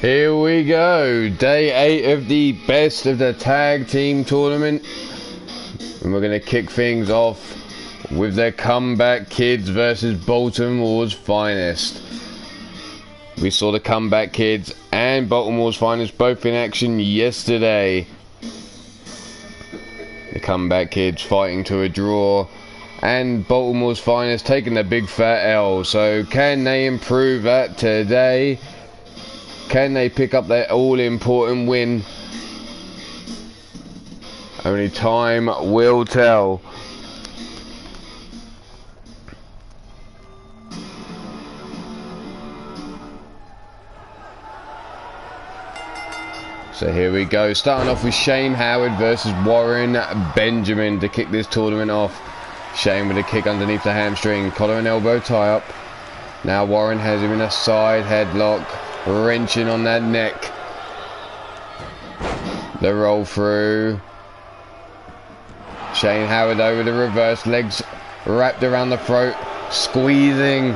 Here we go, day 8 of the best of the tag team tournament, and we're going to kick things off with the Comeback Kids versus Baltimore's Finest. We saw the Comeback Kids and Baltimore's Finest both in action yesterday. The Comeback Kids fighting to a draw, and Baltimore's Finest taking the big fat L. So can they improve that today? Can they pick up that all-important win? Only time will tell. So here we go, starting off with Shane Howard versus Warren Benjamin to kick this tournament off. Shane with a kick underneath the hamstring, collar and elbow tie up. Now Warren has him in a side headlock, wrenching on that neck. The roll through. Shane Howard over the reverse, legs wrapped around the throat, squeezing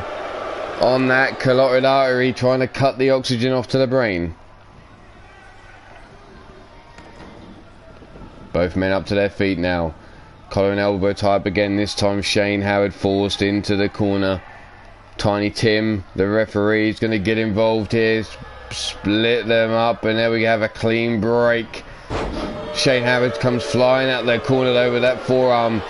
on that carotid artery, trying to cut the oxygen off to the brain. Both men up to their feet now. Collar and elbow tie up again, this time Shane Howard forced into the corner. Tiny Tim, the referee, is going to get involved here. Split them up, and there we have a clean break. Shane Howard comes flying out the corner over that forearm.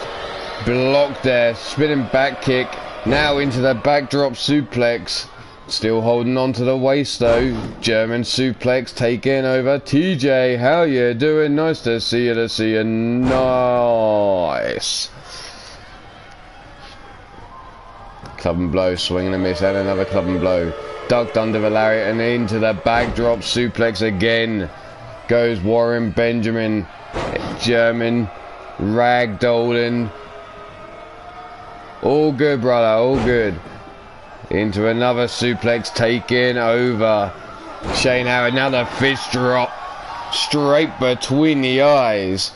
Blocked there, spinning back kick. Now into the backdrop suplex. Still holding on to the waist though. German suplex taking over. TJ, how you doing? Nice to see you, Nice. Club and blow, swing and a miss, and another club and blow. Ducked under the lariat and into the backdrop suplex again. Goes Warren Benjamin. German ragdolling. All good, brother, all good. Into another suplex, taking over. Shane Howard, now the fist drop. Straight between the eyes.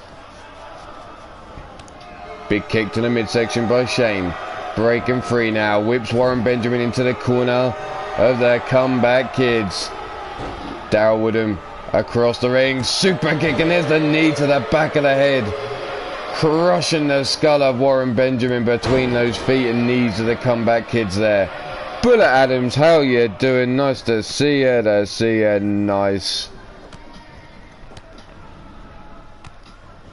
Big kick to the midsection by Shane. Breaking free now. Whips Warren Benjamin into the corner of the Comeback Kids. Darryl Woodham across the ring. Super kick, and there's the knee to the back of the head. Crushing the skull of Warren Benjamin between those feet and knees of the Comeback Kids there. Bullet Adams, how you doing? Nice to see you, nice.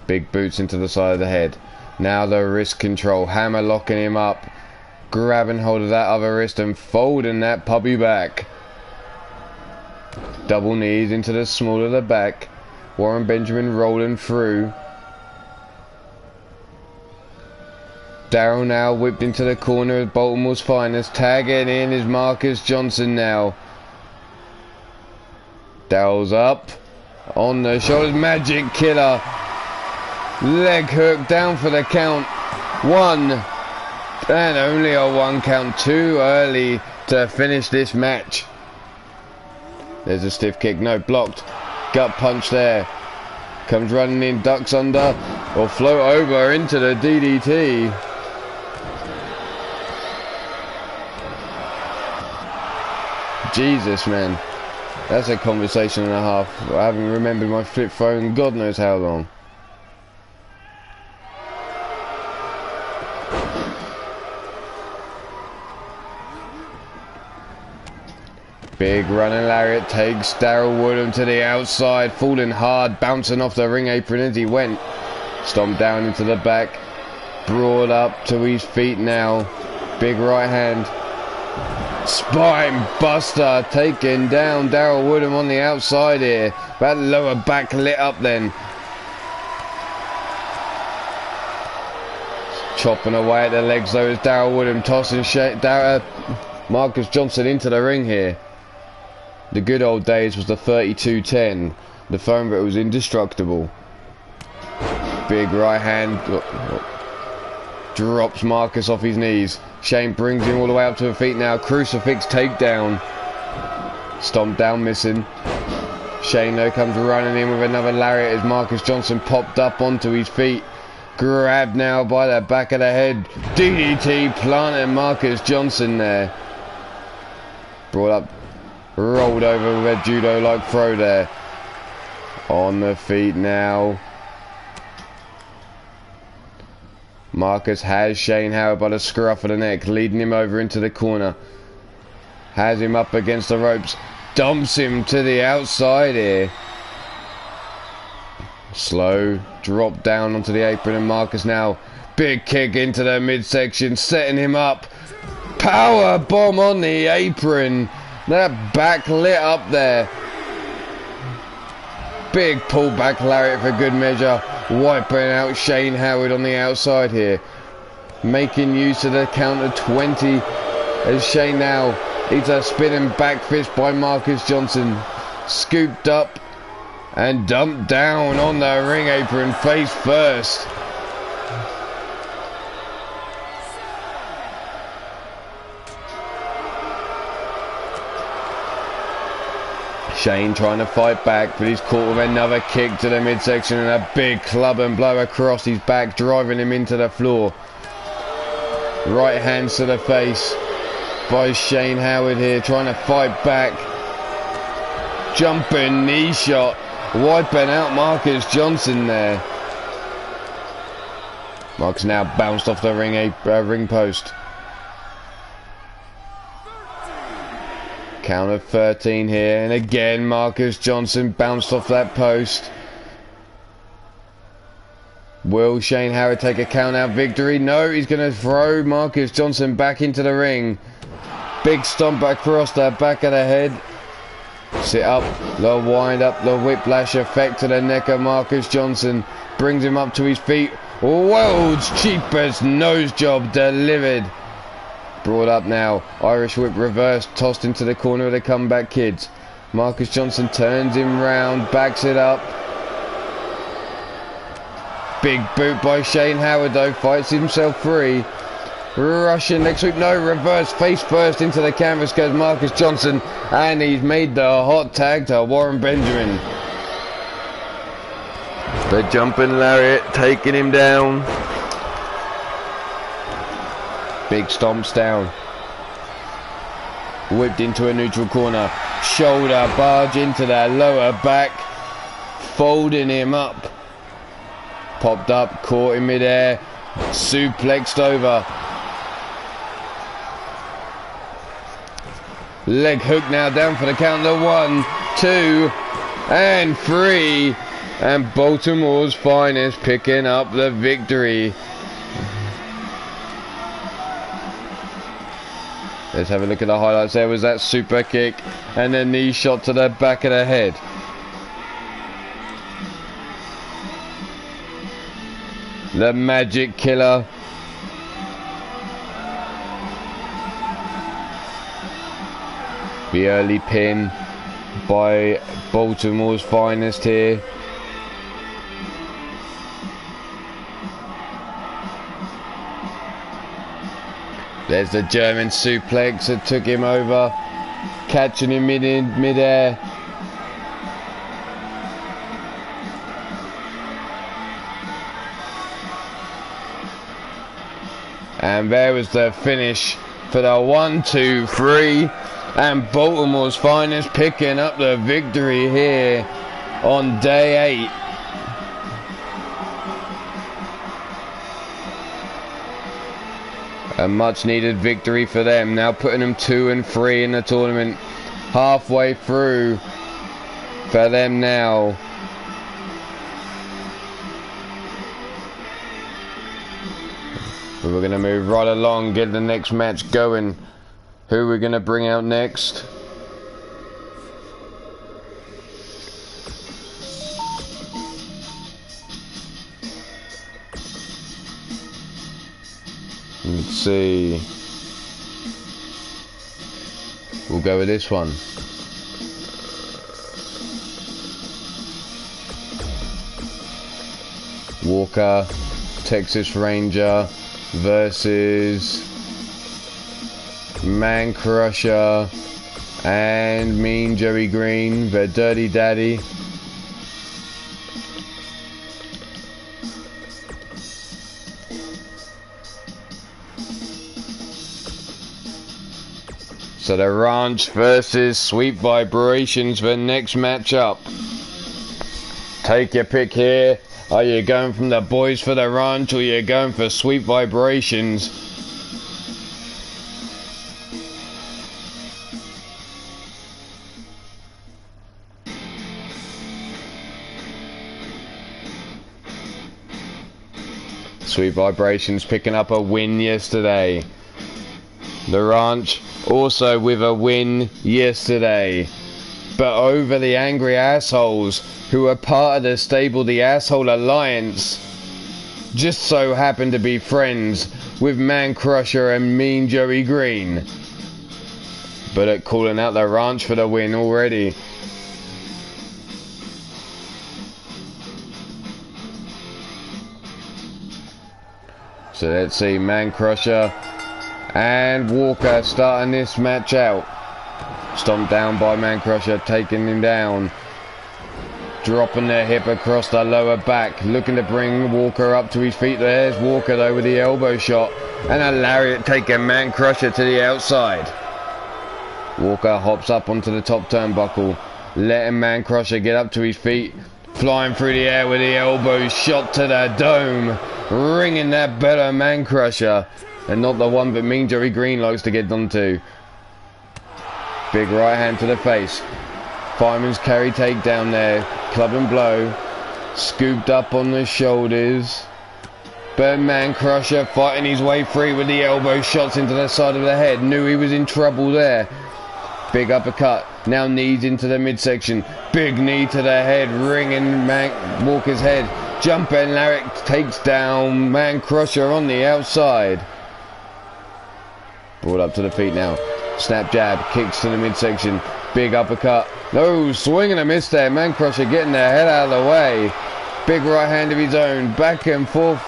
Big boots into the side of the head. Now the wrist control, hammer locking him up. Grabbing hold of that other wrist and folding that puppy back. Double knees into the small of the back. Warren Benjamin rolling through. Darryl now whipped into the corner of Baltimore's Finest. Tagging in is Marcus Johnson now. Darryl's up. On the shoulders. Magic Killer. Leg hook down for the count. 1. And only a 1 count. Too early to finish this match. There's a stiff kick. No, blocked. Gut punch there. Comes running in. Ducks under. Or float over into the DDT. Jesus, man. That's a conversation and a half. I haven't remembered my flip phone God knows how long. Big running lariat takes Darryl Woodham to the outside. Falling hard, bouncing off the ring apron as he went. Stomped down into the back. Brought up to his feet now. Big right hand. Spine buster, taking down Darryl Woodham on the outside here. That lower back lit up then. Chopping away at the legs though is Darryl Woodham, tossing Marcus Johnson into the ring here. The good old days was the 32-10. The phone that was indestructible. Big right hand. Drops Marcus off his knees. Shane brings him all the way up to her feet now. Crucifix takedown. Stomped down, missing. Shane though comes running in with another lariat as Marcus Johnson popped up onto his feet. Grabbed now by the back of the head. DDT planting Marcus Johnson there. Brought up Rolled over with a judo-like throw there. On the feet now. Marcus has Shane Howard by the scruff of the neck, leading him over into the corner. Has him up against the ropes. Dumps him to the outside here. Slow drop down onto the apron, and Marcus now. Big kick into the midsection, setting him up. Power bomb on the apron. That back lit up there. Big pullback lariat for good measure. Wiping out Shane Howard on the outside here. Making use of the count of 20 as Shane now eats a spinning back fist by Marcus Johnson. Scooped up and dumped down on the ring apron face first. Shane trying to fight back, but he's caught with another kick to the midsection and a big club and blow across his back, driving him into the floor. Right hands to the face by Shane Howard here, trying to fight back. Jumping knee shot, wiping out Marcus Johnson there. Marcus now bounced off the ring post. Count of 13 here, and again Marcus Johnson bounced off that post. Will Shane Howard take a count out victory? No, he's going to throw Marcus Johnson back into the ring. Big stomp across the back of the head. Sit up, the wind up, the whiplash effect to the neck of Marcus Johnson. Brings him up to his feet. World's cheapest nose job delivered. Brought up now, Irish whip reversed, tossed into the corner of the Comeback Kids. Marcus Johnson turns him round, backs it up. Big boot by Shane Howard though, fights himself free. Russian leg sweep, no, reverse face first into the canvas goes Marcus Johnson, and he's made the hot tag to Warren Benjamin. The jumping lariat taking him down. Big stomps down. Whipped into a neutral corner. Shoulder barge into the lower back. Folding him up. Popped up, caught in midair. Suplexed over. Leg hook now down for the count of 1, 2, and 3. And Baltimore's finest picking up the victory. Let's have a look at the highlights. There was that super kick and a knee shot to the back of the head. The Magic Killer. The early pin by Baltimore's finest here. There's the German suplex that took him over, catching him in mid-air. And there was the finish for the 1, 2, 3. And Baltimore's finest picking up the victory here on day 8. A much needed victory for them, now putting them 2 and 3 in the tournament. Halfway through for them now. But we're going to move right along, get the next match going. Who we're going to bring out next? Let's see. We'll go with this one. Walker, Texas Ranger versus Man Crusher and Mean Joey Green, the Dirty Daddy. So the Ranch versus Sweet Vibrations for next matchup. Take your pick here. Are you going from the boys for the Ranch, or are you going for Sweet Vibrations? Sweet Vibrations picking up a win yesterday. The Ranch also with a win yesterday. But over the Angry Assholes, who are part of the stable, the Asshole Alliance, just so happen to be friends with Man Crusher and Mean Joey Green. But at calling out the Ranch for the win already. So let's see, Man Crusher and Walker starting this match out. Stomped down by Man Crusher, taking him down. Dropping their hip across the lower back, looking to bring Walker up to his feet. There's Walker though with the elbow shot, and a lariat taking Man Crusher to the outside. Walker hops up onto the top turnbuckle, letting Man Crusher get up to his feet. Flying through the air with the elbow shot to the dome, ringing that better Man Crusher, and not the one that Mean Joey Green likes to get onto. Big right hand to the face. Fireman's carry takedown there. Club and blow. Scooped up on the shoulders. But Man Crusher fighting his way free with the elbow shots into the side of the head. Knew he was in trouble there. Big uppercut. Now knees into the midsection. Big knee to the head. Ringing Walker's head. Jumping lariat takes down Man Crusher on the outside. Brought up to the feet now. Snap jab, kicks to the midsection, big uppercut. No, swing and a miss there. Man Crusher getting their head out of the way. Big right hand of his own, back and forth.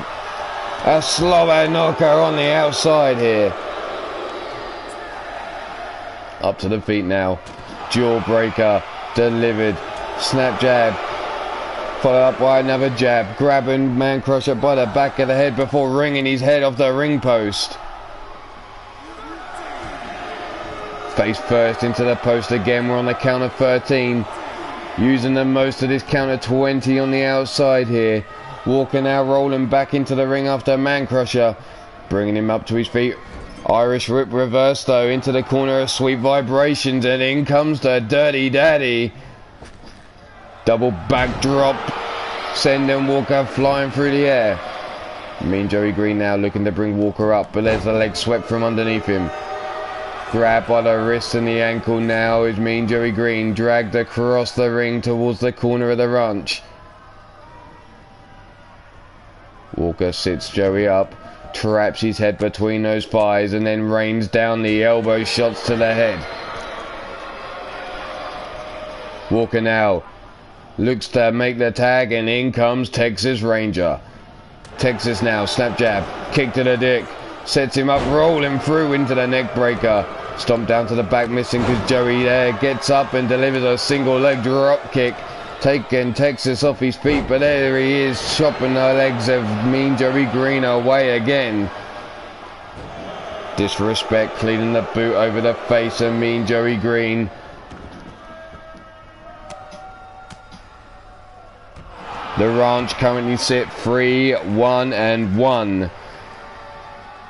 A slobber knocker on the outside here. Up to the feet now. Jawbreaker delivered. Snap jab. Followed up by another jab. Grabbing Man Crusher by the back of the head before ringing his head off the ring post. Face first into the post again. We're on the count of 13. Using the most of this count of 20 on the outside here. Walker now rolling back into the ring after Man Crusher. Bringing him up to his feet. Irish Whip reverse though into the corner of Sweet Vibrations. And in comes the Dirty Daddy. Double backdrop. Sending Walker flying through the air. Mean Joey Green now looking to bring Walker up. But there's the leg swept from underneath him. Grabbed by the wrist and the ankle now is Mean Joey Green, dragged across the ring towards the corner of the Ranch. Walker sits Joey up, traps his head between those thighs and then rains down the elbow shots to the head. Walker now looks to make the tag and in comes Texas Ranger. Texas now, snap jab, kick to the dick. Sets him up, rolling through into the neck breaker. Stomp down to the back, missing because Joey there gets up and delivers a single leg drop kick. Taking Texas off his feet, but there he is, chopping the legs of Mean Joey Green away again. Disrespect, cleaning the boot over the face of Mean Joey Green. The Ranch currently sit 3-1-1.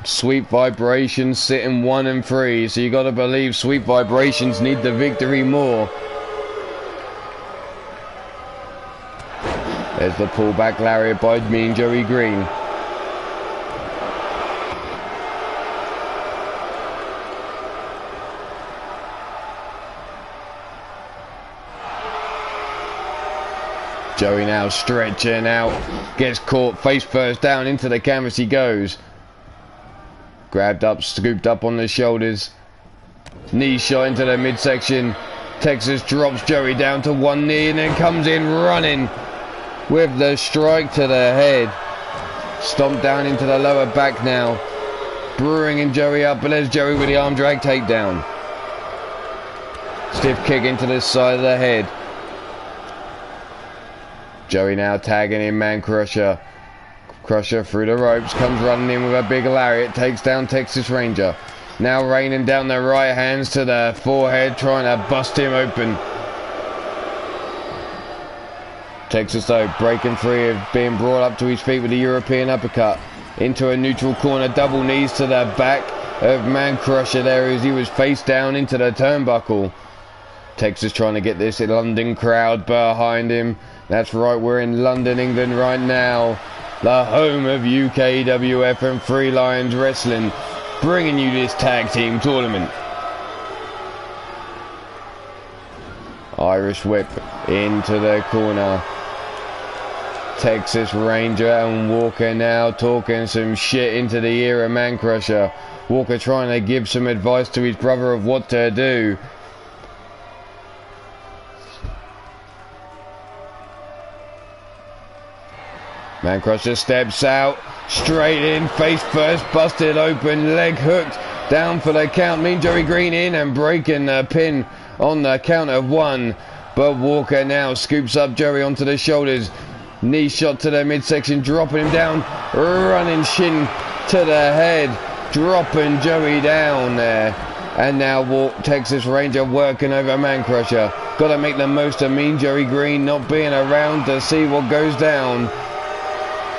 Sweet Vibrations sitting 1-3, so you got to believe Sweet Vibrations need the victory more. There's the pullback lariat by Mean Joey Green. Joey now stretching out, gets caught face first down into the canvas he goes. Grabbed up, scooped up on the shoulders. Knee shot into the midsection. Texas drops Joey down to one knee and then comes in running with the strike to the head. Stomped down into the lower back now. Bringing Joey up, but there's Joey with the arm drag takedown. Stiff kick into the side of the head. Joey now tagging in Man Crusher. Crusher through the ropes, comes running in with a big lariat, takes down Texas Ranger. Now raining down the right hands to the forehead, trying to bust him open. Texas though breaking free of being brought up to his feet with a European uppercut. Into a neutral corner, double knees to the back of Man Crusher there as he was face down into the turnbuckle. Texas trying to get this London crowd behind him. That's right, we're in London, England right now. The home of UKWF and Three Lions Wrestling, bringing you this tag team tournament. Irish whip into the corner. Texas Ranger and Walker now talking some shit into the ear of Man Crusher. Walker trying to give some advice to his brother of what to do. Man Crusher steps out, straight in, face first, busted open, leg hooked, down for the count. Mean Joey Green in and breaking the pin on the count of 1. But Walker now scoops up Joey onto the shoulders. Knee shot to the midsection, dropping him down, running shin to the head, dropping Joey down there. And now Texas Ranger working over Man Crusher. Got to make the most of Mean Joey Green not being around to see what goes down.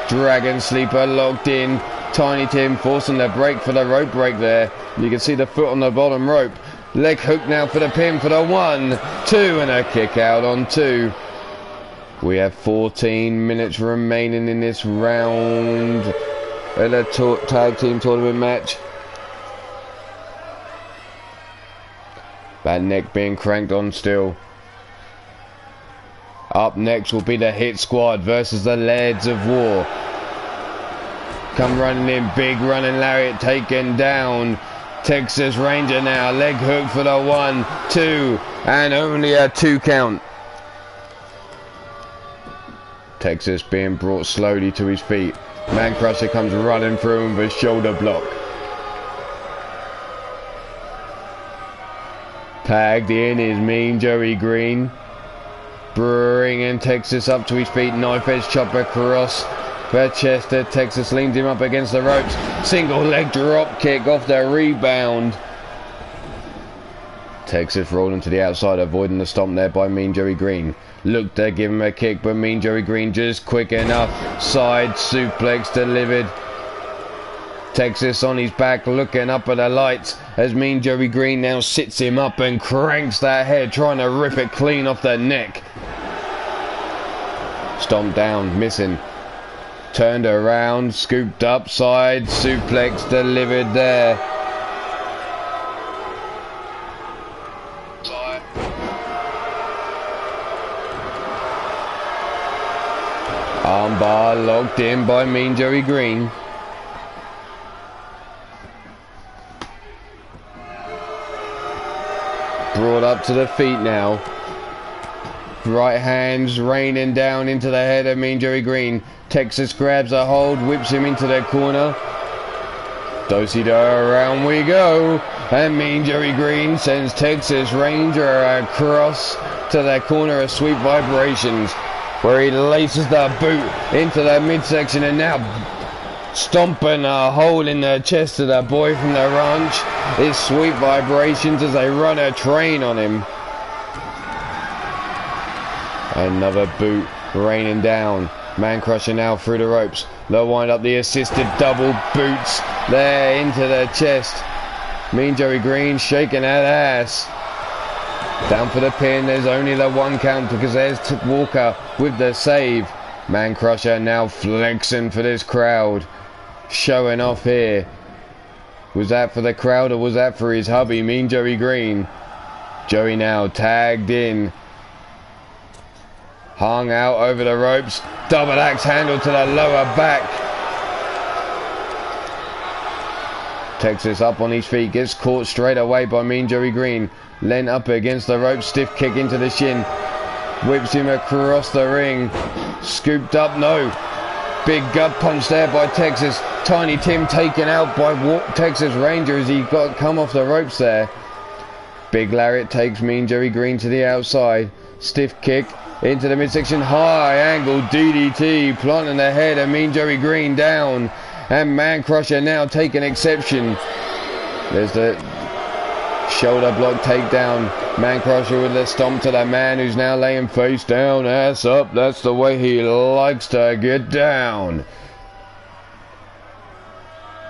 Dragon Sleeper locked in. Tiny Tim forcing the break for the rope break there. You can see the foot on the bottom rope. Leg hook now for the pin for the 1, 2, and a kick out on 2. We have 14 minutes remaining in this round of the tag team tournament match. That neck being cranked on still. Up next will be the Hit Squad versus the Lairds of War. Come running in, big running lariat taken down. Texas Ranger now, leg hook for the 1, 2, and only a 2 count. Texas being brought slowly to his feet. Man Crusher comes running through him with a shoulder block. Tagged in is Mean Joey Green. Bringing Texas up to his feet. Knife edge chop across the chest. Texas leans him up against the ropes. Single leg drop kick off the rebound. Texas rolling to the outside, avoiding the stomp there by Mean Joey Green. Looked to give him a kick, but Mean Joey Green just quick enough. Side suplex delivered. Texas on his back, looking up at the lights as Mean Joey Green now sits him up and cranks that head, trying to rip it clean off the neck. Stomped down, missing. Turned around, scooped up, side suplex delivered there. Armbar locked in by Mean Joey Green. Brought up to the feet now. Right hands raining down into the head of Mean Joey Green. Texas grabs a hold, whips him into the corner. Do-si-do, around we go. And Mean Joey Green sends Texas Ranger across to the corner of Sweet Vibrations, where he laces the boot into the midsection and now stomping a hole in the chest of the boy from the ranch is Sweet Vibrations as they run a train on him. Another boot raining down. Man Crusher now through the ropes. They'll wind up the assisted double boots there into the chest. Mean Joey Green shaking that ass. Down for the pin. There's only the 1 count because there's Walker with the save. Man Crusher now flexing for this crowd. Showing off here. Was that for the crowd or was that for his hubby, Mean Joey Green? Joey now tagged in. Hung out over the ropes. Double axe handle to the lower back. Texas up on his feet. Gets caught straight away by Mean Joey Green. Lent up against the rope. Stiff kick into the shin. Whips him across the ring. Scooped up. No. Big gut punch there by Texas. Tiny Tim taken out by Texas Ranger as he got come off the ropes there. Big lariat takes Mean Joey Green to the outside. Stiff kick into the midsection. High angle DDT. Planting the head of Mean Joey Green down. And Man Crusher now taking exception. There's the shoulder block takedown. Man crusher with the stomp to the man who's now laying face down, ass up. That's the way he likes to get down.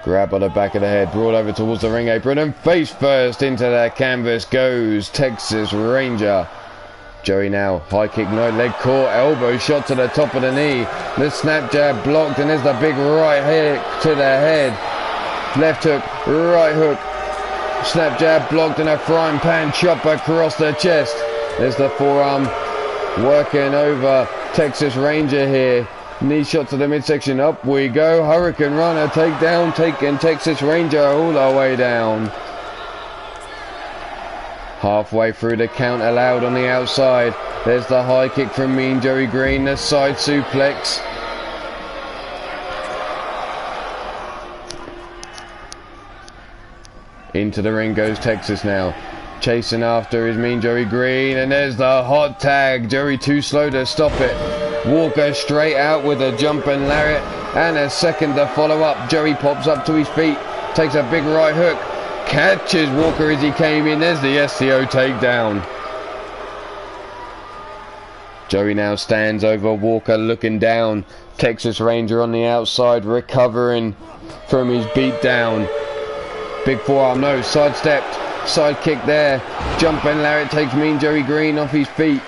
Grab on the back of the head, brought over towards the ring apron, and face first into the canvas goes Texas Ranger. Joey now, high kick, no leg caught, elbow shot to the top of the knee. The snap jab blocked, and there's the big right hook to the head. Left hook, right hook. Snap jab blocked, and a frying pan chop across the chest. There's the forearm working over Texas Ranger here. Knee shot to the midsection. Up we go. Hurricane Runner takedown, taking Texas Ranger all the way down. Halfway through the count allowed on the outside. There's the high kick from Mean Joey Green. The side suplex. Into the ring goes Texas now. Chasing after is Mean Joey Green. And there's the hot tag. Joey too slow to stop it. Walker straight out with a jumping lariat. And a second to follow up. Joey pops up to his feet. Takes a big right hook. Catches Walker as he came in. There's the SCO takedown. Joey now stands over Walker looking down. Texas Ranger on the outside recovering from his beatdown. Big forearm, no, sidestepped. Side kick there. Jumping lariat takes Mean Joey Green off his feet.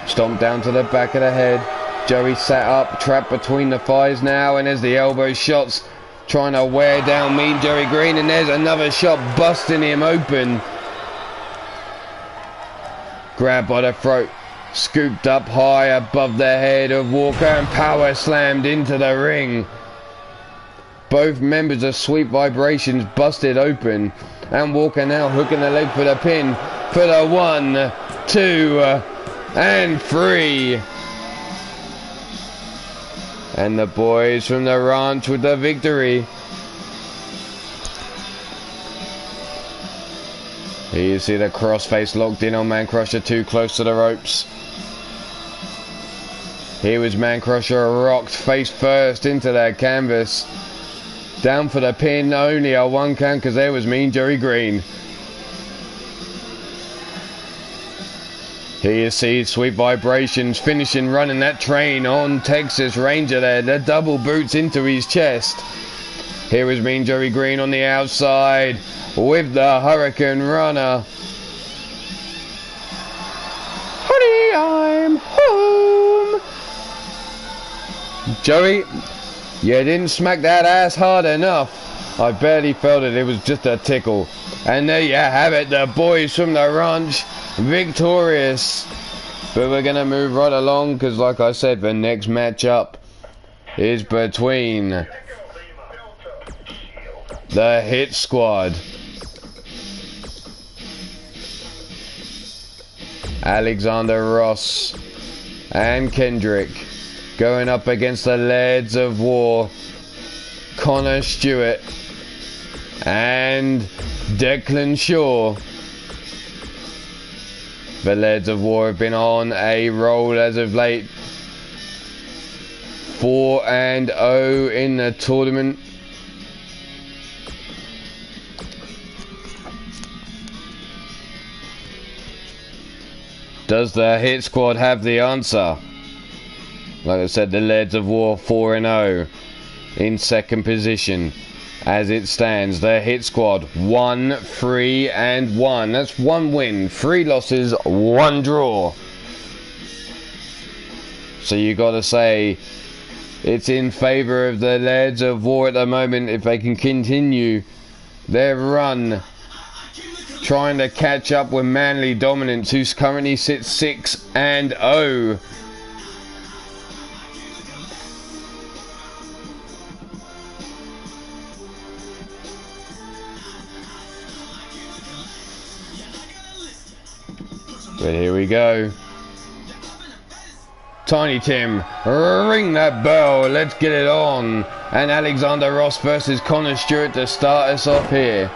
Stomped down to the back of the head. Joey sat up, trapped between the thighs now, and there's the elbow shots. Trying to wear down Mean Joey Green, and there's another shot busting him open. Grabbed by the throat, scooped up high above the head of Walker, and power slammed into the ring. Both members of Sweet Vibrations busted open, and Walker now hooking the leg for the pin for the 1, 2, and 3. And the boys from the ranch with the victory. Here you see the crossface locked in on Man Crusher, too close to the ropes. Here was Man Crusher rocked face first into that canvas. Down for the pin, only a 1 count because there was Mean Joey Green. Here you see Sweet Vibrations finishing running that train on Texas Ranger there. The double boots into his chest. Here is Mean Joey Green on the outside with the Hurricane Runner. Honey, I'm home. Joey, you didn't smack that ass hard enough. I barely felt it. It was just a tickle. And there you have it. The boys from the ranch victorious. But we're going to move right along because, like I said, the next matchup is between the Hit Squad. Alexander Ross and Kendrick going up against the Lairds of War, Connor Stewart and Declan Shaw. The Lairds of War have been on a roll as of late. 4-0 in the tournament. Does the Hit Squad have the answer? Like I said, the Lairds of War 4-0 in second position. As it stands, the Hit Squad 1-3-1. That's 1 win, 3 losses, 1 draw. So you got to say it's in favour of the Lairds of War at the moment if they can continue their run, trying to catch up with Manly Dominance, who currently sits 6-0. But here we go. Tiny Tim, ring that bell, let's get it on. And Alexander Ross versus Connor Stewart to start us off here.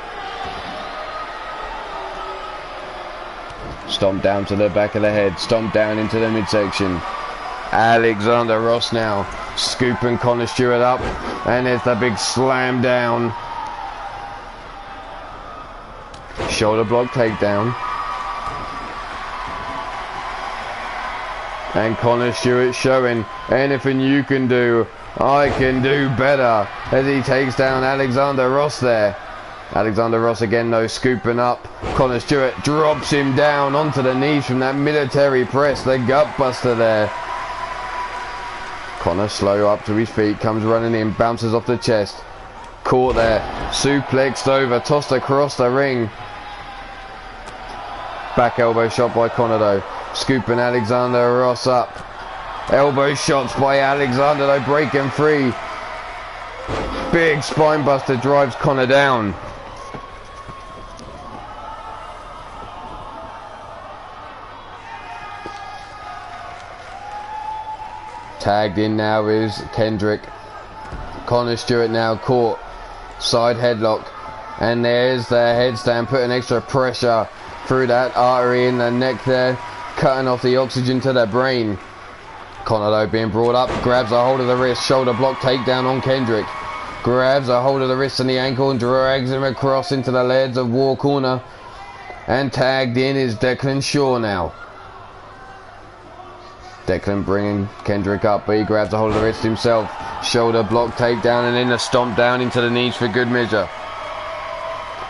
Stomp down to the back of the head, stomp down into the midsection. Alexander Ross now scooping Connor Stewart up, and there's the big slam down. Shoulder block takedown. And Connor Stewart showing anything you can do, I can do better as he takes down Alexander Ross there. Alexander Ross again though scooping up. Connor Stewart drops him down onto the knees from that military press, the gut buster there. Connor slow up to his feet, comes running in, bounces off the chest. Caught there, suplexed over, tossed across the ring. Back elbow shot by Connor though. Scooping Alexander Ross up. Elbow shots by Alexander though, breaking free. Big spine buster drives Connor down. Tagged in now is Kendrick. Connor Stewart now caught. Side headlock. And there's the headstand, putting extra pressure through that artery in the neck there, cutting off the oxygen to the brain. Connor though being brought up, grabs a hold of the wrist, shoulder block takedown on Kendrick. Grabs a hold of the wrist and the ankle and drags him across into the legs of War Corner. And tagged in is Declan Shaw now. Declan bringing Kendrick up, but he grabs a hold of the wrist himself. Shoulder block takedown and then a stomp down into the knees for good measure.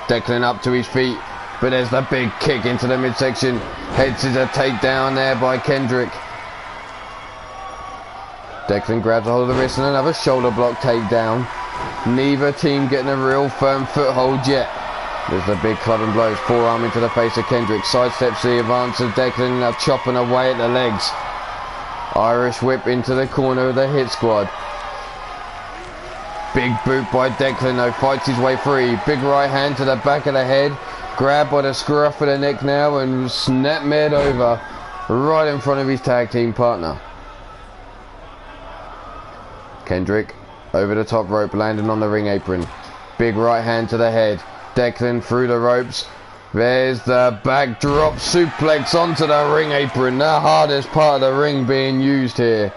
Declan up to his feet, but there's the big kick into the midsection. Head scissor takedown there by Kendrick. Declan grabs a hold of the wrist and another shoulder block takedown. Neither team getting a real firm foothold yet. There's the big clubbing blows, forearm into the face of Kendrick. Sidesteps the advance of Declan, now chopping away at the legs. Irish whip into the corner of the hit squad. Big boot by Declan though, fights his way free. Big right hand to the back of the head. Grabbed by the scruff of the neck now and snap made over right in front of his tag team partner. Kendrick over the top rope, landing on the ring apron. Big right hand to the head. Declan through the ropes. There's the backdrop suplex onto the ring apron. The hardest part of the ring being used here.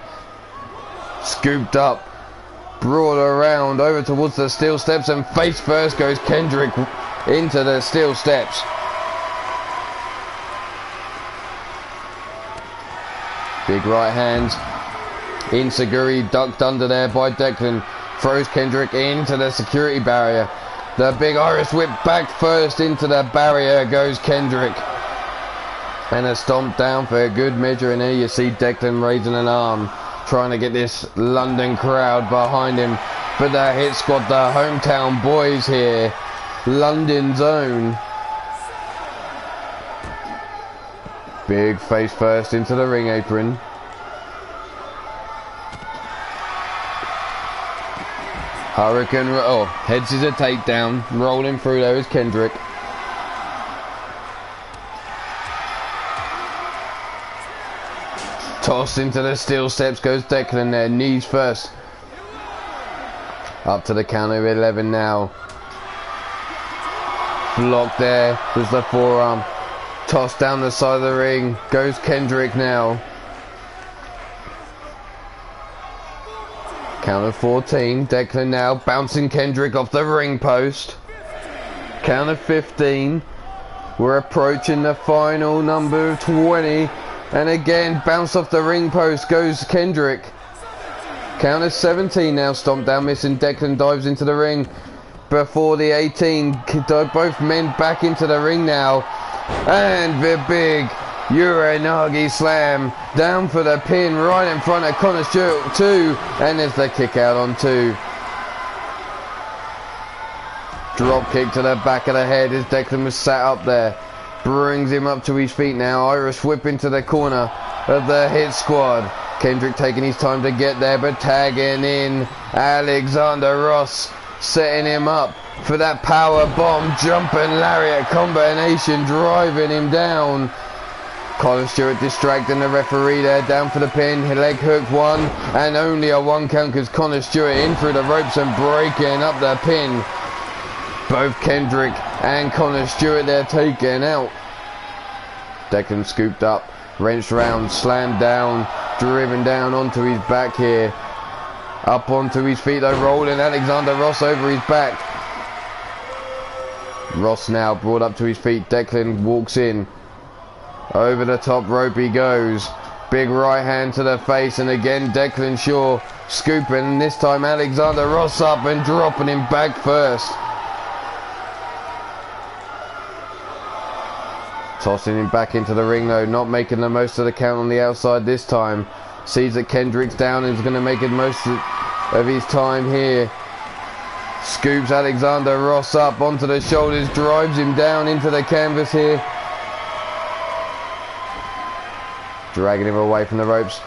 Scooped up. Brought around over towards the steel steps, and face first goes Kendrick into the steel steps. Big right hand. Insaguri ducked under there by Declan. Throws Kendrick into the security barrier. The big Irish whip back first into the barrier goes Kendrick. And a stomp down for a good measure, and here you see Declan raising an arm, trying to get this London crowd behind him. But the hit squad, the hometown boys here, London's own. Big face first into the ring apron. Hurricane, head scissor takedown, rolling through there is Kendrick. Tossed into the steel steps goes Declan there, knees first. Up to the count of 11 now. Blocked there, there's the forearm. Tossed down the side of the ring, goes Kendrick now. Count of 14, Declan now bouncing Kendrick off the ring post. Count of 15, we're approaching the final number of 20. And again, bounce off the ring post goes Kendrick. Count of 17 now, stomp down, missing. Declan dives into the ring before the 18. Both men back into the ring now. And the big Uranagi slam down for the pin right in front of Connor Stewart 2. And there's the kick out on 2. Drop kick to the back of the head as Declan was sat up there. Brings him up to his feet now. Irish whip into the corner of the hit squad. Kendrick taking his time to get there, but tagging in Alexander Ross, setting him up for that power bomb, jumping lariat combination, driving him down. Colin Stewart distracting the referee there, down for the pin. Leg hook one, and only a 1 count because Connor Stewart in through the ropes and breaking up the pin. Both Kendrick and Connor Stewart there taken out. Declan scooped up, wrenched round, slammed down, driven down onto his back here. Up onto his feet though, rolling Alexander Ross over his back. Ross now brought up to his feet. Declan walks in. Over the top rope he goes. Big right hand to the face, and again Declan Shaw scooping, and this time Alexander Ross up and dropping him back first. Tossing him back into the ring though, not making the most of the count on the outside this time. Sees that Kendrick's down and is going to make the most of his time here. Scoops Alexander Ross up onto the shoulders, drives him down into the canvas here. Dragging him away from the ropes.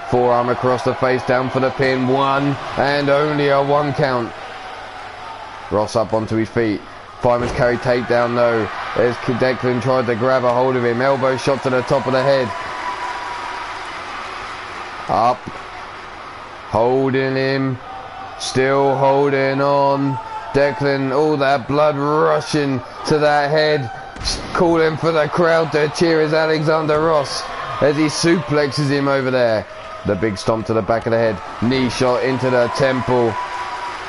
Forearm across the face, down for the pin. One, and only a 1 count. Ross up onto his feet. Fireman's carry takedown though, as Declan tried to grab a hold of him. Elbow shot to the top of the head. Up. Holding him. Still holding on. Declan, all that blood rushing to that head. Calling for the crowd to cheer as Alexander Ross, as he suplexes him over there. The big stomp to the back of the head. Knee shot into the temple.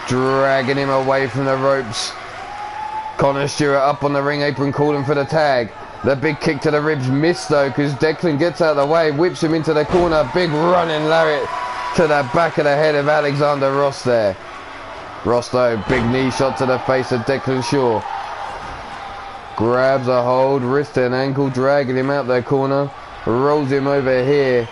Dragging him away from the ropes. Connor Stewart up on the ring apron calling for the tag. The big kick to the ribs missed though, because Declan gets out of the way, whips him into the corner. Big running lariat to the back of the head of Alexander Ross there. Ross though, big knee shot to the face of Declan Shaw. Grabs a hold, wrist and ankle, dragging him out the corner. Rolls him over here.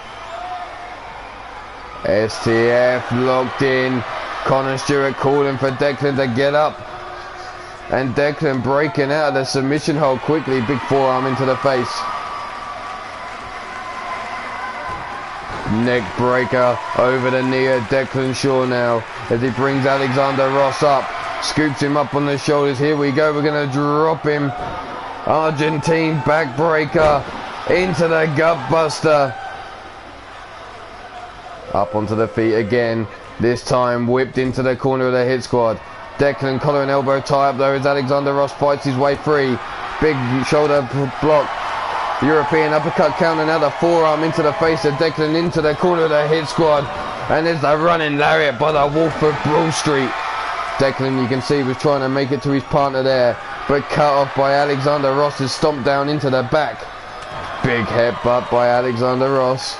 STF locked in. Connor Stewart calling for Declan to get up. And Declan breaking out of the submission hold quickly. Big forearm into the face. Neck breaker over the knee of Declan Shaw now, as he brings Alexander Ross up. Scoops him up on the shoulders. Here we go. We're going to drop him. Argentine backbreaker into the gut buster. Up onto the feet again. This time whipped into the corner of the hit squad. Declan collar and elbow tie up though as Alexander Ross fights his way free. Big shoulder block. European uppercut count, and now the forearm into the face of Declan into the corner of the hit squad. And there's the running lariat by the Wolf of Broad Street. Declan, you can see, was trying to make it to his partner there, but cut off by Alexander Ross, is stomped down into the back. Big headbutt by Alexander Ross.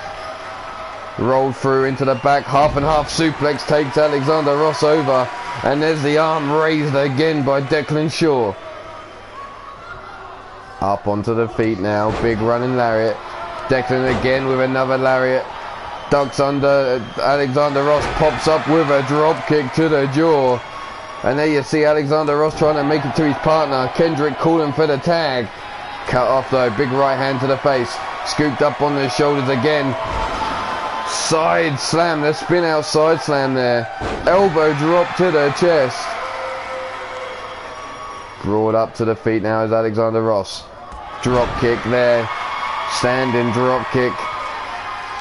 Rolled through into the back, half and half suplex takes Alexander Ross over, and there's the arm raised again by Declan Shaw. Up onto the feet now, big running lariat. Declan again with another lariat. Ducks under, Alexander Ross pops up with a drop kick to the jaw. And there you see Alexander Ross trying to make it to his partner. Kendrick calling for the tag. Cut off though, big right hand to the face. Scooped up on the shoulders again. Side slam, the spin out side slam there. Elbow drop to the chest. Brought up to the feet now is Alexander Ross. Drop kick there. Standing drop kick.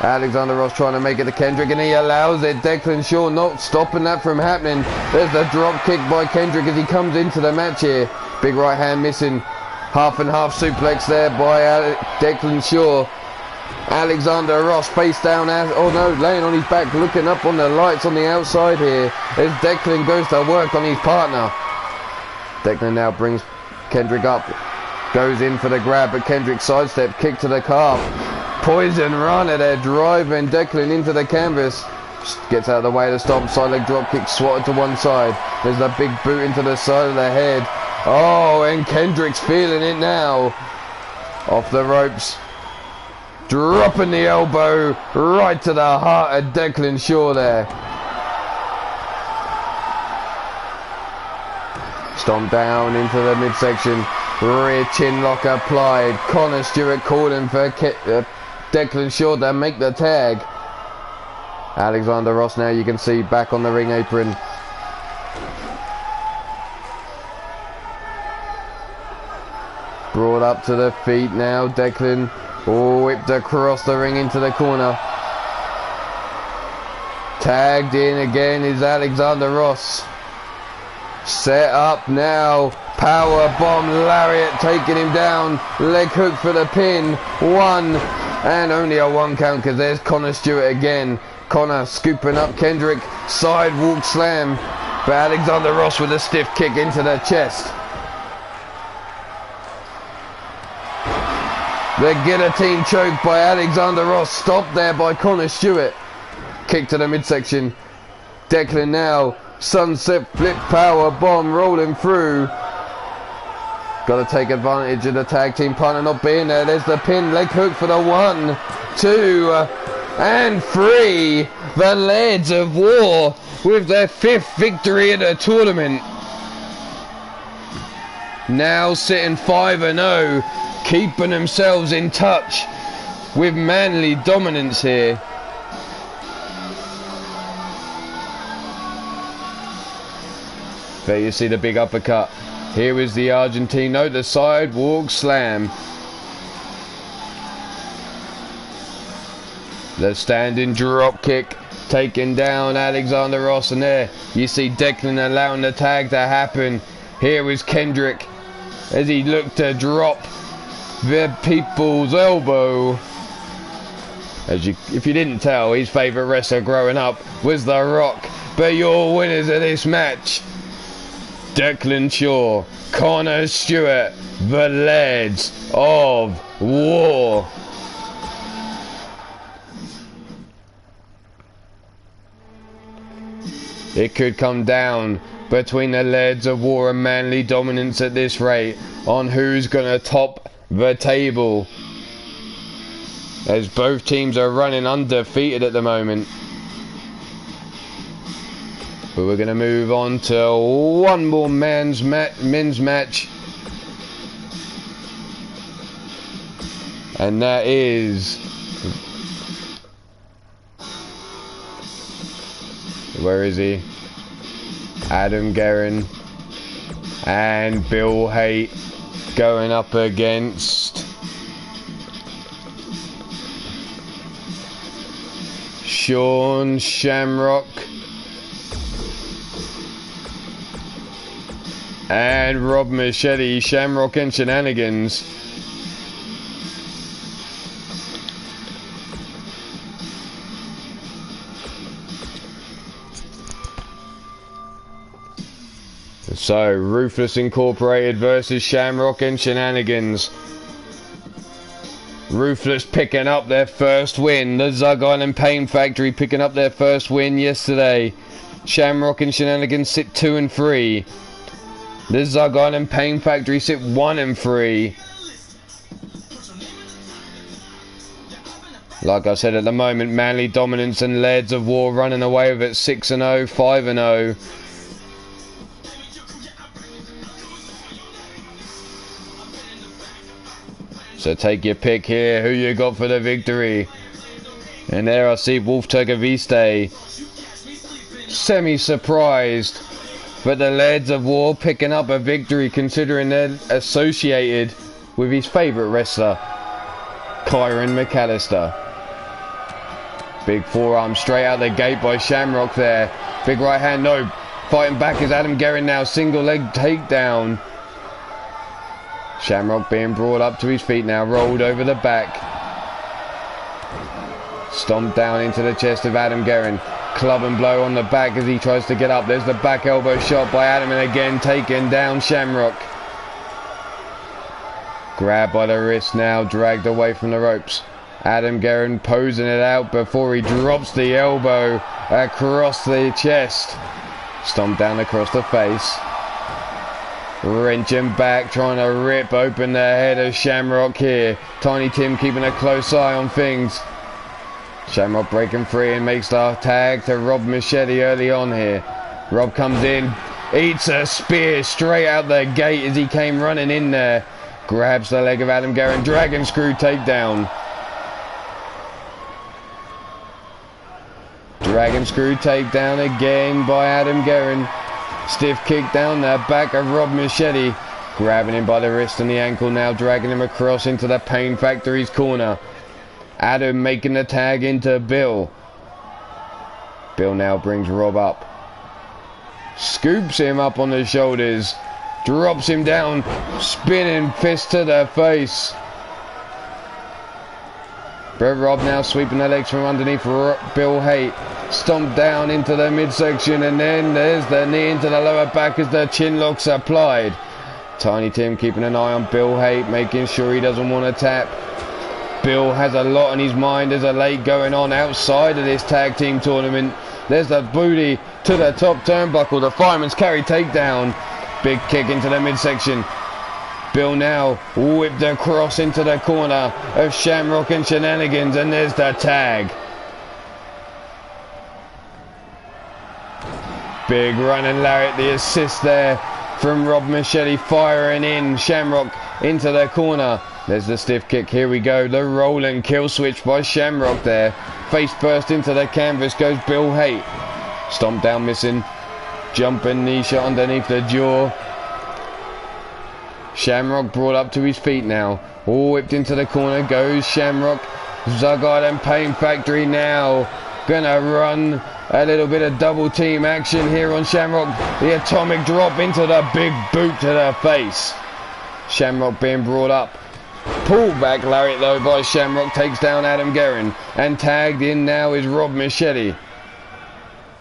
Alexander Ross trying to make it to Kendrick, and he allows it. Declan Shaw not stopping that from happening. There's the drop kick by Kendrick as he comes into the match here. Big right hand missing. Half and half suplex there by Declan Shaw. Alexander Ross face down, laying on his back, looking up on the lights on the outside here as Declan goes to work on his partner. Declan now brings Kendrick up, goes in for the grab, but Kendrick sidestep, kick to the calf. Poison runner there, driving Declan into the canvas. Gets out of the way of the stop, side leg drop kick swatted to one side. There's a big boot into the side of the head. Oh, and Kendrick's feeling it now. Off the ropes. Dropping the elbow right to the heart of Declan Shaw there. Stomp down into the midsection. Rear chin lock applied. Connor Stewart calling for Declan Shaw to make the tag. Alexander Ross now, you can see, back on the ring apron. Brought up to the feet now, Declan. Whipped across the ring into the corner. Tagged in again is Alexander Ross. Set up now. Power bomb lariat taking him down. Leg hook for the pin. One. And only a 1 count because there's Connor Stewart again. Connor scooping up Kendrick. Sidewalk slam. But Alexander Ross with a stiff kick into the chest. The guillotine choke by Alexander Ross, stopped there by Connor Stewart. Kick to the midsection. Declan now, sunset flip power bomb rolling through. Got to take advantage of the tag team partner not being there. There's the pin, leg hook for the 1, 2, and 3. The Lairds of War with their 5th victory in the tournament. Now sitting 5-0, keeping themselves in touch with manly dominance here. There you see the big uppercut. Here is the Argentino, the sidewalk slam. The standing drop kick, taking down Alexander Ross, and there you see Declan allowing the tag to happen. Here is Kendrick as he looked to drop the people's elbow. If you didn't tell, his favourite wrestler growing up was The Rock. But your winners of this match, Declan Shaw, Connor Stewart, the Lairds of War. It could come down between the Lairds of War and manly dominance at this rate on who's going to top the table, as both teams are running undefeated at the moment. But we're going to move on to one more men's match, and that is, where is he? Adam Guerin and Bill Haight going up against Sean Shamrock and Rob Machete. Shamrock and Shenanigans. So, Ruthless Incorporated versus Shamrock and Shenanigans. Ruthless picking up their first win. The Zug Island Pain Factory picking up their first win yesterday. Shamrock and Shenanigans sit 2 and 3. The Zug Island Pain Factory sit 1 and 3. Like I said, at the moment, Manly Dominance and Lairds of War running away with it, 6-0, 5-0. So take your pick here, who you got for the victory. And there I see Wolf Turgoviste, semi-surprised, but the Lairds of War picking up a victory considering they're associated with his favourite wrestler, Kyron McAllister. Big forearm straight out the gate by Shamrock there. Big right hand, no. Fighting back is Adam Guerin now, single leg takedown. Shamrock being brought up to his feet now, rolled over the back. Stomped down into the chest of Adam Guerin. Club and blow on the back as he tries to get up. There's the back elbow shot by Adam, and again taking down Shamrock. Grabbed by the wrist now, dragged away from the ropes. Adam Guerin posing it out before he drops the elbow across the chest. Stomped down across the face. Wrenching back, trying to rip open the head of Shamrock here. Tiny Tim keeping a close eye on things. Shamrock breaking free and makes the tag to Rob Machete early on here. Rob comes in, eats a spear straight out the gate as he came running in there. Grabs the leg of Adam Guerin, dragon screw takedown. Dragon screw takedown again by Adam Guerin. Stiff kick down the back of Rob Machete. Grabbing him by the wrist and the ankle now, dragging him across into the Pain Factory's corner. Adam making the tag into Bill. Bill now brings Rob up. Scoops him up on the shoulders. Drops him down. Spinning fist to the face. But Rob now sweeping the legs from underneath Bill Haight. Stomped down into the midsection, and then there's the knee into the lower back as the chin lock's applied. Tiny Tim keeping an eye on Bill Haight, making sure he doesn't want to tap. Bill has a lot on his mind. There's a late going on outside of this tag team tournament. There's the booty to the top turnbuckle. The fireman's carry takedown. Big kick into the midsection. Bill now whipped across into the corner of Shamrock and Shenanigans, and there's the tag. Big running lariat, the assist there from Rob Machete, firing in Shamrock into the corner. There's the stiff kick, here we go, the roll and kill switch by Shamrock there. Face first into the canvas goes Bill Haight. Stomp down missing, jumping knee shot underneath the jaw. Shamrock brought up to his feet now, all whipped into the corner goes Shamrock. Zugard and Pain Factory now gonna run a little bit of double team action here on Shamrock. The atomic drop into the big boot to the face. Shamrock being brought up. Pulled back lariat though by Shamrock, takes down Adam Guerin, and tagged in now is Rob Machete.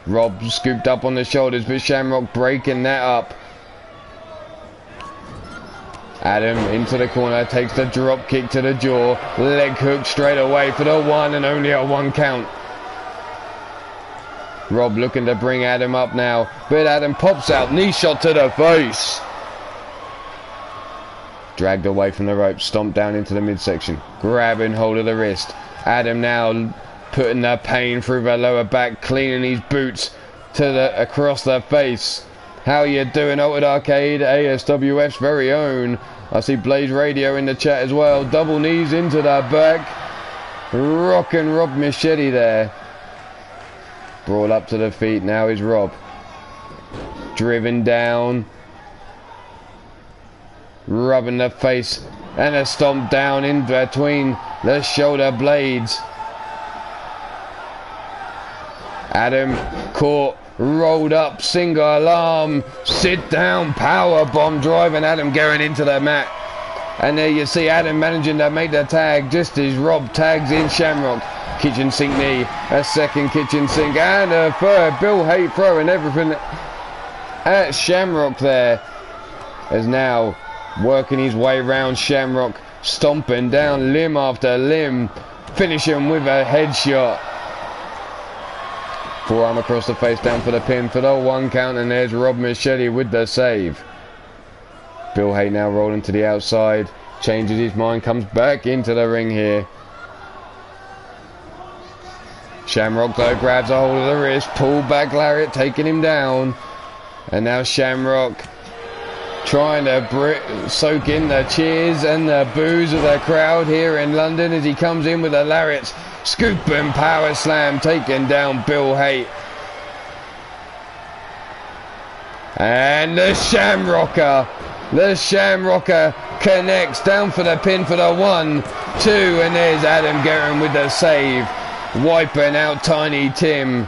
Rob scooped up on the shoulders, but Shamrock breaking that up. Adam into the corner, takes the drop kick to the jaw, leg hook straight away for the one, and only a 1 count. Rob looking to bring Adam up now, but Adam pops out, knee shot to the face. Dragged away from the rope, stomped down into the midsection, grabbing hold of the wrist. Adam now putting the Pain through the lower back, cleaning his boots to the across the face. How you doing, Altered Arcade, ASWF's very own. I see Blaze Radio in the chat as well. Double knees into the back. Rocking Rob Machete there. Brought up to the feet, now is Rob. Driven down. Rubbing the face, and a stomp down in between the shoulder blades. Adam caught, rolled up, single alarm, sit down, power bomb, driving Adam Guerin into the mat. And there you see Adam managing to make the tag just as Rob tags in Shamrock. Kitchen sink knee, a second kitchen sink, and a third. Bill Haight throwing everything at Shamrock there, as now working his way round Shamrock, stomping down limb after limb, finishing with a headshot. Forearm across the face, down for the pin for the 1 count, and there's Rob Machete with the save. Bill Haight now rolling to the outside, changes his mind, comes back into the ring here. Shamrock though grabs a hold of the wrist, pulled back lariat, taking him down, and now Shamrock trying to soak in the cheers and the boos of the crowd here in London as he comes in with a lariat, scoop and power slam, taking down Bill Haight. And the Shamrocker connects, down for the pin for the 1, 2, and there's Adam Guerin with the save, wiping out Tiny Tim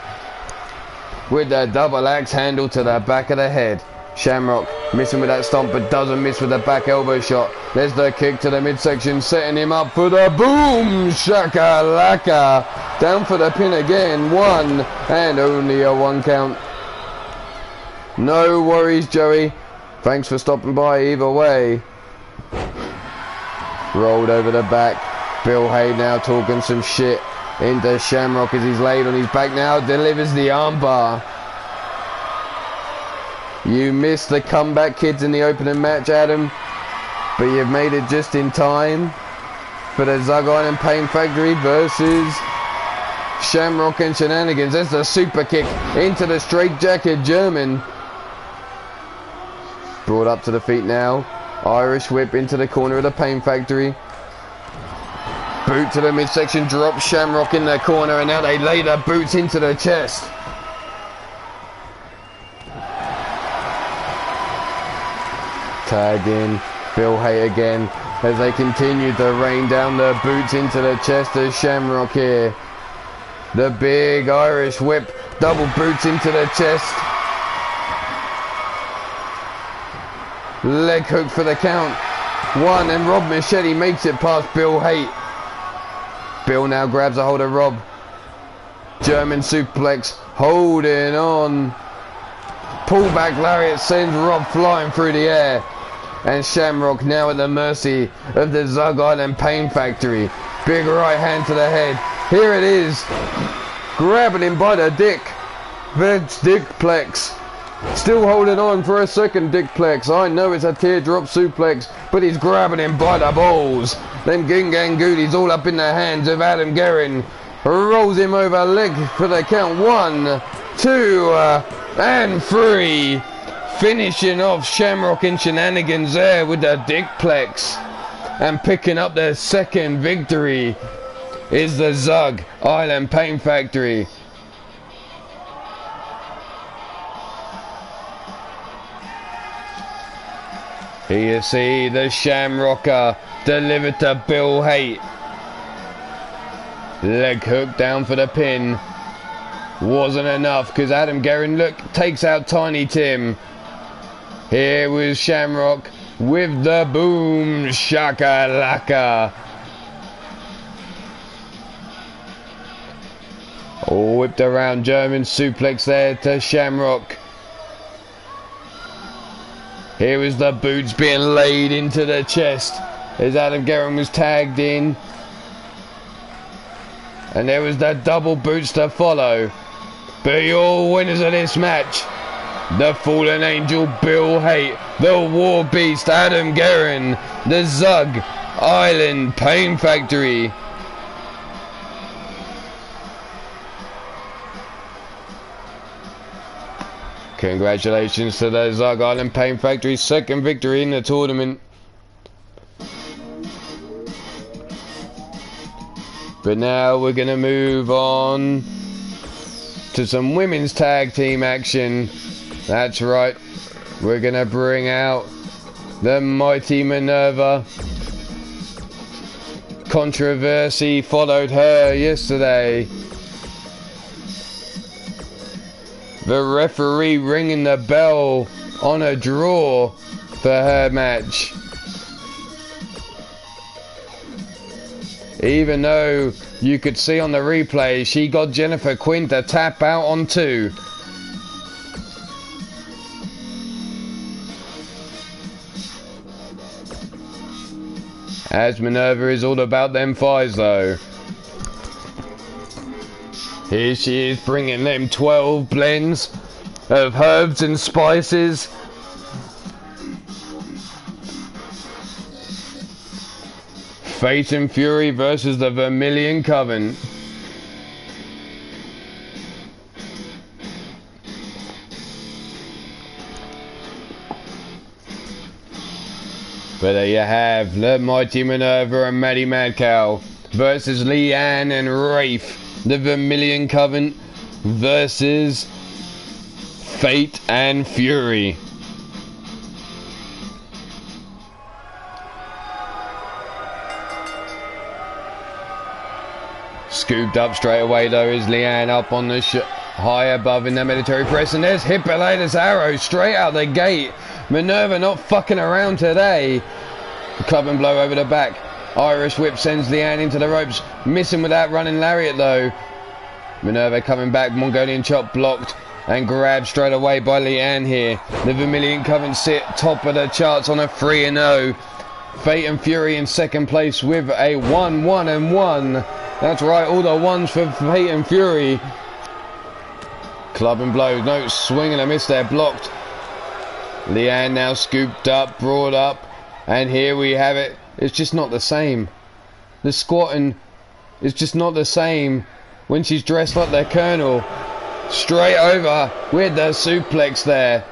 with the double axe handle to the back of the head. Shamrock missing with that stomp, but doesn't miss with the back elbow shot. There's the kick to the midsection, setting him up for the boom shakalaka. Down for the pin again, 1, and only a 1 count. No worries, Joey. Thanks for stopping by either way. Rolled over the back. Bill Haight now talking some shit into Shamrock as he's laid on his back now. Delivers the armbar. You missed the comeback, kids, in the opening match, Adam, but you've made it just in time for the Zugard and Pain Factory versus Shamrock and Shenanigans. There's the super kick into the straight jacket German. Brought up to the feet now. Irish whip into the corner of the Pain Factory. Boot to the midsection, drop Shamrock in the corner, and now they lay the boots into the chest. Tag in, Bill Haight again, as they continue to rain down the boots into the chest of Shamrock here. The big Irish whip, double boots into the chest. Leg hook for the count. 1, and Rob Machete makes it past Bill Haight. Bill now grabs a hold of Rob. German suplex, holding on. Pullback lariat sends Rob flying through the air. And Shamrock now at the mercy of the Zug Island Pain Factory. Big right hand to the head. Here it is. Grabbing him by the dick. The dickplex. Still holding on for a second dickplex. I know it's a teardrop suplex, but he's grabbing him by the balls. Then Gingang Goodies all up in the hands of Adam Guerin. Rolls him over leg for the count. 1, 2, and 3. Finishing off Shamrock and Shenanigans there with the dickplex. And picking up their second victory is the Zug Island Pain Factory. Here you see the Shamrocker delivered to Bill Haight. Leg hook down for the pin. Wasn't enough because Adam Guerin, look, takes out Tiny Tim. Here was Shamrock with the boom shakalaka. Oh, whipped around German suplex there to Shamrock. Here was the boots being laid into the chest as Adam Guerin was tagged in. And there was the double boots to follow. But your winners of this match, the Fallen Angel Bill Haight, the War Beast Adam Guerin, the Zug Island Pain Factory. Congratulations to the Zug Island Pain Factory's second victory in the tournament. But now we're going to move on to some women's tag team action. That's right, we're going to bring out the Mighty Minerva. Controversy followed her yesterday. The referee ringing the bell on a draw for her match. Even though you could see on the replay she got Jennifer Quinn to tap out on 2. As Minerva is all about them fives though. Here she is bringing them 12 blends of herbs and spices. Fate and Fury versus the Vermilion Coven. But there you have the Mighty Minerva and Maddie Madcow versus Leanne and Rafe. The Vermilion Coven versus Fate and Fury. Scooped up straight away though is Leanne up on the high above in the military press, and there's Hippolytus Arrow straight out the gate. Minerva not fucking around today. Club and blow over the back. Irish whip sends Leanne into the ropes, missing with that running lariat though. Minerva coming back, Mongolian chop blocked and grabbed straight away by Leanne here. The Vermilion Coven sit top of the charts on a 3-0. Fate and Fury in second place with a 1-1-1. That's right, all the ones for Fate and Fury. Club and blow, no swing and a miss there, blocked. Leanne now scooped up, brought up, and here we have it. It's just not the same. The squatting is just not the same when she's dressed like the Colonel. Straight over with the suplex there.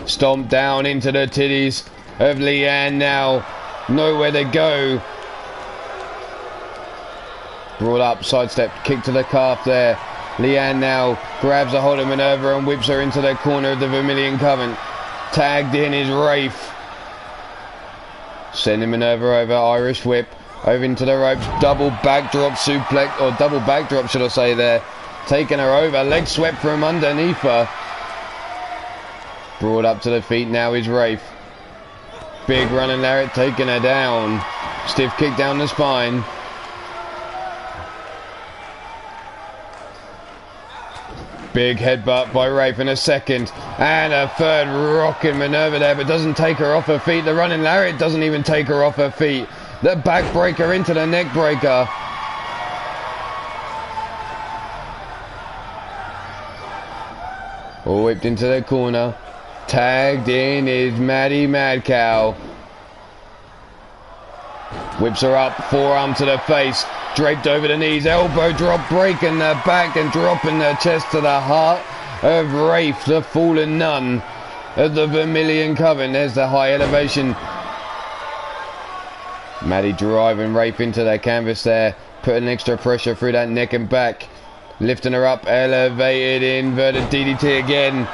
Stomped down into the titties of Leanne now. Nowhere to go. Brought up, sidestep, kick to the calf there. Leanne now grabs a hold of Minerva and whips her into the corner of the Vermilion Coven. Tagged in is Rafe. Sending Minerva over, Irish whip, over into the ropes, double backdrop suplex, or double backdrop should I say there. Taking her over, leg swept from underneath her. Brought up to the feet now is Rafe. Big running lariat taking her down. Stiff kick down the spine. Big headbutt by Rafe in a second. And a third rocking Minerva there, but doesn't take her off her feet. The running lariat doesn't even take her off her feet. The back breaker into the neck breaker. All whipped into the corner. Tagged in is Maddie Mad Cow. Whips her up, forearm to the face. Draped over the knees, elbow drop, breaking the back and dropping the chest to the heart of Rafe, the fallen nun of the Vermilion Coven. There's the high elevation. Maddie driving Rafe into the canvas there, putting extra pressure through that neck and back. Lifting her up, elevated, inverted DDT again.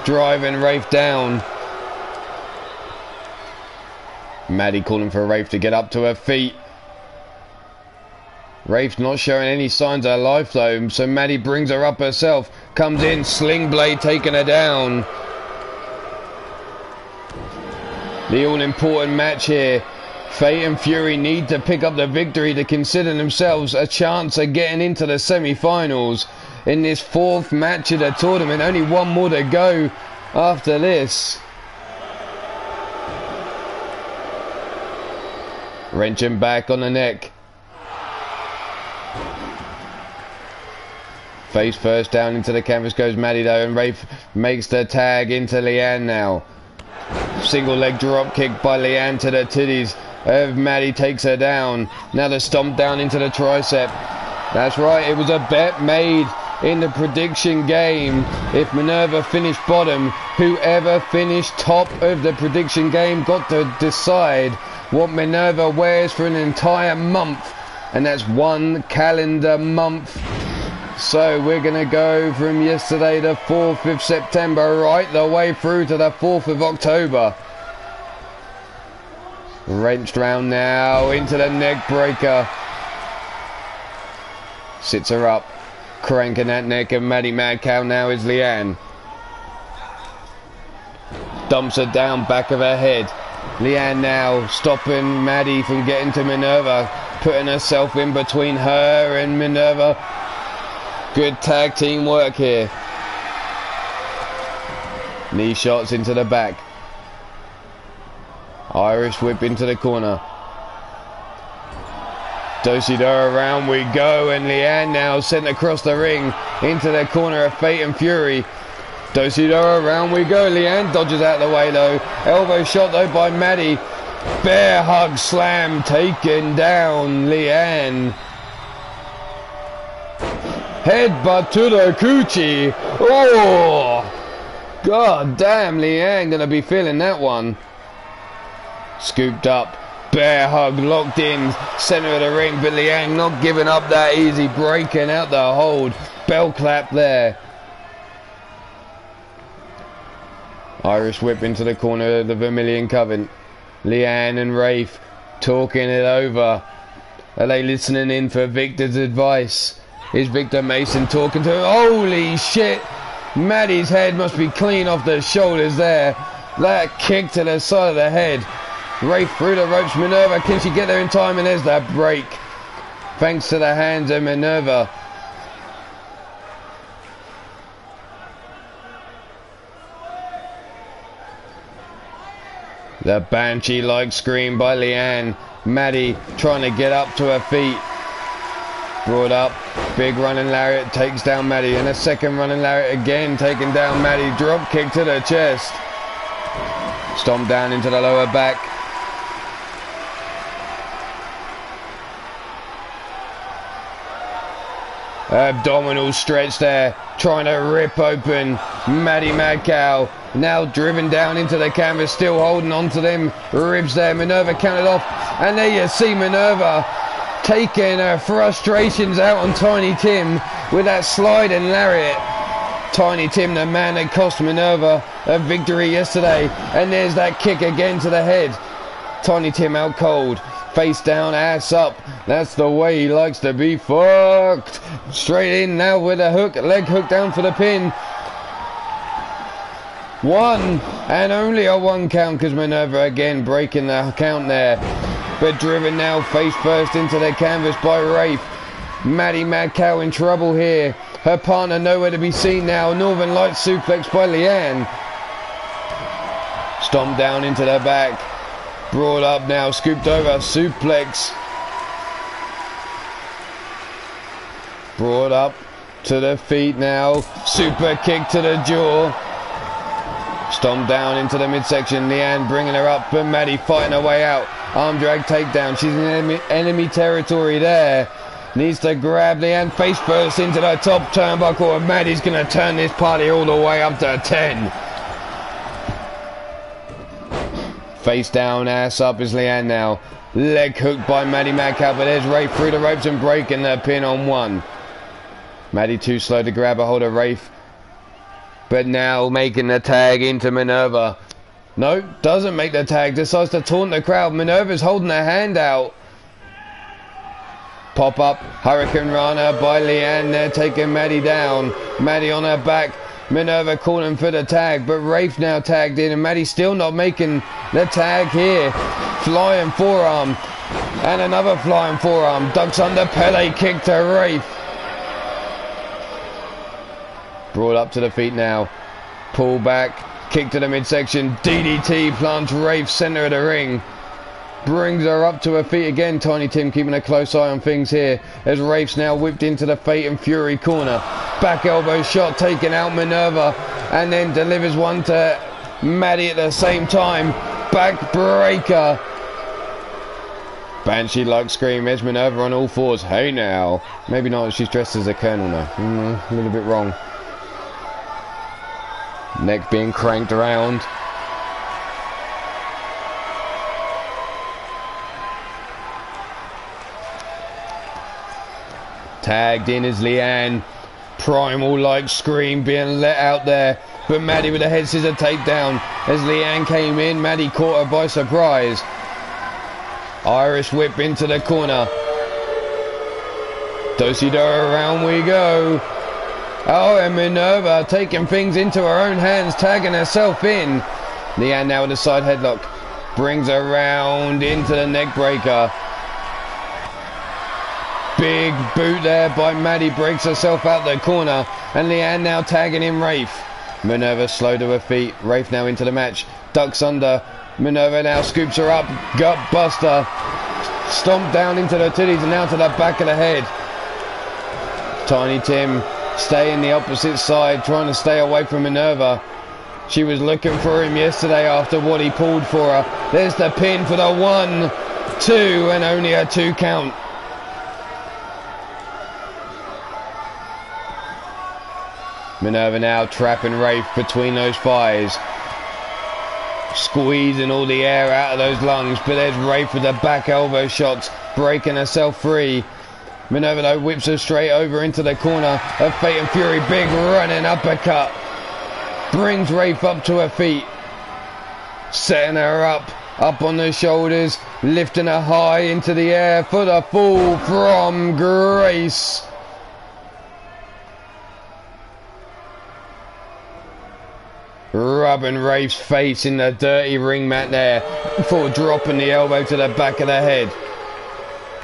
Driving Rafe down. Maddie calling for Rafe to get up to her feet. Rafe's not showing any signs of life though, so Maddie brings her up herself. Comes in, sling blade taking her down. The all-important match here. Fate and Fury need to pick up the victory to consider themselves a chance of getting into the semi-finals in this fourth match of the tournament. Only one more to go after this. Wrenching back on the neck. Face first down into the canvas goes Maddie though, and Rafe makes the tag into Leanne now. Single leg drop kick by Leanne to the titties of Maddie, takes her down. Now the stomp down into the tricep. That's right, it was a bet made in the prediction game. If Minerva finished bottom, whoever finished top of the prediction game got to decide what Minerva wears for an entire month, and that's one calendar month. So we're going to go from yesterday the 4th of September right the way through to the 4th of October. Wrenched round now into the neck breaker. Sits her up, cranking that neck, and Maddie Mad Cow now is Leanne. Dumps her down back of her head. Leanne now stopping Maddie from getting to Minerva, putting herself in between her and Minerva. Good tag team work here. Knee shots into the back. Irish whip into the corner. Do-si-do around we go, and Leanne now sent across the ring into the corner of Fate and Fury. Do-si-do around we go. Leanne dodges out of the way though. Elbow shot though by Maddie. Bear hug slam taken down Leanne. Headbutt to the coochie. Oh! God damn, Leanne gonna be feeling that one. Scooped up. Bear hug locked in. Center of the ring, but Leanne not giving up that easy. Breaking out the hold. Bell clap there. Irish whip into the corner of the Vermilion Coven. Leanne and Rafe talking it over. Are they listening in for Victor's advice? Is Victor Mason talking to her? Holy shit! Maddie's head must be clean off the shoulders there. That kick to the side of the head. Rafe through the ropes. Minerva, can she get there in time? And there's that break. Thanks to the hands of Minerva. The Banshee-like scream by Leanne. Maddie trying to get up to her feet. Brought up. Big running lariat takes down Maddie. And a second running lariat again taking down Maddie. Drop kick to the chest. Stomp down into the lower back. Abdominal stretch there. Trying to rip open Maddie Mad Cow. Now driven down into the canvas, still holding on to them ribs there. Minerva counted off, and there you see Minerva taking her frustrations out on Tiny Tim with that sliding lariat. Tiny Tim, the man that cost Minerva a victory yesterday, and there's that kick again to the head. Tiny Tim out cold, face down, ass up. That's the way he likes to be fucked. Straight in now with a hook, leg hook down for the pin. One, and only a one count because Minerva again breaking the count there. But driven now face first into the canvas by Rafe. Maddie Mad Cow in trouble here. Her partner nowhere to be seen now. Northern Lights suplex by Leanne. Stomped down into the back. Brought up now, scooped over, suplex. Brought up to the feet now. Super kick to the jaw. Stomped down into the midsection. Leanne bringing her up, but Maddie fighting her way out. Arm drag takedown. She's in enemy territory there. Needs to grab Leanne face first into the top turnbuckle, and Maddie's going to turn this party all the way up to 10. Face down, ass up is Leanne now. Leg hooked by Maddie Madcap, but there's Rafe through the ropes and breaking the pin on 1. Maddie too slow to grab a hold of Rafe. But now making the tag into Minerva. No, doesn't make the tag. Decides to taunt the crowd. Minerva's holding her hand out. Pop up. Hurricane Rana by Leanne there, taking Maddie down. Maddie on her back. Minerva calling for the tag, but Rafe now tagged in, and Maddie still not making the tag here. Flying forearm. And another flying forearm. Ducks under Pele kick to Rafe. Brought up to the feet now. Pull back. Kick to the midsection. DDT plants Rafe center of the ring. Brings her up to her feet again. Tiny Tim keeping a close eye on things here as Rafe's now whipped into the Fate and Fury corner. Back elbow shot taking out Minerva, and then delivers one to Maddie at the same time. Back breaker. Banshee-like scream as Minerva on all fours. Hey now. Maybe not, she's dressed as a colonel now. A little bit wrong. Neck being cranked around. Tagged in as Leanne. Primal-like scream being let out there. But Maddie with a head scissor takedown. As Leanne came in, Maddie caught her by surprise. Irish whip into the corner. Do-si-do, around we go. Oh, and Minerva taking things into her own hands, tagging herself in. Leanne now with a side headlock. Brings her round into the neck breaker. Big boot there by Maddie, breaks herself out the corner, and Leanne now tagging in Rafe. Minerva slow to her feet. Rafe now into the match. Ducks under. Minerva now scoops her up. Gut buster. Stomp down into the titties and now to the back of the head. Tiny Tim staying the opposite side, trying to stay away from Minerva. She was looking for him yesterday after what he pulled for her. There's the pin for the 1, 2, and only a 2 count. Minerva now trapping Rafe between those thighs. Squeezing all the air out of those lungs, but there's Rafe with the back elbow shots, breaking herself free. Minerva though whips her straight over into the corner. Her Fate and Fury big running uppercut. Brings Rafe up to her feet. Setting her up on the shoulders, lifting her high into the air for the fall from Grace. Rubbing Rafe's face in the dirty ring mat there before dropping the elbow to the back of the head.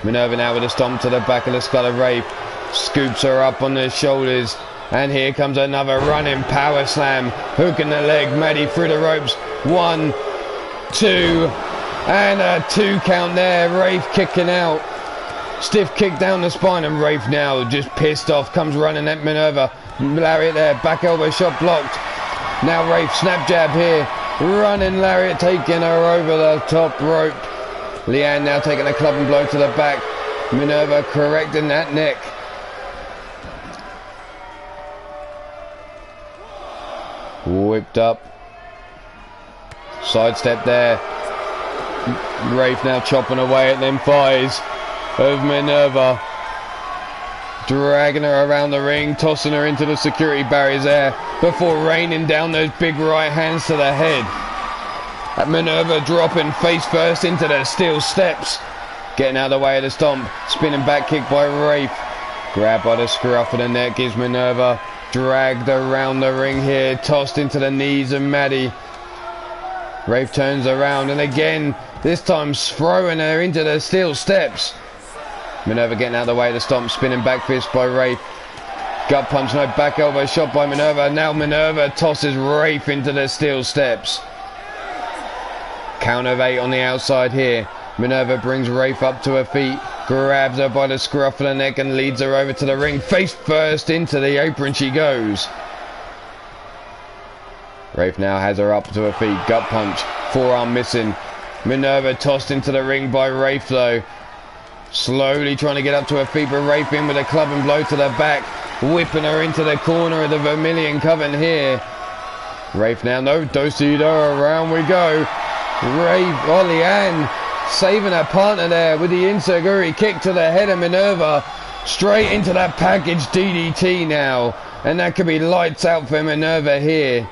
Minerva now with a stomp to the back of the skull of Rafe. Scoops her up on the shoulders. And here comes another running power slam. Hooking the leg. Maddie through the ropes. 1, 2. And a 2 count there. Rafe kicking out. Stiff kick down the spine. And Rafe now just pissed off. Comes running at Minerva. Lariat there. Back elbow shot blocked. Now Rafe snap jab here. Running lariat taking her over the top rope. Leanne now taking a club and blow to the back. Minerva correcting that neck. Whipped up. Sidestep there. Rafe now chopping away at them thighs of Minerva. Dragging her around the ring, tossing her into the security barriers there before raining down those big right hands to the head. At Minerva dropping face first into the steel steps. Getting out of the way of the stomp. Spinning back kick by Rafe. Grabbed by the scruff of the neck is Minerva. Dragged around the ring here. Tossed into the knees of Maddie. Rafe turns around and again, this time throwing her into the steel steps. Minerva getting out of the way of the stomp. Spinning back fist by Rafe. Gut punch, no back elbow shot by Minerva. Now Minerva tosses Rafe into the steel steps. Count of 8 on the outside here. Minerva brings Rafe up to her feet, grabs her by the scruff of the neck and leads her over to the ring. Face first into the apron she goes. Rafe now has her up to her feet. Gut punch, forearm missing. Minerva tossed into the ring by Rafe though. Slowly trying to get up to her feet, but Rafe in with a club and blow to the back, whipping her into the corner of the Vermilion Coven here. Rafe now, no, Dosido, around we go. Rafe, Leanne saving her partner there with the Inseguri kick to the head of Minerva. Straight into that package DDT now. And that could be lights out for Minerva here.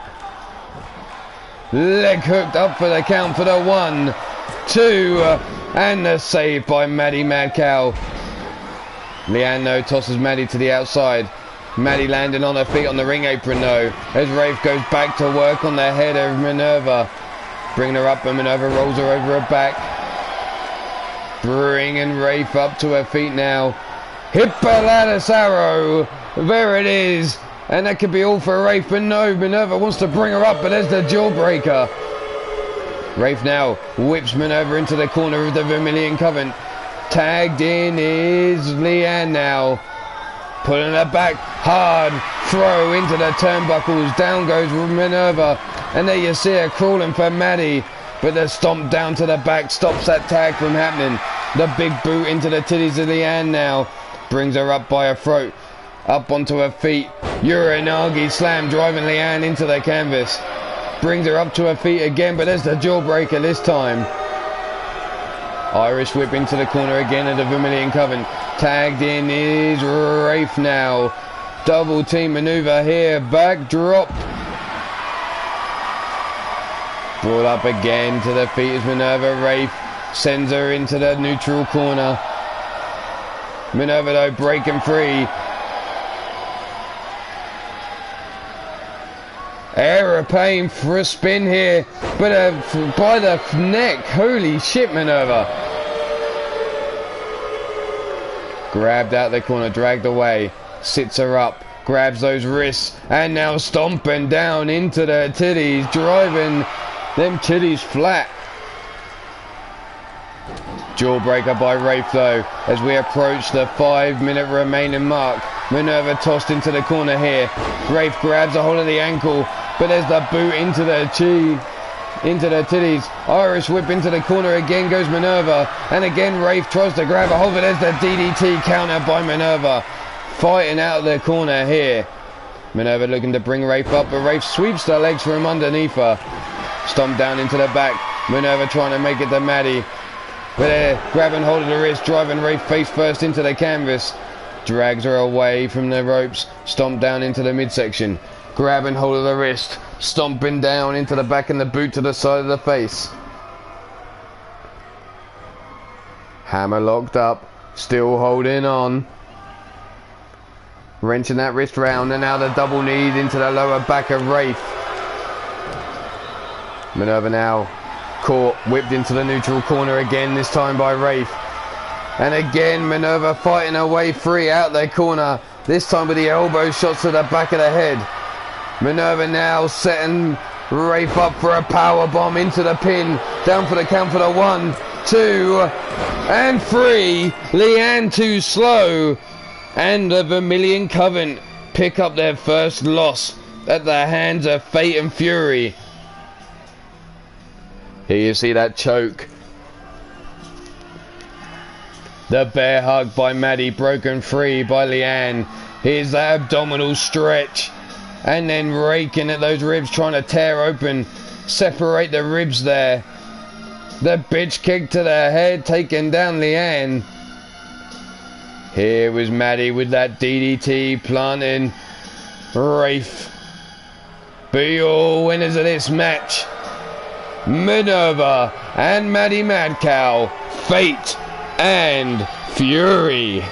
Leg hooked up for the count for the 1, 2, and the save by Maddie Mad Cow. Leanne though tosses Maddie to the outside. Maddie landing on her feet on the ring apron though, as Rafe goes back to work on the head of Minerva. Bringing her up and Minerva rolls her over her back. Bringing Rafe up to her feet now. Hippolytus arrow. There it is. And that could be all for Rafe, but no, Minerva wants to bring her up, but there's the jawbreaker. Rafe now whips Minerva into the corner of the Vermilion Coven. Tagged in is Leanne now. Pulling her back hard. Throw into the turnbuckles. Down goes Minerva. And there you see her crawling for Maddie. But the stomp down to the back stops that tag from happening. The big boot into the titties of Leanne now. Brings her up by her throat. Up onto her feet. Uranagi slam driving Leanne into the canvas. Brings her up to her feet again, but there's the jawbreaker this time. Irish whip into the corner again of the Vermilion Coven. Tagged in is Rafe now. Double team maneuver here. Backdrop. Brought up again to the feet is Minerva. Rafe sends her into the neutral corner. Minerva though breaking free. Aeroplane for a spin here, but by the neck. Holy shit, Minerva. Grabbed out the corner, dragged away, sits her up, grabs those wrists, and now stomping down into the titties, driving them titties flat. Jawbreaker by Rafe though, as we approach the 5-minute remaining mark. Minerva tossed into the corner here. Rafe grabs a hold of the ankle, but there's the boot into the into the titties. Irish whip into the corner again goes Minerva, and again Rafe tries to grab a hold of it. There's the DDT counter by Minerva. Fighting out of the corner here. Minerva looking to bring Rafe up, but Rafe sweeps the legs from underneath her. Stomp down into the back. Minerva trying to make it to Maddie. But they're grabbing hold of the wrist, driving Rafe face first into the canvas. Drags her away from the ropes. Stomp down into the midsection. Grabbing hold of the wrist. Stomping down into the back and the boot to the side of the face. Hammer locked up. Still holding on. Wrenching that wrist round, and now the double knee into the lower back of Rafe. Minerva now caught, whipped into the neutral corner again, this time by Rafe. And again Minerva fighting her way free out their corner, this time with the elbow shots to the back of the head. Minerva now setting Rafe up for a power bomb into the pin, down for the count for the 1, 2 and 3. Leanne too slow, and the Vermilion Coven pick up their first loss at the hands of Fate and Fury. Here you see that choke. The bear hug by Maddie, broken free by Leanne. Here's that abdominal stretch. And then raking at those ribs, trying to tear open, separate the ribs there. The bitch kick to the head, taking down Leanne. Here was Maddie with that DDT, planting Rafe. Be all winners of this match. Minerva and Maddie Mad Cow, Fate and Fury.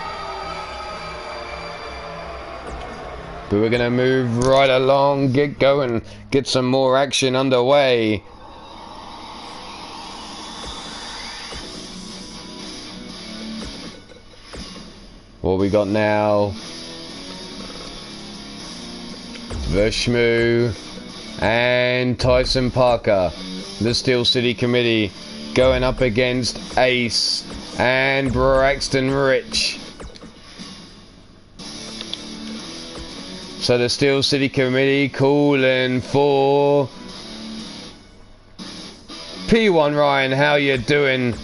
But we're going to move right along, get going, get some more action underway. What we got now? the Shmoo, and Tyson Parker. The Steel City Committee going up against Ace and Braxton Rich. So the Steel City Committee calling for P1 Ryan. How you doing?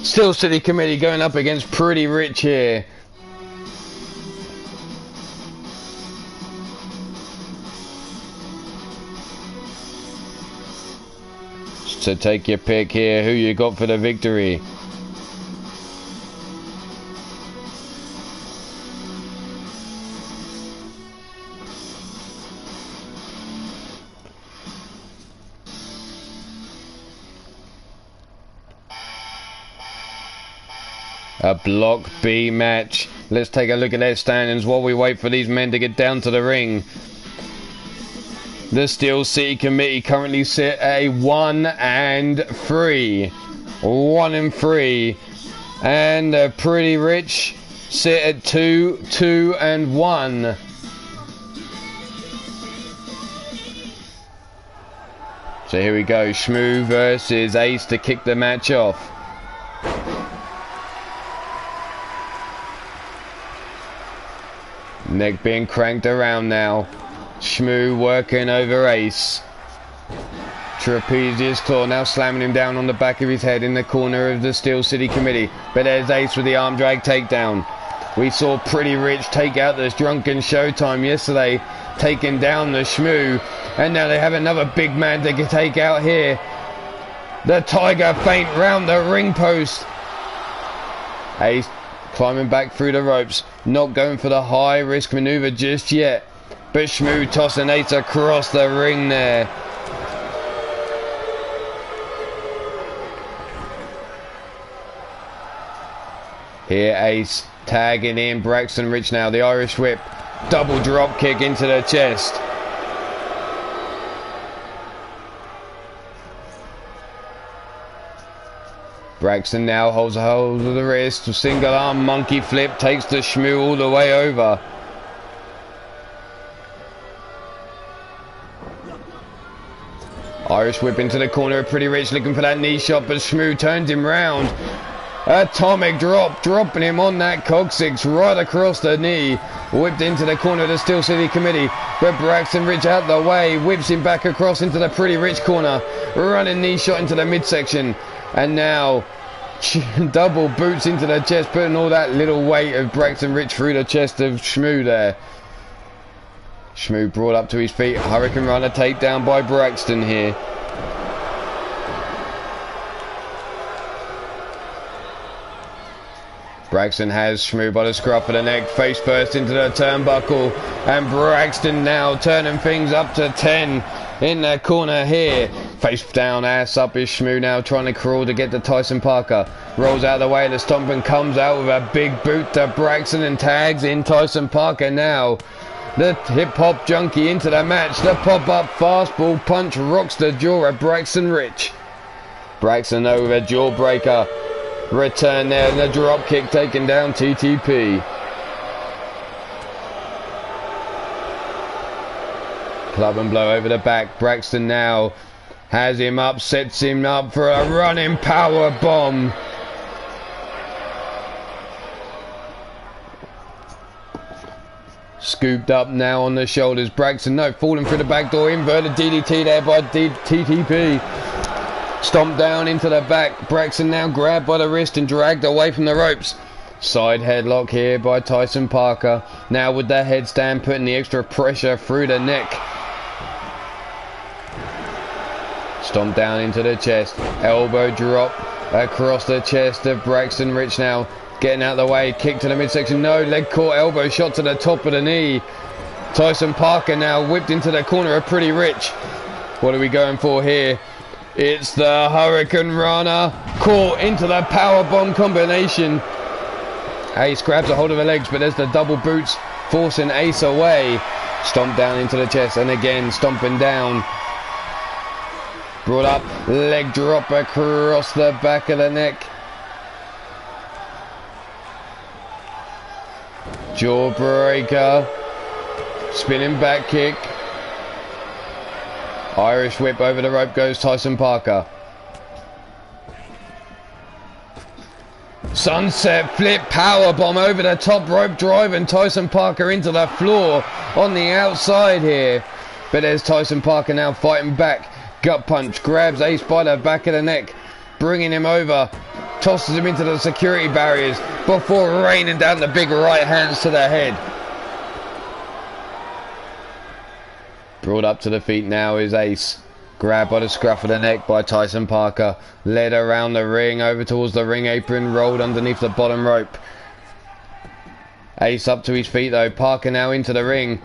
Steel City Committee going up against Pretty Rich here. So take your pick here. Who you got for the victory? A Block B match. Let's take a look at their standings while we wait for these men to get down to the ring. The Steel City Committee currently sit at a 1-3. 1-3. And the Pretty Rich sit at 2-1. So here we go. Shmoo versus Ace to kick the match off. Neck being cranked around now. Shmoo working over Ace. Trapezius claw now slamming him down on the back of his head in the corner of the Steel City Committee. But there's Ace with the arm drag takedown. We saw Pretty Rich take out this drunken Showtime yesterday, taking down the Shmoo. And now they have another big man to take out here. The Tiger feint round the ring post. Ace climbing back through the ropes. Not going for the high risk maneuver just yet. But Shmoo tossing Ace across the ring there. Here Ace tagging in Braxton Rich now. The Irish whip. Double drop kick into the chest. Braxton now holds a hold of the wrist. Single arm monkey flip takes the Shmoo all the way over. Irish whip into the corner of Pretty Rich, looking for that knee shot, but Shmoo turns him round. Atomic drop, dropping him on that coccyx right across the knee. Whipped into the corner of the Steel City Committee, but Braxton Rich out the way, whips him back across into the Pretty Rich corner. Running knee shot into the midsection. And now double boots into the chest, putting all that little weight of Braxton Rich through the chest of Shmoo there. Shmoo brought up to his feet. Hurricane Runner takedown by Braxton here. Braxton has Shmoo by the scruff of the neck, face first into the turnbuckle, and Braxton now turning things up to 10 in the corner here. Face down, ass up is Shmoo now trying to crawl to get to Tyson Parker. Rolls out of the way, the stomp and comes out with a big boot to Braxton and tags in Tyson Parker now. The hip-hop junkie into the match. The pop-up fastball punch rocks the jaw of Braxton Rich. Braxton over a jawbreaker. Return there and the drop kick taken down TTP. Club and blow over the back. Braxton now has him up, sets him up for a running power bomb. Scooped up now on the shoulders. Braxton, no, falling through the back door. Inverted DDT there by TTP. Stomped down into the back. Braxton now grabbed by the wrist and dragged away from the ropes. Side headlock here by Tyson Parker. Now with the headstand putting the extra pressure through the neck. Stomped down into the chest. Elbow drop across the chest of Braxton Rich now. Getting out of the way, kick to the midsection, no, leg caught, elbow shot to the top of the knee. Tyson Parker now whipped into the corner of Pretty Rich. What are we going for here? It's the Hurricane Runner, caught into the powerbomb combination. Ace grabs a hold of the legs, but there's the double boots forcing Ace away. Stomp down into the chest, and again stomping down. Brought up, leg drop across the back of the neck. Jawbreaker, spinning back kick, Irish whip over the rope goes Tyson Parker. Sunset flip power bomb over the top rope, driving Tyson Parker into the floor on the outside here. But there's Tyson Parker now fighting back. Gut punch, grabs Ace by the back of the neck, bringing him over, tosses him into the security barriers before raining down the big right hands to the head. Brought up to the feet now is Ace. Grabbed by the scruff of the neck by Tyson Parker. Led around the ring, over towards the ring apron, rolled underneath the bottom rope. Ace up to his feet though. Parker now into the ring.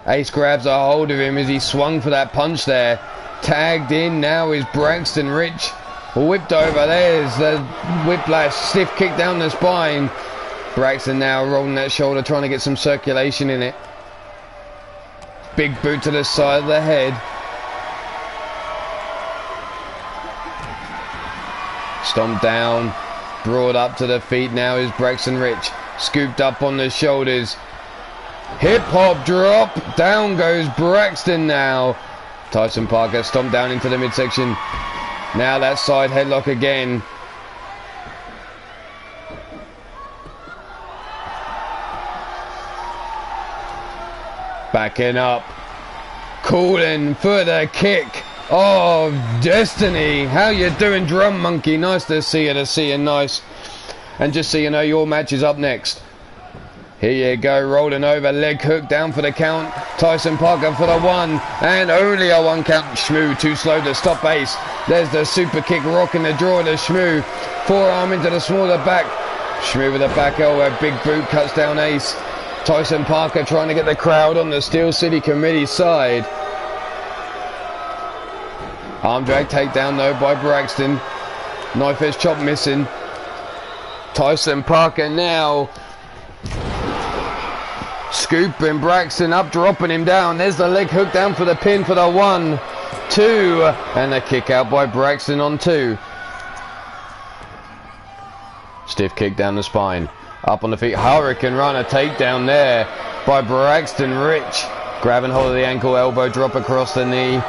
Ace grabs a hold of him as he swung for that punch there. Tagged in now is Braxton Rich. Whipped over. There's the whiplash. Stiff kick down the spine. Braxton now rolling that shoulder, trying to get some circulation in it. Big boot to the side of the head. Stomped down, brought up to the feet now is Braxton Rich. Scooped up on the shoulders. Hip hop drop. Down goes Braxton now. Tyson Parker stomped down into the midsection. Now that side headlock again. Backing up. Calling for the kick of destiny. How you doing, Drum Monkey? Nice to see you, nice. And just so you know, your match is up next. Here you go, rolling over, leg hook down for the count. Tyson Parker for the one, and only a one count. Shmoo too slow to stop Ace. There's the super kick, rocking the draw to Shmoo. Forearm into the smaller back. Shmoo with a back elbow, big boot cuts down Ace. Tyson Parker trying to get the crowd on the Steel City Committee side. Arm drag takedown though by Braxton. Knife edge chop missing. Tyson Parker now scooping Braxton up, dropping him down. There's the leg hook down for the pin for the 1, 2, and a kick out by Braxton on 2. Stiff kick down the spine. Up on the feet, Hurricane Runner takedown there by Braxton Rich. Grabbing hold of the ankle, elbow drop across the knee.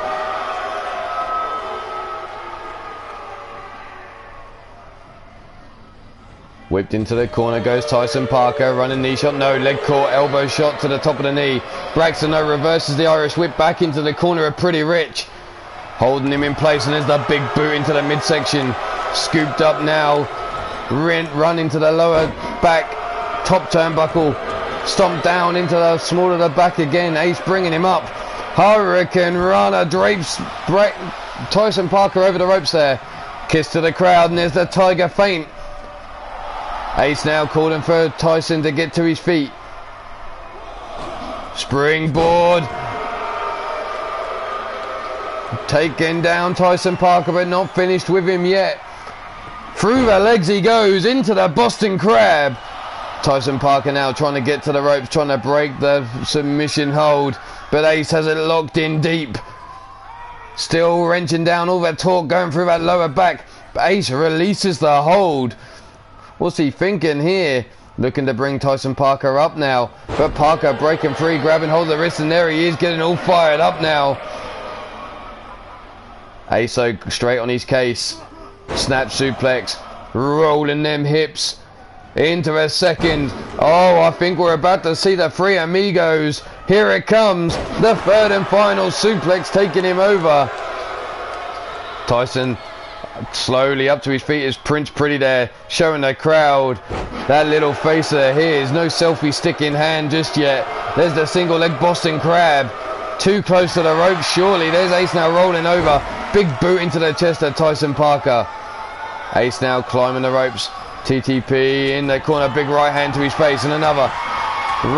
Whipped into the corner goes Tyson Parker, running knee shot, no, leg caught, elbow shot to the top of the knee. Braxton no, reverses the Irish whip back into the corner of Pretty Rich. Holding him in place, and there's the big boot into the midsection. Scooped up now, run into the lower back, top turnbuckle. Stomped down into the small of the back again, Ace bringing him up. Hurricane Runner drapes Tyson Parker over the ropes there. Kiss to the crowd, and there's the Tiger feint. Ace now calling for Tyson to get to his feet. Springboard. Taking down Tyson Parker, but not finished with him yet. Through the legs he goes, into the Boston Crab. Tyson Parker now trying to get to the ropes, trying to break the submission hold. But Ace has it locked in deep. Still wrenching down all that torque going through that lower back. But Ace releases the hold. What's he thinking here? Looking to bring Tyson Parker up now. But Parker breaking free, grabbing hold of the wrist, and there he is, getting all fired up now. Ace straight on his case. Snap suplex. Rolling them hips. Into a second. Oh, I think we're about to see the Three Amigos. Here it comes. The third and final suplex taking him over. Tyson slowly up to his feet as Prince Pretty there, showing the crowd that little face of his. No selfie stick in hand just yet. There's the single leg Boston Crab. Too close to the rope, surely. There's Ace now rolling over. Big boot into the chest of Tyson Parker. Ace now climbing the ropes. TTP in the corner, big right hand to his face, and another.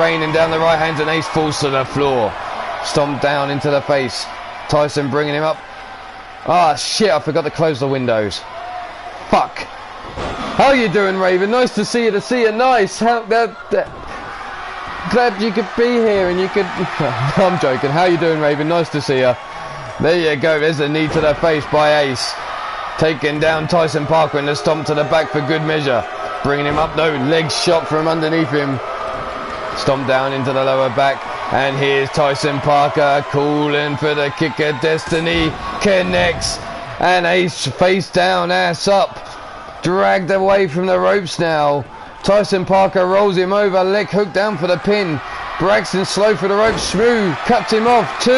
Raining down the right hands, and Ace falls to the floor. Stomped down into the face. Tyson bringing him up. Ah, shit, I forgot to close the windows. Fuck. How you doing, Raven? Nice to see you, nice. Glad you could be here and you could... I'm joking. How you doing, Raven? Nice to see you. There you go, there's a knee to the face by Ace. Taking down Tyson Parker and a stomp to the back for good measure. Bringing him up, no, leg shot from underneath him. Stomp down into the lower back. And here's Tyson Parker calling for the kick of destiny. Connects. And Ace face down, ass up. Dragged away from the ropes now. Tyson Parker rolls him over. Leg hook down for the pin. Braxton slow for the ropes. Smooth cuts him off. 2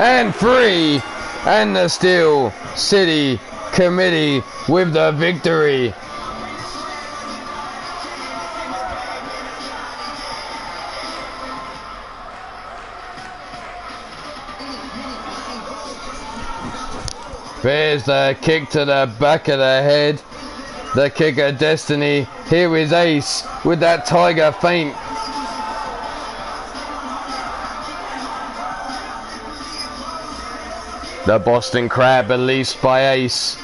and 3. And the Steel City Committee with the victory. There's the kick to the back of the head. The kick of destiny. Here is Ace with that tiger feint. The Boston Crab released by Ace.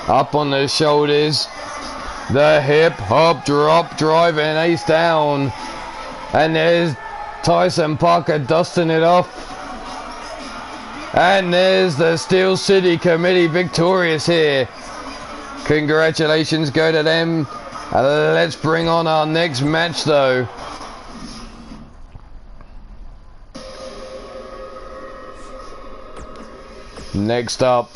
Up on the shoulders. The hip hop drop driving Ace down. And there's Tyson Parker dusting it off. And there's the Steel City Committee victorious here. Congratulations go to them. Let's bring on our next match though. Next up,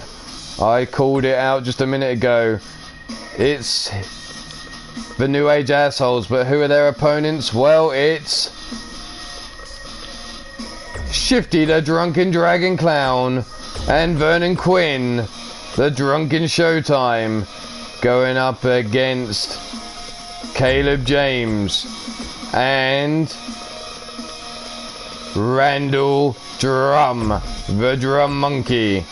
I called it out just a minute ago. It's the New Age Assholes, but who are their opponents? Well, it's Shifty the Drunken Dragon Clown and Vernon Quinn, the Drunken Showtime, going up against Caleb James and Randall Drum, the Drum Monkey.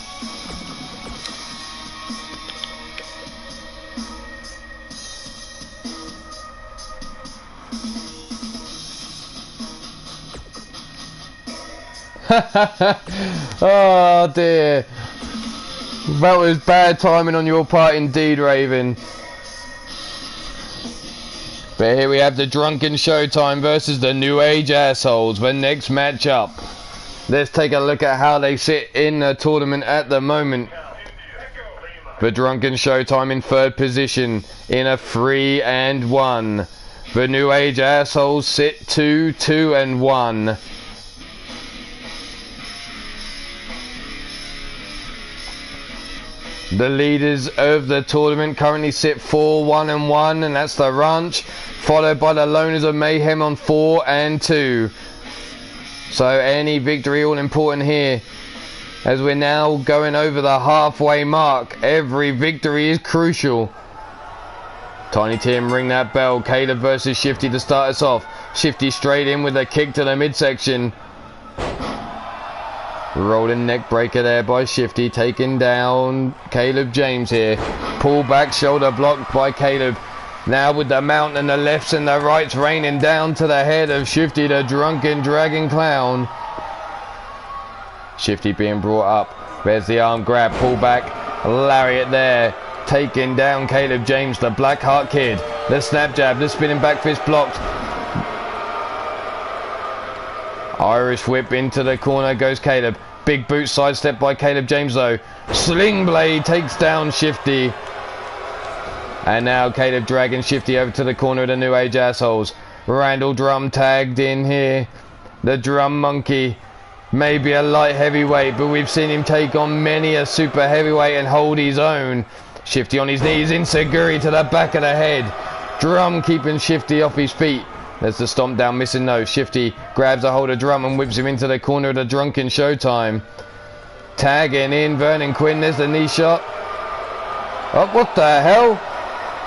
Oh dear, that was bad timing on your part indeed, Raven. But here we have the Drunken Showtime versus the New Age Assholes, the next matchup. Let's take a look at how they sit in the tournament at the moment. The Drunken Showtime in 3rd position in a 3 and 1. The New Age Assholes sit 2, 2 and 1. The leaders of the tournament currently sit 4, 1 and 1, and that's the Ranch, followed by the Loners of Mayhem on 4 and 2. So any victory all important here, as we're now going over the halfway mark. Every victory is crucial. Tiny Tim, ring that bell. Caleb versus Shifty to start us off. Shifty straight in with a kick to the midsection. Rolling neck breaker there by Shifty, taking down Caleb James here. Pull back shoulder blocked by Caleb. Now with the mount and the lefts and the rights raining down to the head of Shifty the Drunken Dragon Clown. Shifty being brought up. There's the arm grab, pull back, lariat there. Taking down Caleb James, the Blackheart Kid. The snap jab, the spinning back fist blocked. Irish whip into the corner goes Caleb. Big boot sidestep by Caleb James though. Sling blade takes down Shifty. And now Caleb dragging Shifty over to the corner of the New Age Assholes. Randall Drum tagged in here. The Drum Monkey. Maybe a light heavyweight, but we've seen him take on many a super heavyweight and hold his own. Shifty on his knees, Inseguri to the back of the head. Drum keeping Shifty off his feet. There's the stomp down, missing no. Shifty grabs a hold of Drum and whips him into the corner of the Drunken Showtime. Tagging in Vernon Quinn, there's the knee shot. Oh, what the hell?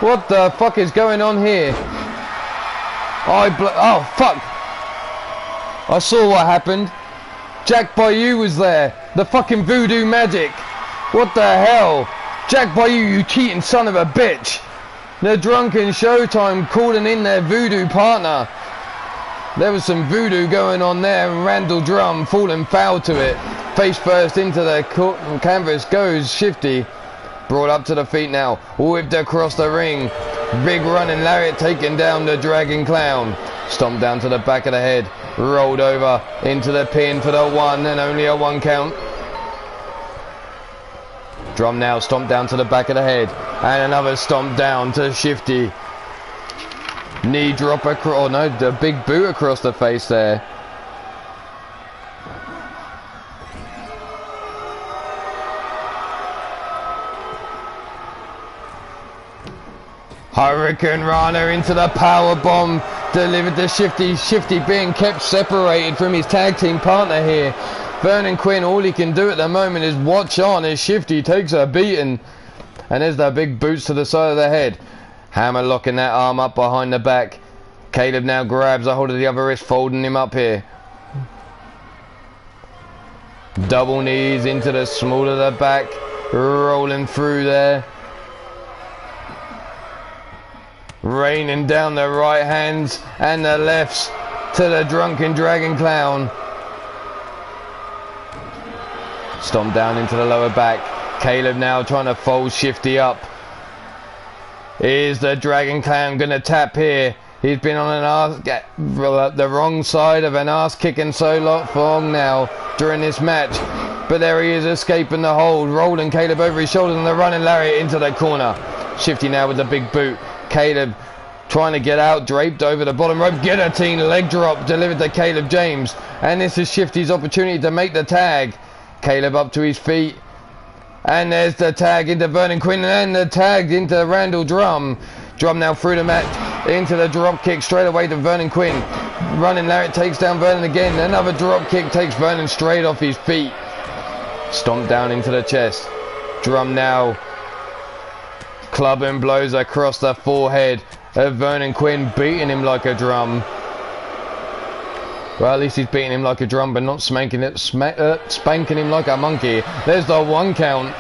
What the fuck is going on here? Oh, fuck. I saw what happened. Jack Bayou was there. The fucking voodoo magic. What the hell? Jack Bayou, you cheating son of a bitch. The Drunken Showtime calling in their voodoo partner. There was some voodoo going on there, and Randall Drum falling foul to it. Face first into the canvas goes Shifty. Brought up to the feet now. Whipped across the ring. Big running lariat taking down the Dragon Clown. Stomped down to the back of the head. Rolled over into the pin for the 1 and only a 1 count. Drum now stomped down to the back of the head. And another stomp down to Shifty. Knee drop across, oh no, the big boot across the face there. Hurricane Rana into the power bomb, delivered to Shifty. Shifty being kept separated from his tag team partner here. Vernon Quinn, all he can do at the moment is watch on as Shifty takes a beating. And there's the big boots to the side of the head. Hammer locking that arm up behind the back. Caleb now grabs a hold of the other wrist, folding him up here. Double knees into the small of the back, rolling through there. Raining down the right hands and the lefts to the drunken dragon clown. Stomp down into the lower back. Caleb now trying to fold Shifty up. Is the dragon clown going to tap here? He's been on an ass, the wrong side of an ass kicking so long now during this match. But there he is, escaping the hold, rolling Caleb over his shoulders and the running lariat into the corner. Shifty now with the big boot. Caleb trying to get out, draped over the bottom rope. Guillotine leg drop delivered to Caleb James. And this is Shifty's opportunity to make the tag. Caleb up to his feet. And there's the tag into Vernon Quinn and the tag into Randall Drum. Drum now through the mat into the drop kick straight away to Vernon Quinn. Running Lariat takes down Vernon again. Another drop kick takes Vernon straight off his feet. Stomp down into the chest. Drum now clubbing blows across the forehead of Vernon Quinn, beating him like a drum. Well, at least he's beating him like a drum, but not spanking him like a monkey. There's the 1 count.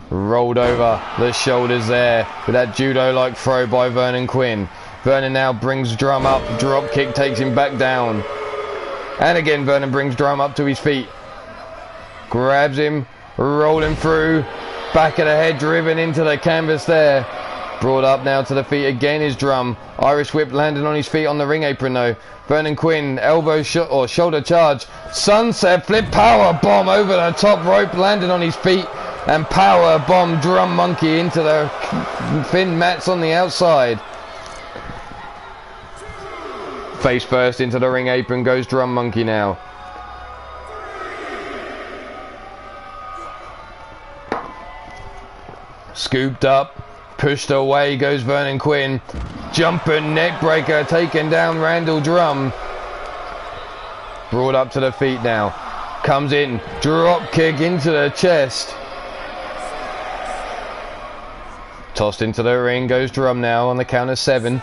Rolled over the shoulders there with that judo-like throw by Vernon Quinn. Vernon now brings Drum up. Drop kick takes him back down. And again, Vernon brings Drum up to his feet. Grabs him, rolling through. Back of the head, driven into the canvas there. Brought up now to the feet again is Drum. Irish whip landing on his feet on the ring apron though. Vernon Quinn, elbow or shoulder charge. Sunset flip power bomb over the top rope, landing on his feet. And power bomb Drum Monkey into the thin mats on the outside. Face first into the ring apron goes Drum Monkey now. Scooped up. Pushed away goes Vernon Quinn. Jumping neck breaker, taking down Randall Drum. Brought up to the feet now. Comes in, drop kick into the chest. Tossed into the ring goes Drum now on the count of 7.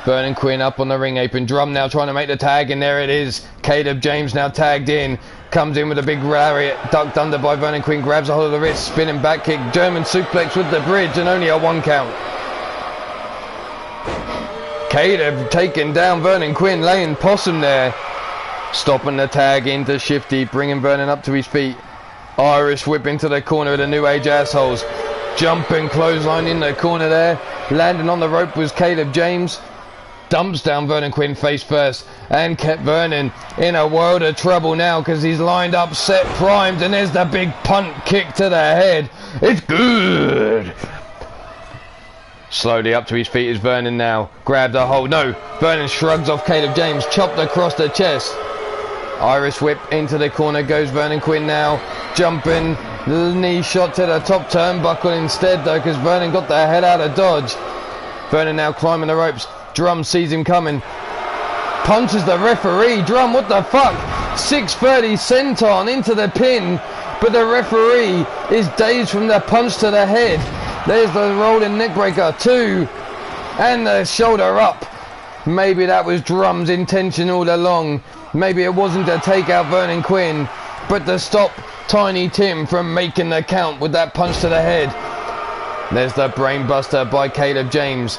Vernon Quinn up on the ring apron. Drum now trying to make the tag, and there it is. Caleb James now tagged in. Comes in with a big lariat, ducked under by Vernon Quinn, grabs a hold of the wrist, spinning back kick, German suplex with the bridge, and only a 1 count. Caleb taking down Vernon Quinn, laying possum there. Stopping the tag into Shifty, bringing Vernon up to his feet. Irish whip into the corner of the New Age assholes. Jumping clothesline in the corner there. Landing on the rope was Caleb James. Dumps down Vernon Quinn face first and kept Vernon in a world of trouble now because he's lined up, set, primed, and there's the big punt kick to the head. It's good. Slowly up to his feet is Vernon now. Grabbed a hold. No, Vernon shrugs off Caleb James, chopped across the chest. Irish whip into the corner goes Vernon Quinn now. Jumping, knee shot to the top turnbuckle instead though because Vernon got the head out of dodge. Vernon now climbing the ropes. Drum sees him coming. Punches the referee. Drum, what the fuck? 630 senton into the pin. But the referee is dazed from the punch to the head. There's the rolling neckbreaker. 2. And the shoulder up. Maybe that was Drum's intention all along. Maybe it wasn't to take out Vernon Quinn, but to stop Tiny Tim from making the count with that punch to the head. There's the brainbuster by Caleb James.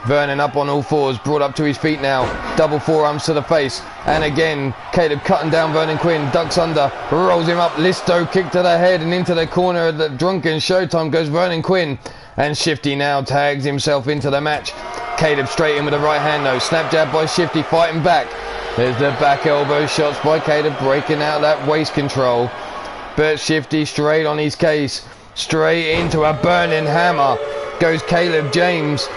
Vernon up on all fours, brought up to his feet now. Double forearms to the face. And again, Caleb cutting down Vernon Quinn. Ducks under, rolls him up. Listo kick to the head and into the corner of the drunken Showtime goes Vernon Quinn. And Shifty now tags himself into the match. Caleb straight in with the right hand though. Snap jab by Shifty, fighting back. There's the back elbow shots by Caleb, breaking out that waist control. But Shifty straight on his case. Straight into a burning hammer goes Caleb James.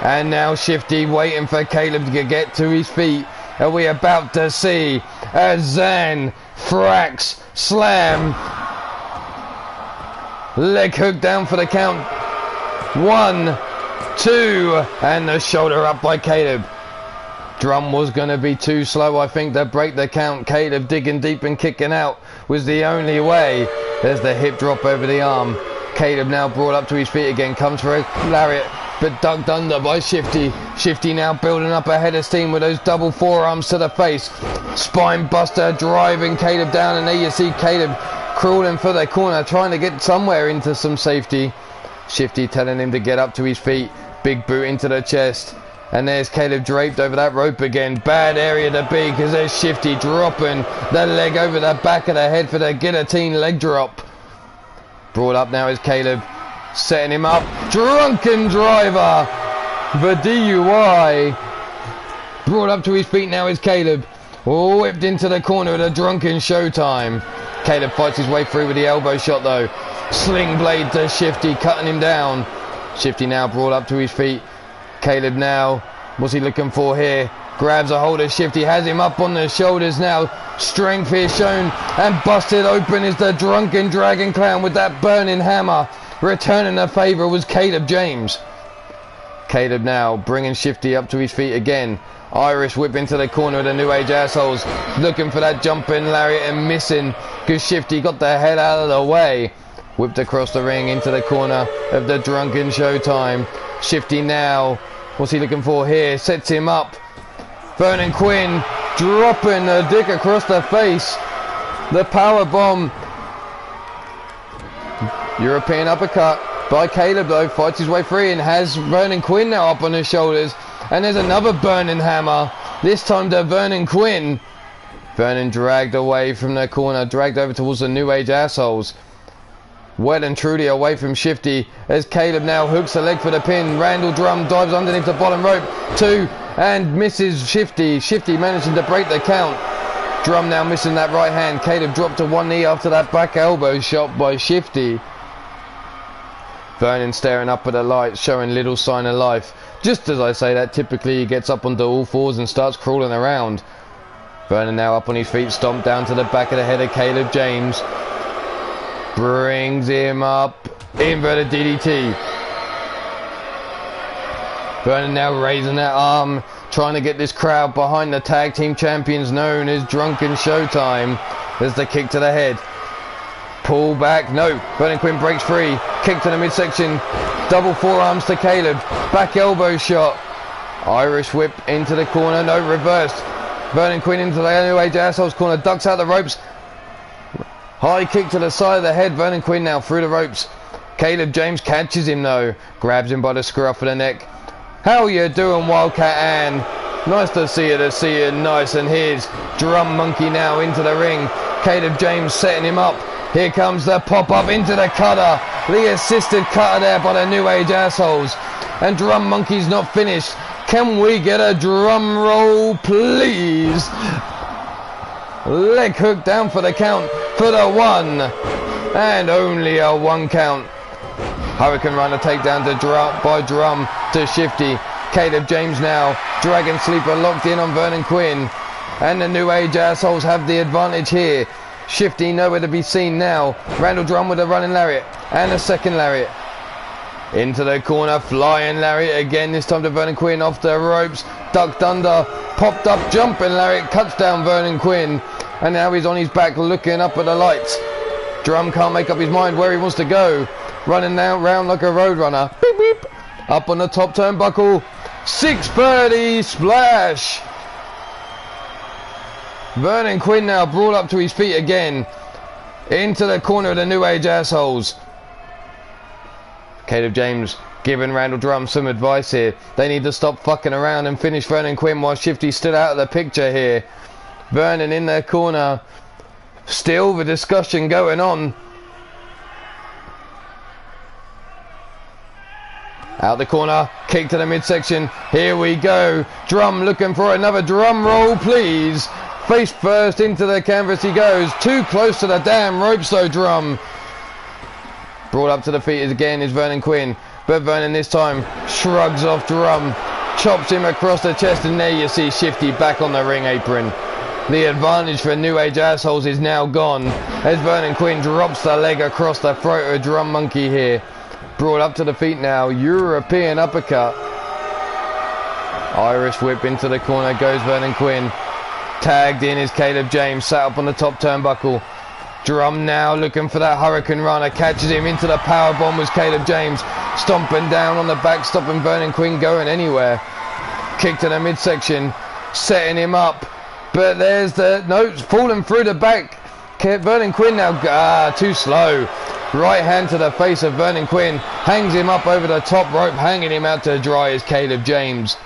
And now Shifty waiting for Caleb to get to his feet. Are we about to see a Zan Frax slam? Leg hook down for the count. 1, 2, and the shoulder up by Caleb. Drum was going to be too slow, I think, to break the count. Caleb digging deep and kicking out was the only way. There's the hip drop over the arm. Caleb now brought up to his feet again, comes for a lariat, but ducked under by Shifty. Shifty now building up a head of steam with those double forearms to the face. Spine buster driving Caleb down, and there you see Caleb crawling for the corner, trying to get somewhere into some safety. Shifty telling him to get up to his feet. Big boot into the chest. And there's Caleb draped over that rope again. Bad area to be, because there's Shifty dropping the leg over the back of the head for the guillotine leg drop. Brought up now is Caleb, setting him up. Drunken driver for DUI. Brought up to his feet now is Caleb. Whipped into the corner with a drunken showtime. Caleb fights his way through with the elbow shot though. Sling blade to Shifty, cutting him down. Shifty now brought up to his feet. Caleb now, what's he looking for here? Grabs a hold of Shifty, has him up on the shoulders now. Strength here shown, and busted open is the drunken dragon clown with that burning hammer. Returning the favour was Caleb James. Caleb now bringing Shifty up to his feet again. Irish whip into the corner of the New Age assholes. Looking for that jumping lariat and missing, because Shifty got the head out of the way. Whipped across the ring into the corner of the drunken Showtime. Shifty now, what's he looking for here? Sets him up. Vernon Quinn dropping a dick across the face. The power bomb. European uppercut by Caleb though. Fights his way free and has Vernon Quinn now up on his shoulders. And there's another burning hammer. This time to Vernon Quinn. Vernon dragged away from the corner. Dragged over towards the New Age assholes. Well and truly away from Shifty as Caleb now hooks the leg for the pin. Randall Drum dives underneath the bottom rope. 2 and misses Shifty. Shifty managing to break the count. Drum now missing that right hand. Caleb dropped to one knee after that back elbow shot by Shifty. Vernon staring up at the light, showing little sign of life. Just as I say that, typically he gets up onto all fours and starts crawling around. Vernon now up on his feet, stomped down to the back of the head of Caleb James. Brings him up, inverted DDT. Vernon now raising that arm, trying to get this crowd behind the tag team champions known as Drunken Showtime. There's the kick to the head. Pull back, no. Vernon Quinn breaks free. Kick to the midsection. Double forearms to Caleb. Back elbow shot. Irish whip into the corner, no, reversed. Vernon Quinn into the New Age assholes corner, ducks out the ropes. High kick to the side of the head. Vernon Quinn now through the ropes. Caleb James catches him though. Grabs him by the scruff of the neck. How you doing, Wildcat Ann? Nice to see you nice. And here's Drum Monkey now into the ring. Caleb James setting him up. Here comes the pop-up into the cutter. The assisted cutter there by the New Age assholes. And Drum Monkey's not finished. Can we get a drum roll, please? Leg hook down for the count for the 1. And only a 1 count. Hurricane Runner takedown to Drum to Shifty. Caleb James now. Dragon Sleeper locked in on Vernon Quinn. And the New Age assholes have the advantage here. Shifty nowhere to be seen now. Randall Drum with a running lariat. And a second lariat. Into the corner. Flying lariat again. This time to Vernon Quinn off the ropes. Ducked under. Popped up. Jumping lariat. Cuts down Vernon Quinn. And now he's on his back looking up at the lights. Drum can't make up his mind where he wants to go. Running now round like a roadrunner. Beep beep. Up on the top turnbuckle. 630 splash. Vernon Quinn now brought up to his feet again. Into the corner of the New Age assholes. Caleb James giving Randall Drum some advice here. They need to stop fucking around and finish Vernon Quinn while Shifty stood out of the picture here. Vernon in their corner. Still the discussion going on. Out the corner, kick to the midsection. Here we go. Drum looking for another drum roll, please. Face first into the canvas he goes. Too close to the damn ropes though, Drum. Brought up to the feet again is Vernon Quinn. But Vernon this time shrugs off Drum. Chops him across the chest, and there you see Shifty back on the ring apron. The advantage for New Age Assholes is now gone as Vernon Quinn drops the leg across the throat of Drum Monkey here. Brought up to the feet now. European uppercut. Irish whip into the corner goes Vernon Quinn. Tagged in is Caleb James, sat up on the top turnbuckle. Drum now looking for that Hurricane Runner. Catches him into the power bomb was Caleb James. Stomping down on the back, stopping Vernon Quinn going anywhere. Kick to the midsection. Setting him up. But there's the... No, falling through the back. Vernon Quinn now... too slow. Right hand to the face of Vernon Quinn. Hangs him up over the top rope. Hanging him out to dry is Caleb James.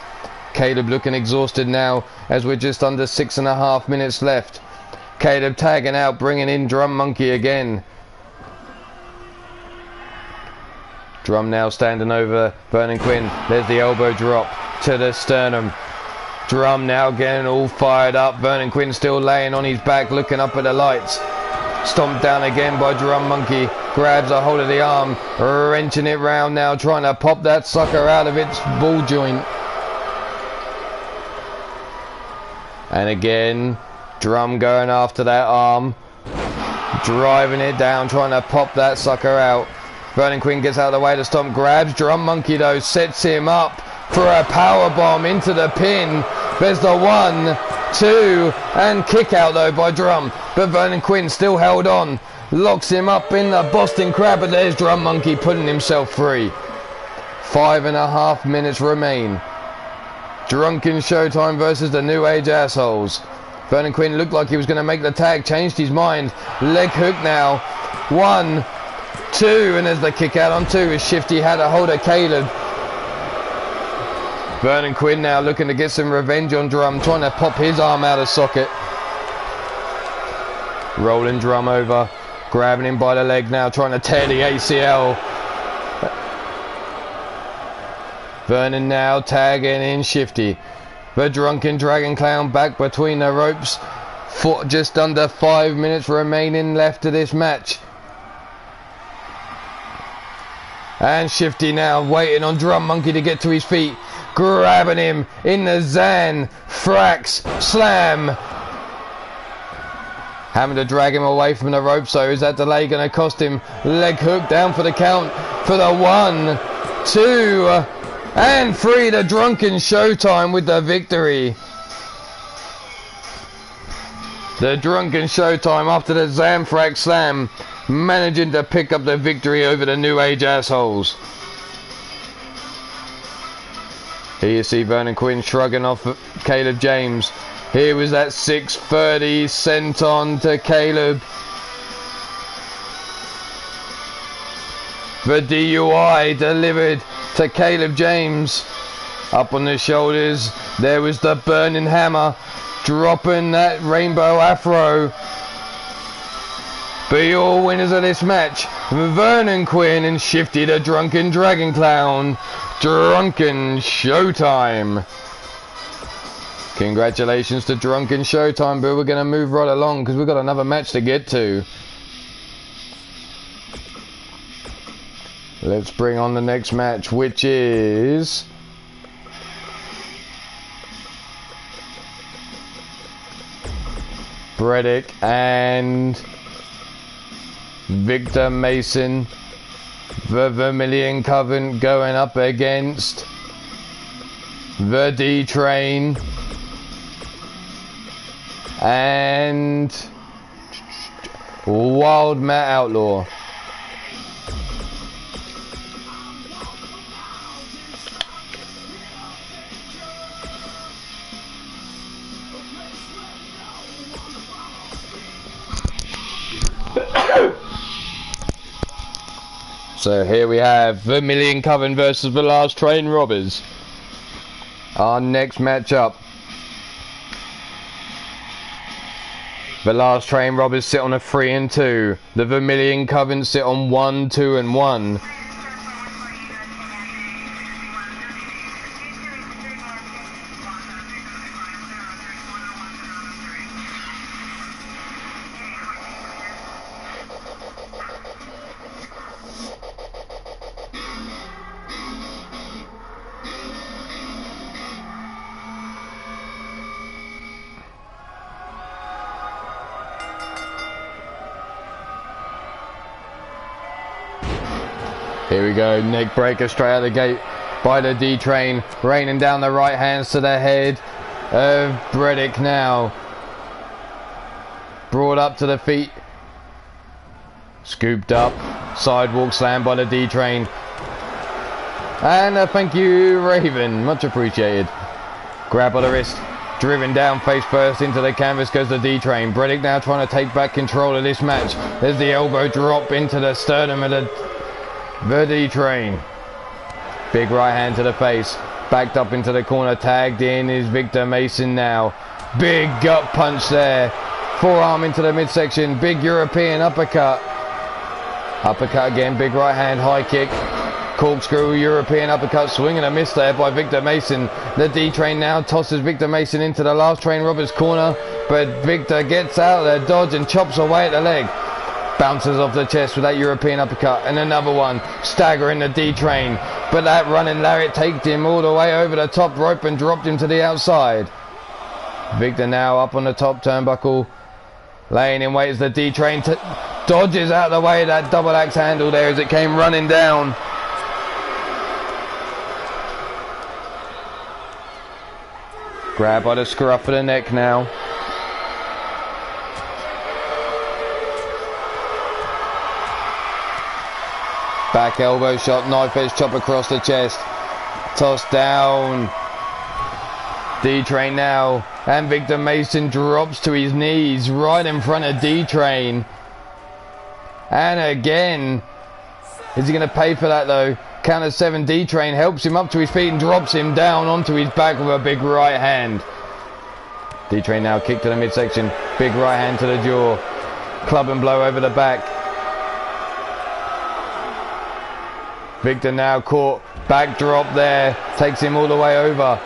Caleb looking exhausted now as we're just under 6.5 minutes left. Caleb tagging out, bringing in Drum Monkey again. Drum now standing over Vernon Quinn. There's the elbow drop to the sternum. Drum now getting all fired up. Vernon Quinn still laying on his back, looking up at the lights. Stomped down again by Drum Monkey. Grabs a hold of the arm, wrenching it round now, trying to pop that sucker out of its ball joint. And again, Drum going after that arm, driving it down, trying to pop that sucker out. Vernon Quinn gets out of the way to stomp, grabs Drum Monkey though, sets him up for a power bomb into the pin. There's the 1, 2, and kick out though by Drum, but Vernon Quinn still held on, locks him up in the Boston Crab, but there's Drum Monkey putting himself free. 5.5 minutes remain. Drunken Showtime versus the New Age Assholes. Vernon Quinn looked like he was going to make the tag, changed his mind. Leg hook now. 1, 2, and there's the kick out on 2 as Shifty had a hold of Caleb. Vernon Quinn now looking to get some revenge on Drum, trying to pop his arm out of socket. Rolling Drum over, grabbing him by the leg now, trying to tear the ACL. Vernon now tagging in Shifty. The Drunken Dragon Clown back between the ropes. For just under 5 minutes remaining left of this match. And Shifty now waiting on Drum Monkey to get to his feet. Grabbing him in the Zan Frax Slam. Having to drag him away from the ropes, so is that delay going to cost him? Leg hook down for the count for the 1, 2, and 3. The Drunken Showtime with the victory. The Drunken Showtime after the Zamfrak Slam, managing to pick up the victory over the New Age Assholes. Here you see Vernon Quinn shrugging off Caleb James. Here was that 630 sent on to Caleb. The DUI delivered to Caleb James. Up on the shoulders, there was the burning hammer, dropping that rainbow afro. But your winners of this match, Vernon Quinn and Shifty the Drunken Dragon Clown. Drunken Showtime. Congratulations to Drunken Showtime, but we're going to move right along because we've got another match to get to. Let's bring on the next match, which is Breddick and Victor Mason, the Vermilion Coven, going up against the D-Train and Wild Matt Outlaw. So here we have Vermilion Coven versus the Last Train Robbers. Our next matchup. The Last Train Robbers sit on a 3 and 2. The Vermilion Coven sit on 1, 2 and 1. Here we go, neck breaker straight out the gate by the D-Train, raining down the right hands to the head of Bredick now. Brought up to the feet, scooped up, sidewalk slam by the D-Train. And thank you, Raven, much appreciated. Grab by the wrist, driven down face first into the canvas goes the D-Train. Bredick now trying to take back control of this match. There's the elbow drop into the sternum of the D-Train. Big right hand to the face, backed up into the corner, tagged in is Victor Mason now. Big gut punch there, forearm into the midsection, big European uppercut. Uppercut again, big right hand, high kick. Corkscrew European uppercut, swing and a miss there by Victor Mason. The D-Train now tosses Victor Mason into the last train robber's corner, but Victor gets out of there, dodge and chops away at the leg. Bounces off the chest with that European uppercut and another one, staggering the D-Train. But that running lariat takes him all the way over the top rope and dropped him to the outside. Victor now up on the top turnbuckle, laying in wait as the D-Train dodges out of the way of that double axe handle there as it came running down. Grab by the scruff of the neck now. Back elbow shot, knife edge chop across the chest. Tossed down. D-Train now. And Victor Mason drops to his knees right in front of D-Train. And again. Is he going to pay for that though? Count of 7, D-Train helps him up to his feet and drops him down onto his back with a big right hand. D-Train now kick to the midsection. Big right hand to the jaw. Club and blow over the back. Victor now caught. Back drop there. Takes him all the way over.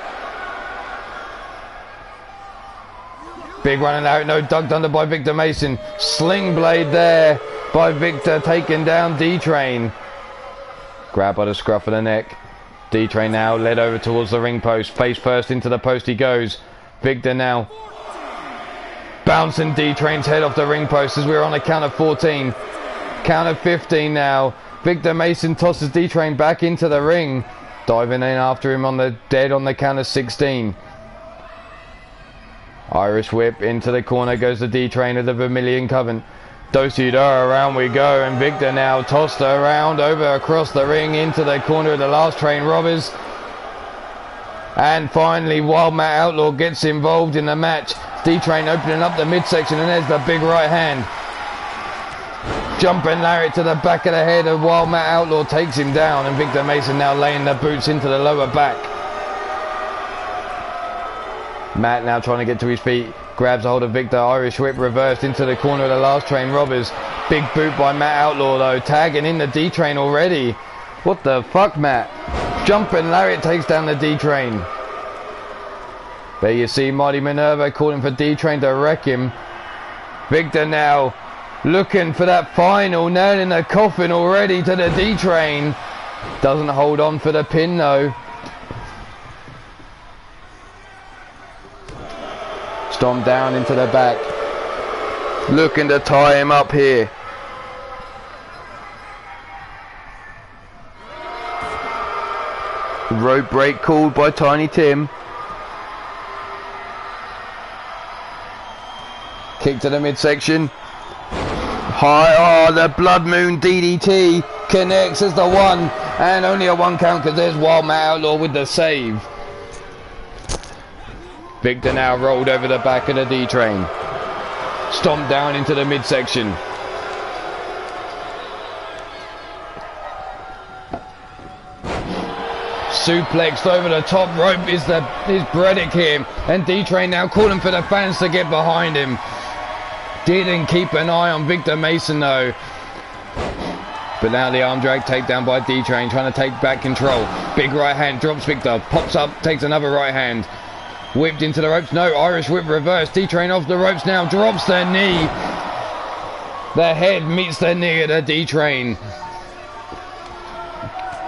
Big running out. No, ducked under by Victor Mason. Sling blade there by Victor, taking down D-Train. Grab by the scruff of the neck. D-Train now led over towards the ring post. Face first into the post he goes. Victor now bouncing D-Train's head off the ring post as we're on a count of 14. Count of 15 now. Victor Mason tosses D-Train back into the ring. Diving in after him on the dead on the count of 16. Irish whip into the corner goes the D-Train of the Vermilion Covenant. Do-si-do, around we go, and Victor now tossed around over across the ring into the corner of the last train robbers. And finally Wild Matt Outlaw gets involved in the match. D-Train opening up the midsection and there's the big right hand. Jumping lariat to the back of the head of Wild Matt Outlaw takes him down, and Victor Mason now laying the boots into the lower back. Matt now trying to get to his feet. Grabs a hold of Victor, Irish whip reversed into the corner of the last train robbers. Big boot by Matt Outlaw though, tagging in the D-Train already. What the fuck, Matt? Jumping lariat takes down the D-Train. There you see Mighty Minerva calling for D-Train to wreck him. Victor now looking for that final nail in the coffin already to the D-Train. Doesn't hold on for the pin though. Stomp down into the back. Looking to tie him up here. Rope break called by Tiny Tim. Kick to the midsection. High, oh, the Blood Moon DDT connects as the one, and only a 1 count because there's Wild Matt Outlaw with the save. Victor now rolled over the back of the D-Train. Stomped down into the midsection. Suplexed over the top rope is Bredick here, and D-Train now calling for the fans to get behind him. Didn't keep an eye on Victor Mason though. But now the arm drag takedown by D-Train, trying to take back control. Big right hand, drops Victor, pops up, takes another right hand. Whipped into the ropes, no, Irish whip reverse. D-Train off the ropes now, drops the knee. The head meets the knee of the D-Train.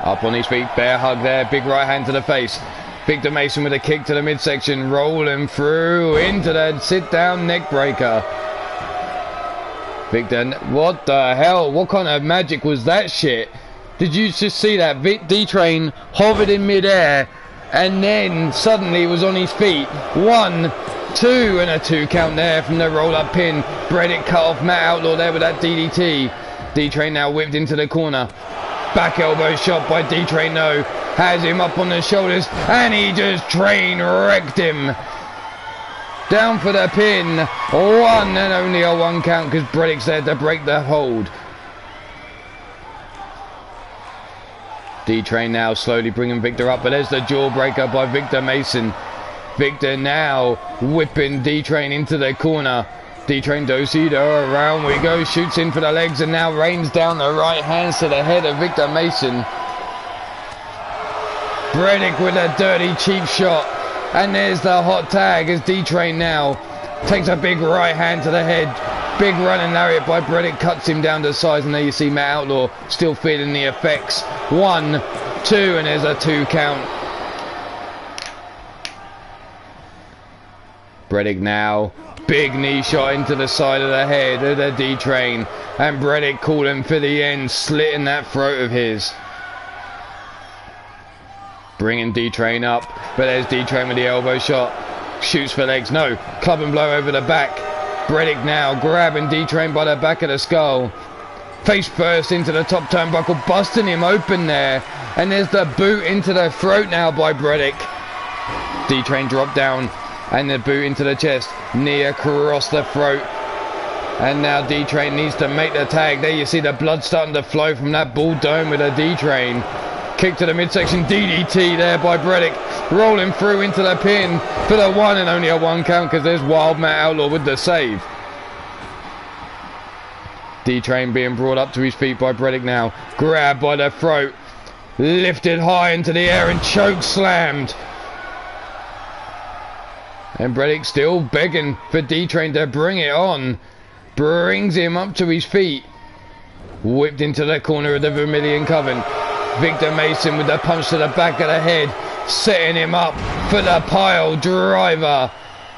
Up on his feet, bear hug there, big right hand to the face. Victor Mason with a kick to the midsection, rolling through into the sit-down neck breaker. Victor, what the hell? What kind of magic was that shit? Did you just see that? D-Train hovered in mid-air and then suddenly was on his feet. 1, 2, and a 2 count there from the roll-up pin. Bredick cut off Matt Outlaw there with that DDT. D-Train now whipped into the corner. Back elbow shot by D-Train, no. Has him up on the shoulders and he just train wrecked him. Down for the pin. 1 and only a 1 count because Bredick's there to break the hold. D-Train now slowly bringing Victor up, but there's the jawbreaker by Victor Mason. Victor now whipping D-Train into the corner. D-Train Dosido, around we go, shoots in for the legs and now rains down the right hands to the head of Victor Mason. Bredick with a dirty cheap shot, and there's the hot tag as D-Train now takes a big right hand to the head. Big running lariat by Bredick cuts him down to size, and there you see Matt Outlaw still feeling the effects. 1, 2, and there's a 2 count. Bredick now, big knee shot into the side of the head of the D-Train, and Bredick calling for the end, slitting that throat of his. Bringing D-Train up, but there's D-Train with the elbow shot. Shoots for legs, no, club and blow over the back. Bredick now grabbing D-Train by the back of the skull. Face first into the top turnbuckle, busting him open there. And there's the boot into the throat now by Bredick. D-Train dropped down and the boot into the chest. Knee across the throat. And now D-Train needs to make the tag. There you see the blood starting to flow from that bull dome with a D-Train. Kick to the midsection, DDT there by Bredick. Rolling through into the pin for the 1 and only a 1 count because there's Wild Matt Outlaw with the save. D-Train being brought up to his feet by Bredick now. Grabbed by the throat. Lifted high into the air and choke slammed. And Bredick still begging for D-Train to bring it on. Brings him up to his feet. Whipped into the corner of the Vermilion Coven. Victor Mason with the punch to the back of the head, setting him up for the pile driver.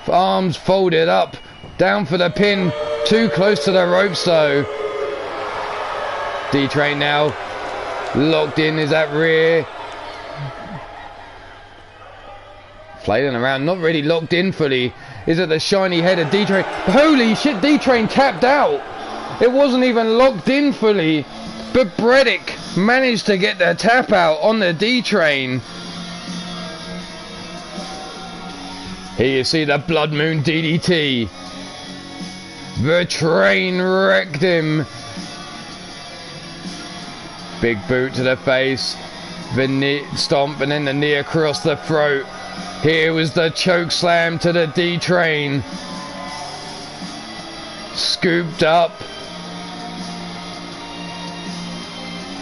Arms folded up, down for the pin, too close to the ropes though. D-Train now locked in, is that rear. Flailing around, not really locked in fully. Is it the shiny head of D-Train? Holy shit, D-Train tapped out. It wasn't even locked in fully, but Bredick managed to get the tap out on the D-Train. Here you see the Blood Moon DDT. The train wrecked him. Big boot to the face. The knee stomp and then the knee across the throat. Here was the choke slam to the D-Train. Scooped up.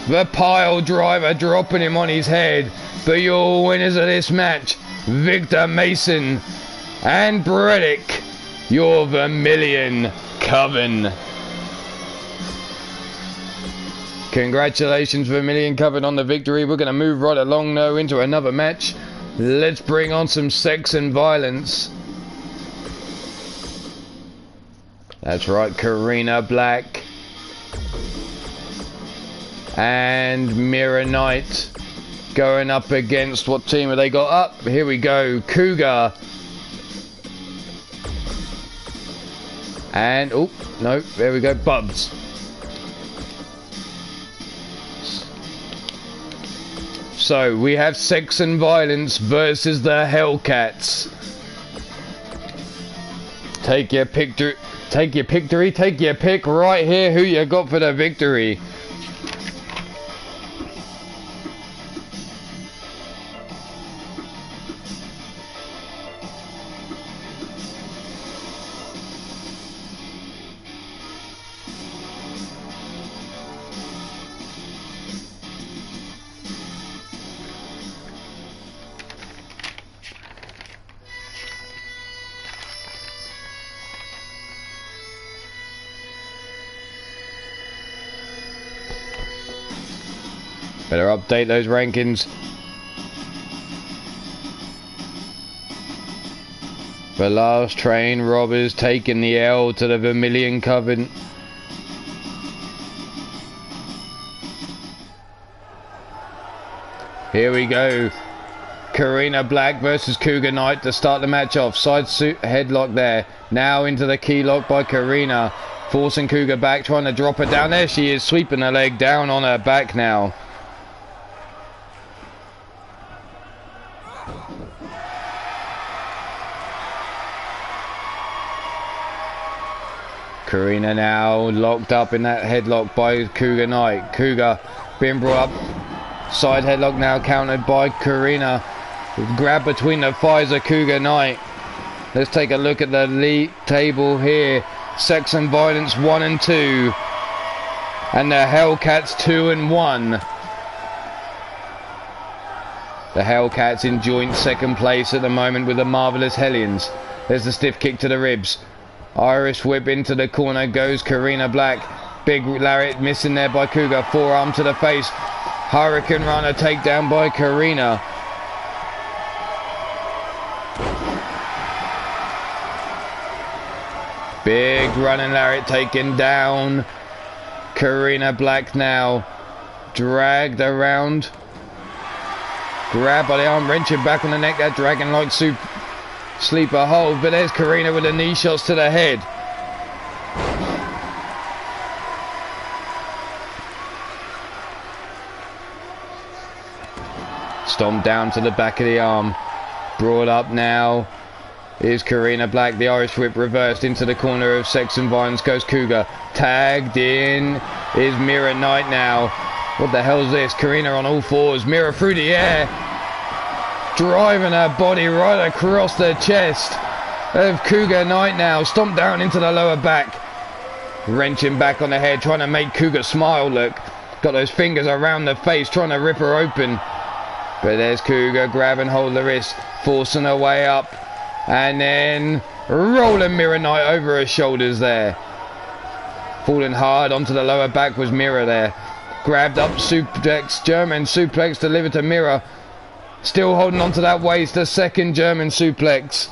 The pile driver dropping him on his head. But your winners of this match, Victor Mason and Bredick, your Vermilion Coven. Congratulations, Vermilion Coven, on the victory. We're going to move right along now into another match. Let's bring on some sex and violence. That's right, Karina Black and Mira Knight going up against, what team have they got up? Here we go, Cougar. And, oh, no, there we go, Bubs. So, we have Sex and Violence versus the Hellcats. Take your pick right here, who you got for the victory. Better update those rankings. The last train robbers taking the L to the Vermilion Coven. Here we go. Karina Black versus Cougar Knight to start the match off. Side headlock there. Now into the key lock by Karina. Forcing Cougar back, trying to drop her down. There she is, sweeping her leg down on her back now. Karina now locked up in that headlock by Cougar Knight. Cougar being brought up. Side headlock now countered by Karina. Grab between the thighs of Cougar Knight. Let's take a look at the league table here. Sex and Violence 1 and 2. And the Hellcats 2 and 1. The Hellcats in joint second place at the moment with the Marvelous Hellions. There's the stiff kick to the ribs. Irish whip into the corner goes Karina Black. Big lariat missing there by Cougar. Forearm to the face. Hurricane Runner takedown by Karina. Big running lariat taken down. Karina Black now dragged around. Grab by the arm, wrenching back on the neck. That dragon like sleeper hold. But there's Karina with the knee shots to the head. Stomp down to the back of the arm. Brought up now is Karina Black. The Irish whip reversed into the corner of Sex and Violence goes Cougar. Tagged in is Mira Knight now. What the hell's this? Karina on all fours. Mira through the air. Driving her body right across the chest of Cougar Knight now. Stomped down into the lower back. Wrenching back on the head. Trying to make Cougar smile, look. Got those fingers around the face. Trying to rip her open. But there's Cougar. Grab and hold the wrist. Forcing her way up. And then rolling Mira Knight over her shoulders there. Falling hard onto the lower back was Mira there. Grabbed up suplex, German suplex delivered to Mira. Still holding onto that waist, the second German suplex.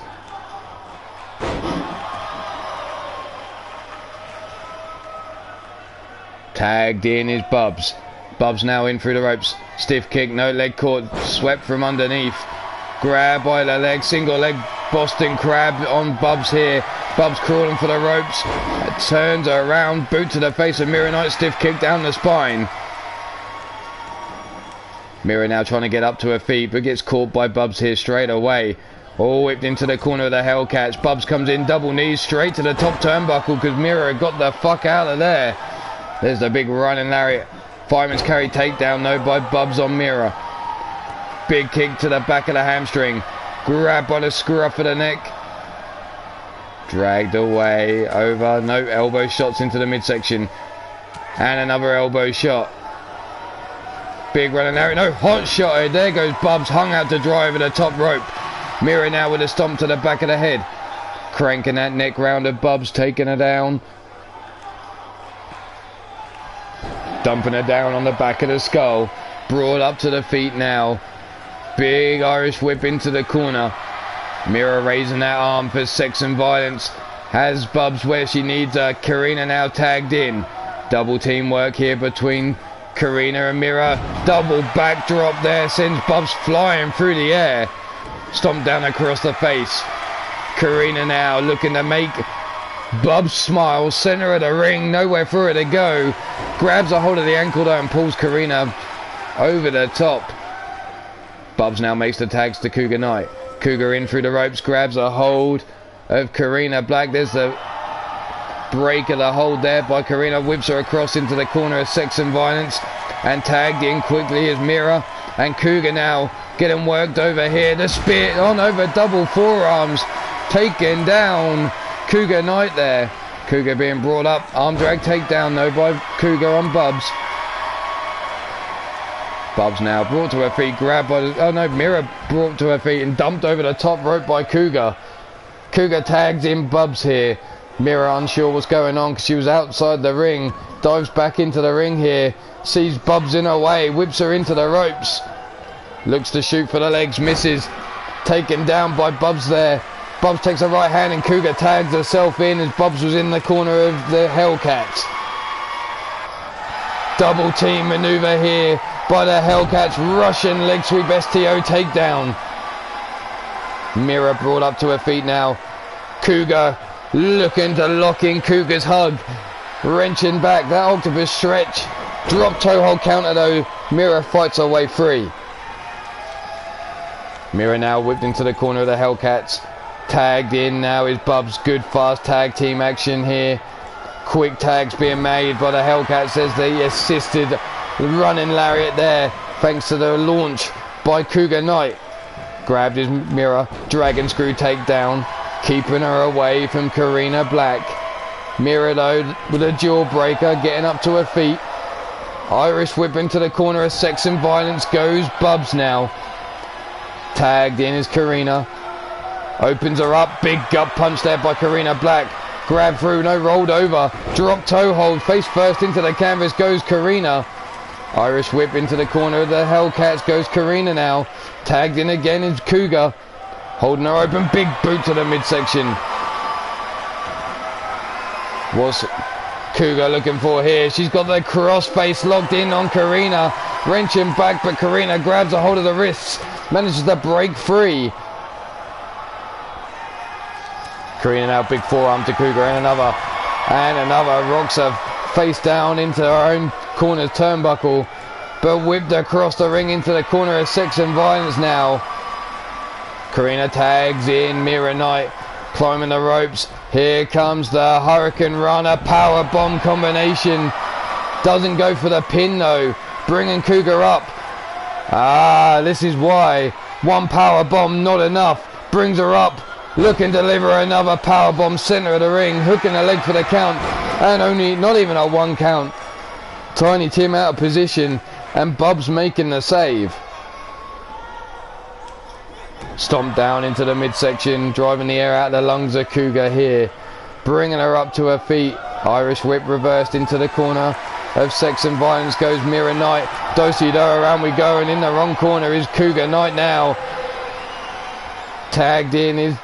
Tagged in is Bubs. Bubs now in through the ropes. Stiff kick, no leg caught, swept from underneath. Grab by the leg, single leg Boston Crab on Bubs here. Bubs crawling for the ropes. Turns around, boot to the face of Mira Knight, stiff kick down the spine. Mira now trying to get up to her feet, but gets caught by Bubs here straight away. All whipped into the corner of the Hellcats. Bubs comes in, double knees, straight to the top turnbuckle because Mira got the fuck out of there. There's the big running lariat. Fireman's carry takedown though by Bubs on Mira. Big kick to the back of the hamstring. Grab by the scruff of the neck. Dragged away over. No, elbow shots into the midsection. And another elbow shot. Big running lariat. No, hot shot. There goes Bubs. Hung out to dry over the top rope. Mira now with a stomp to the back of the head. Cranking that neck round of Bubs. Taking her down. Dumping her down on the back of the skull. Brought up to the feet now. Big Irish whip into the corner. Mira raising that arm for Sex and Violence. Has Bubs where she needs her. Karina now tagged in. Double team work here between Karina and Mira. Double backdrop there. Sends Bubs flying through the air. Stomp down across the face. Karina now looking to make Bubs smile. Center of the ring. Nowhere for her to go. Grabs a hold of the ankle though and pulls Karina over the top. Bubs now makes the tags to Cougar Knight. Cougar in through the ropes, grabs a hold of Karina Black. There's the break of the hold there by Karina. Whips her across into the corner of Sex and Violence. And tagged in quickly is Mira. And Cougar now getting worked over here. The spear on over double forearms. Taken down Cougar Knight there. Cougar being brought up. Arm drag takedown though by Cougar on Bubs. Bubs now brought to her feet, grabbed by the... Oh no, Mira brought to her feet and dumped over the top rope by Cougar. Cougar tags in Bubs here. Mira unsure what's going on because she was outside the ring. Dives back into the ring here. Sees Bubs in her way, whips her into the ropes. Looks to shoot for the legs, misses. Taken down by Bubs there. Bubs takes a right hand and Cougar tags herself in as Bubs was in the corner of the Hellcats. Double team maneuver here by the Hellcats. Russian leg sweep STO takedown. Mira brought up to her feet now. Cougar looking to lock in Cougar's hug. Wrenching back that octopus stretch. Drop toe hold counter though. Mira fights her way free. Mira now whipped into the corner of the Hellcats. Tagged in now is Bubs. Good fast tag team action here. Quick tags being made by the Hellcats as they assisted running lariat there thanks to the launch by Cougar Knight. Grabbed his Mira. Dragon screw takedown. Keeping her away from Karina Black. Mira though with a jaw breaker getting up to her feet. Irish whip into the corner of Sex and Violence goes Bubs now. Tagged in is Karina. Opens her up. Big gut punch there by Karina Black. Grab through, no, rolled over. Drop toe hold. Face first into the canvas goes Karina. Irish whip into the corner of the Hellcats goes Karina now. Tagged in again is Cougar. Holding her open. Big boot to the midsection. What's Cougar looking for here? She's got the cross face locked in on Karina. Wrenching back, but Karina grabs a hold of the wrists. Manages to break free. Karina now big forearm to Cougar and another. Rocks her face down into her own corner's turnbuckle. But whipped across the ring into the corner of Sex and Violence now. Karina tags in. Mira Knight climbing the ropes. Here comes the Hurricane Runner power bomb combination. Doesn't go for the pin though. Bringing Cougar up. This is why. One power bomb not enough. Brings her up. Looking to deliver another power bomb center of the ring. Hooking the leg for the count. And only not even a one count. Tiny Tim out of position. And Bubs making the save. Stomped down into the midsection. Driving the air out of the lungs of Cougar here. Bringing her up to her feet. Irish whip reversed into the corner of Sex and Violence goes Mira Knight. Do-si-do around we go, and in the wrong corner is Cougar Knight now. Tagged in is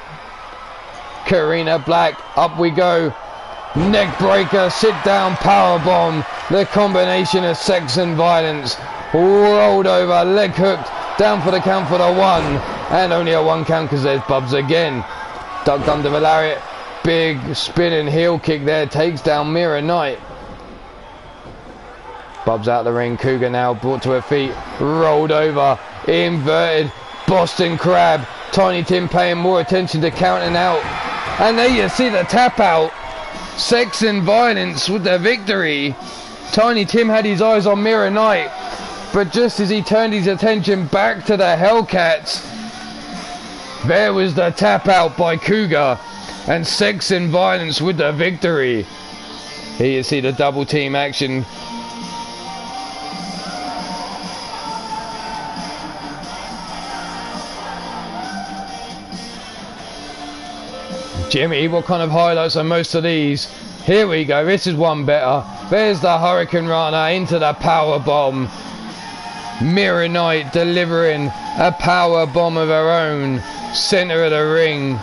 Karina Black. Up we go. Neck breaker, sit down power bomb. The combination of Sex and Violence. Rolled over, leg hooked. Down for the count for the one. And only a one count because there's Bubs again. Ducked under the lariat. Big spinning heel kick there. Takes down Mira Knight. Bubs out of the ring. Cougar now brought to her feet. Rolled over. Inverted. Boston Crab. Tiny Tim paying more attention to counting out. And there you see the tap out. Sex and Violence with the victory. Tiny Tim had his eyes on Mira Knight. But just as he turned his attention back to the Hellcats, there was the tap out by Cougar. And Sex and Violence with the victory. Here you see the double team action. Jimmy, what kind of highlights are most of these? Here we go, this is one better. There's the Hurricane Runner into the power bomb. Mira Knight delivering a power bomb of her own. Center of the ring.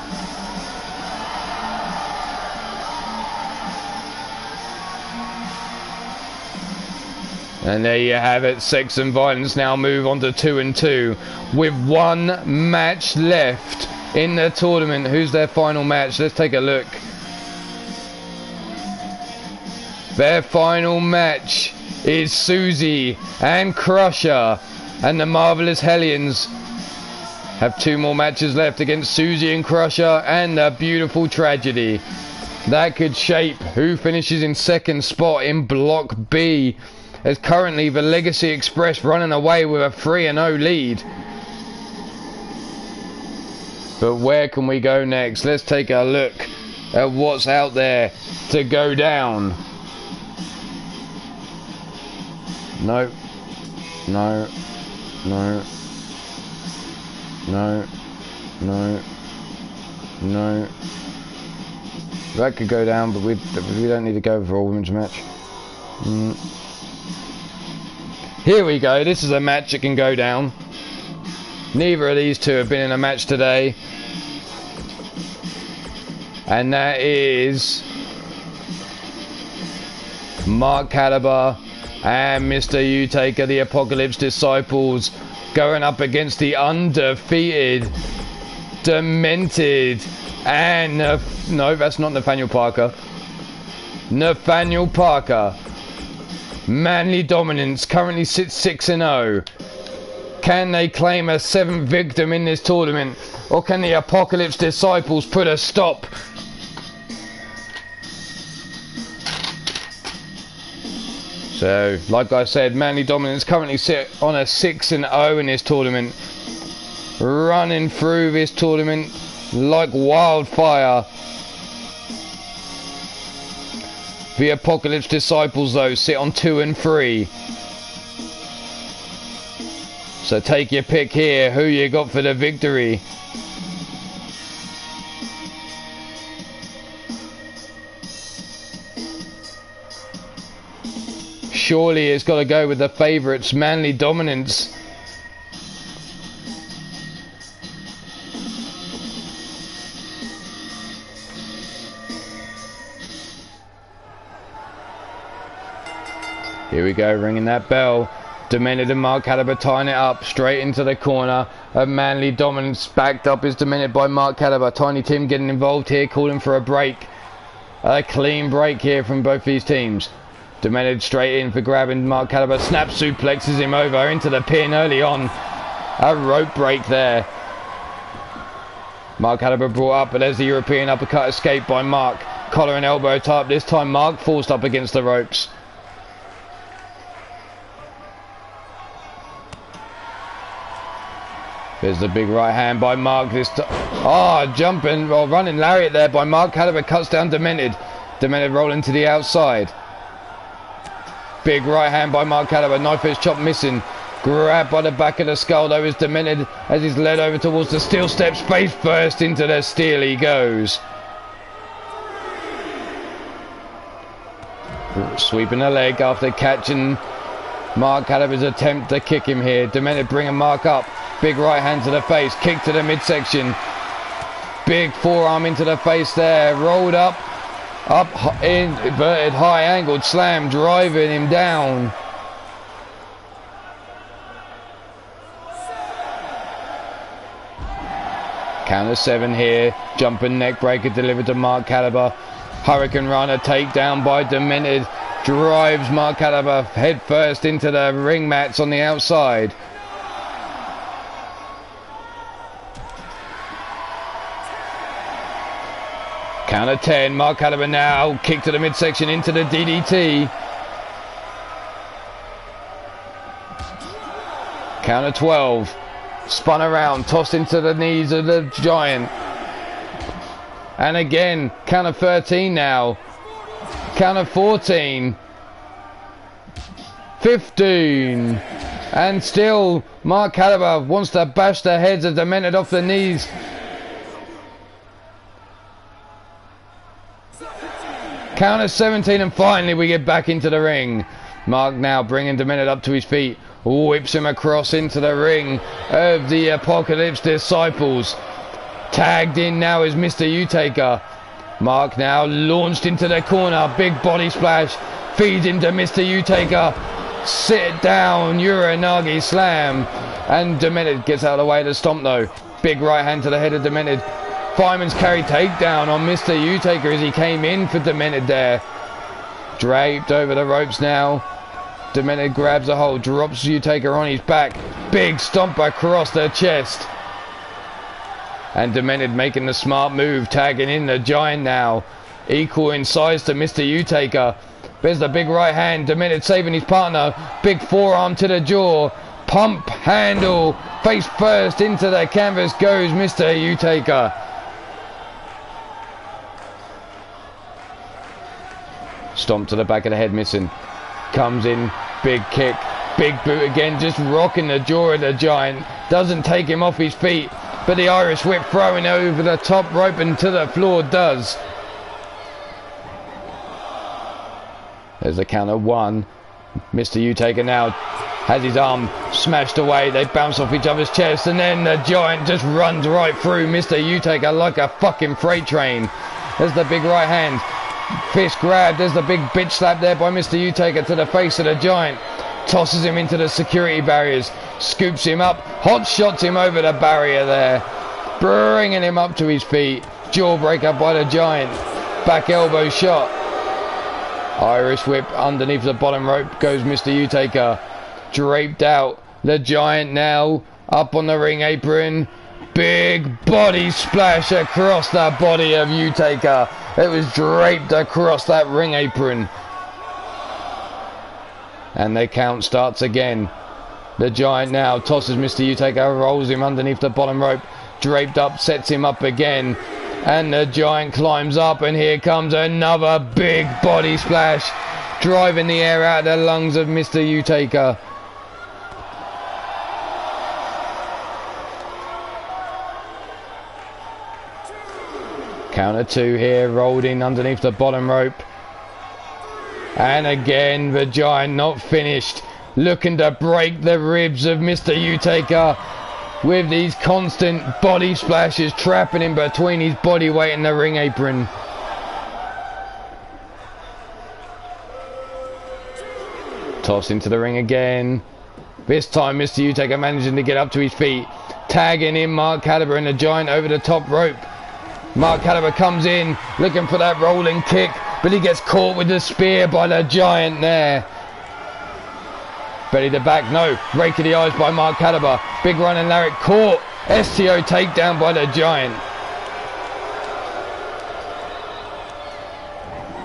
And there you have it. Sex and Violence now move on to 2-2 with one match left in the tournament. Who's their final match? Let's take a look. Their final match is Susie and Crusher, and the Marvelous Hellions have two more matches left against Susie and Crusher and the Beautiful Tragedy. That could shape who finishes in second spot in Block B, as currently the Legacy Express running away with a 3-0 lead. But where can we go next? Let's take a look at what's out there to go down. No. No. No. No. No. No. That could go down, but we don't need to go for a women's match. Here we go. This is a match that can go down. Neither of these two have been in a match today. And that is Mark Caliber And Mr. U-Taker, the Apocalypse Disciples, going up against the undefeated, demented, and no, that's not Nathaniel Parker. Nathaniel Parker. Manly Dominance currently sits 6-0. Can they claim a 7th victim in this tournament, or can the Apocalypse Disciples put a stop? So, like I said, Manly Dominance currently sit on a 6-0 in this tournament. Running through this tournament like wildfire. The Apocalypse Disciples, though, sit on 2-3. So take your pick here, who you got for the victory. Surely it's got to go with the favourites, Manly Dominance. Here we go, ringing that bell. Demented and Mark Caliber tying it up straight into the corner of Manly Dominance. Backed up is Demented by Mark Caliber. Tiny Tim getting involved here, calling for a break. A clean break here from both these teams. Demented straight in for grabbing Mark Caliber. Snap suplexes him over into the pin early on. A rope break there. Mark Caliber brought up, but there's the European uppercut escape by Mark. Collar and elbow tie up. This time Mark forced up against the ropes. There's the big right hand by Mark this time. Jumping or running lariat there by Mark Caliber, cuts down Demented. Demented rolling to the outside. Big right hand by Mark Caliber. Knife edge chop missing. Grabbed by the back of the skull though is Demented as he's led over towards the steel steps. Face first into the steel he goes. Sweeping the leg after catching Mark Caliber's attempt to kick him here. Demented bringing Mark up. Big right hand to the face, kick to the midsection. Big forearm into the face there, rolled up inverted high angled slam, driving him down. Counter 7 here, jumping neck breaker delivered to Mark Caliber. Hurricane Runner takedown by Demented, drives Mark Caliber head first into the ring mats on the outside. Counter 10, Mark Caliber now, kick to the midsection into the DDT. Counter 12, spun around, tossed into the knees of the giant. And again, counter 13 now. Counter 14. 15. And still, Mark Caliber wants to bash the heads of Demented off the knees. Counter 17 and finally we get back into the ring. Mark now bringing Demented up to his feet. Whips him across into the ring of the Apocalypse Disciples. Tagged in now is Mr. U-Taker. Mark now launched into the corner. Big body splash. Feeds into Mr. U-Taker. Sit down. Uranagi slam. And Demented gets out of the way of the stomp though. Big right hand to the head of Demented. Fireman's carry takedown on Mr. U-Taker as he came in for Demented there. Draped over the ropes now. Demented grabs a hold, drops U-Taker on his back. Big stomp across the chest. And Demented making the smart move, tagging in the giant now. Equal in size to Mr. U-Taker. There's the big right hand, Demented saving his partner. Big forearm to the jaw. Pump handle. Face first into the canvas goes Mr. U-Taker. Stomp to the back of the head missing. Comes in, big kick, big boot again, just rocking the jaw of the giant. Doesn't take him off his feet, but the Irish whip throwing over the top rope and to the floor does. There's the counter 1. Mr. U-Taker now has his arm smashed away. They bounce off each other's chests and then the giant just runs right through Mr. U-Taker like a fucking freight train. There's the big right hand. Fist grab. There's the big bitch slap there by Mr. U-Taker to the face of the Giant. Tosses him into the security barriers. Scoops him up. Hot shots him over the barrier there. Bringing him up to his feet. Jawbreaker by the Giant. Back elbow shot. Irish whip underneath the bottom rope goes Mr. U-Taker. Draped out. The Giant now up on the ring apron. Big body splash across the body of U-Taker. It was draped across that ring apron. And the count starts again. The Giant now tosses Mr. U-Taker, rolls him underneath the bottom rope. Draped up, sets him up again. And the Giant climbs up, and here comes another big body splash. Driving the air out of the lungs of Mr. U-Taker. Counter 2 here, rolled in underneath the bottom rope. And again, the Giant not finished. Looking to break the ribs of Mr. U-Taker with these constant body splashes, trapping him between his body weight and the ring apron. Toss into the ring again. This time Mr. U-Taker managing to get up to his feet. Tagging in Mark Caliber and the Giant over the top rope. Mark Caliber comes in looking for that rolling kick, but he gets caught with the spear by the Giant there. Belly to back, no. Rake of the eyes by Mark Caliber. Big run and Larrick caught. STO takedown by the Giant.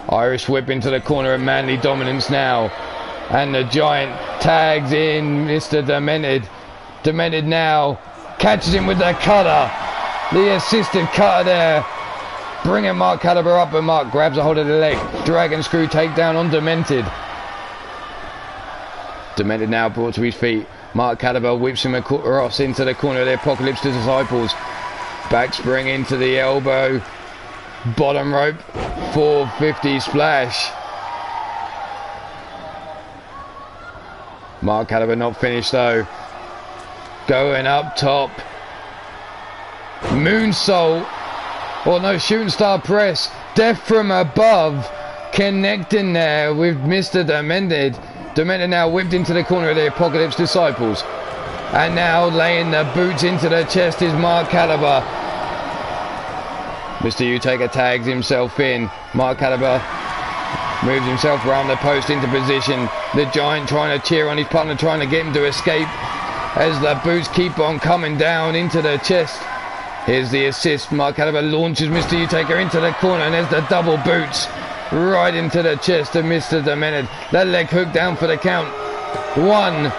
Irish whip into the corner of Manly Dominance now. And the Giant tags in Mr. Demented. Demented now catches him with the cutter. The assisted cutter there. Bringing Mark Caliber up, and Mark grabs a hold of the leg. Dragon screw takedown on Demented. Demented now brought to his feet. Mark Caliber whips him across into the corner of the Apocalypse Disciples. Back spring into the elbow. Bottom rope. 450 splash. Mark Caliber not finished though. Going up top. Moonsault. Or no, shooting star press. Death from above. Connecting there with Mr. Demented. Demented now whipped into the corner of the Apocalypse Disciples. And now laying the boots into the chest is Mark Caliber. Mr. U-Taker tags himself in. Mark Caliber moves himself around the post into position. The Giant trying to cheer on his partner, trying to get him to escape. As the boots keep on coming down into the chest. Here's the assist. Mark Caliber launches Mr. U-Taker into the corner, and there's the double boots right into the chest of Mr. Demented. That leg hook down for the count. 1,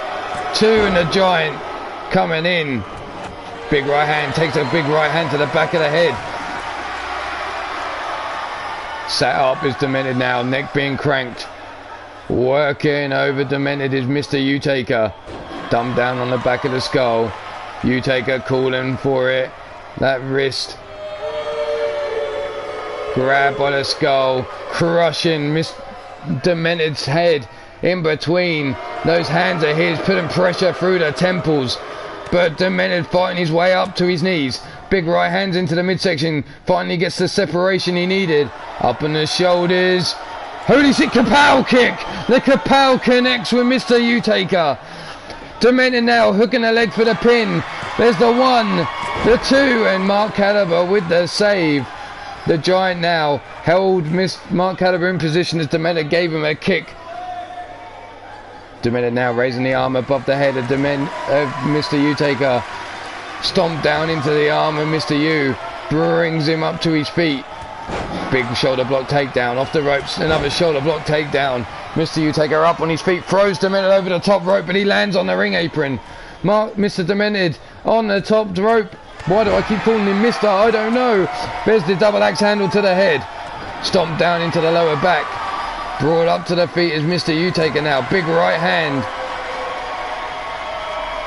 2, and the Giant coming in. Big right hand, takes a big right hand to the back of the head. Sat up is Demented now, neck being cranked. Working over Demented is Mr. U-Taker. Dumped down on the back of the skull. U-Taker calling for it. That wrist grab by the skull, crushing Miss Demented's head in between. Those hands of his putting pressure through the temples, but Demented fighting his way up to his knees. Big right hands into the midsection. Finally gets the separation he needed. Up on the shoulders. Holy shit, kapow kick! The kapow connects with Mr. U-Taker. Demented now hooking the leg for the pin. There's the 1, the 2, and Mark Caliber with the save. The Giant now held Mark Caliber in position as Demented gave him a kick. Demented now raising the arm above the head of Mr. U-Taker. Stomped down into the arm of Mr. U. Brings him up to his feet. Big shoulder block takedown off the ropes. Another shoulder block takedown. Mr. U-Taker up on his feet. Throws Demented over the top rope, but he lands on the ring apron. Mr. Demented on the top rope. Why do I keep calling him Mr.? I don't know. There's the double axe handle to the head. Stomped down into the lower back. Brought up to the feet is Mr. U-Taker now. Big right hand.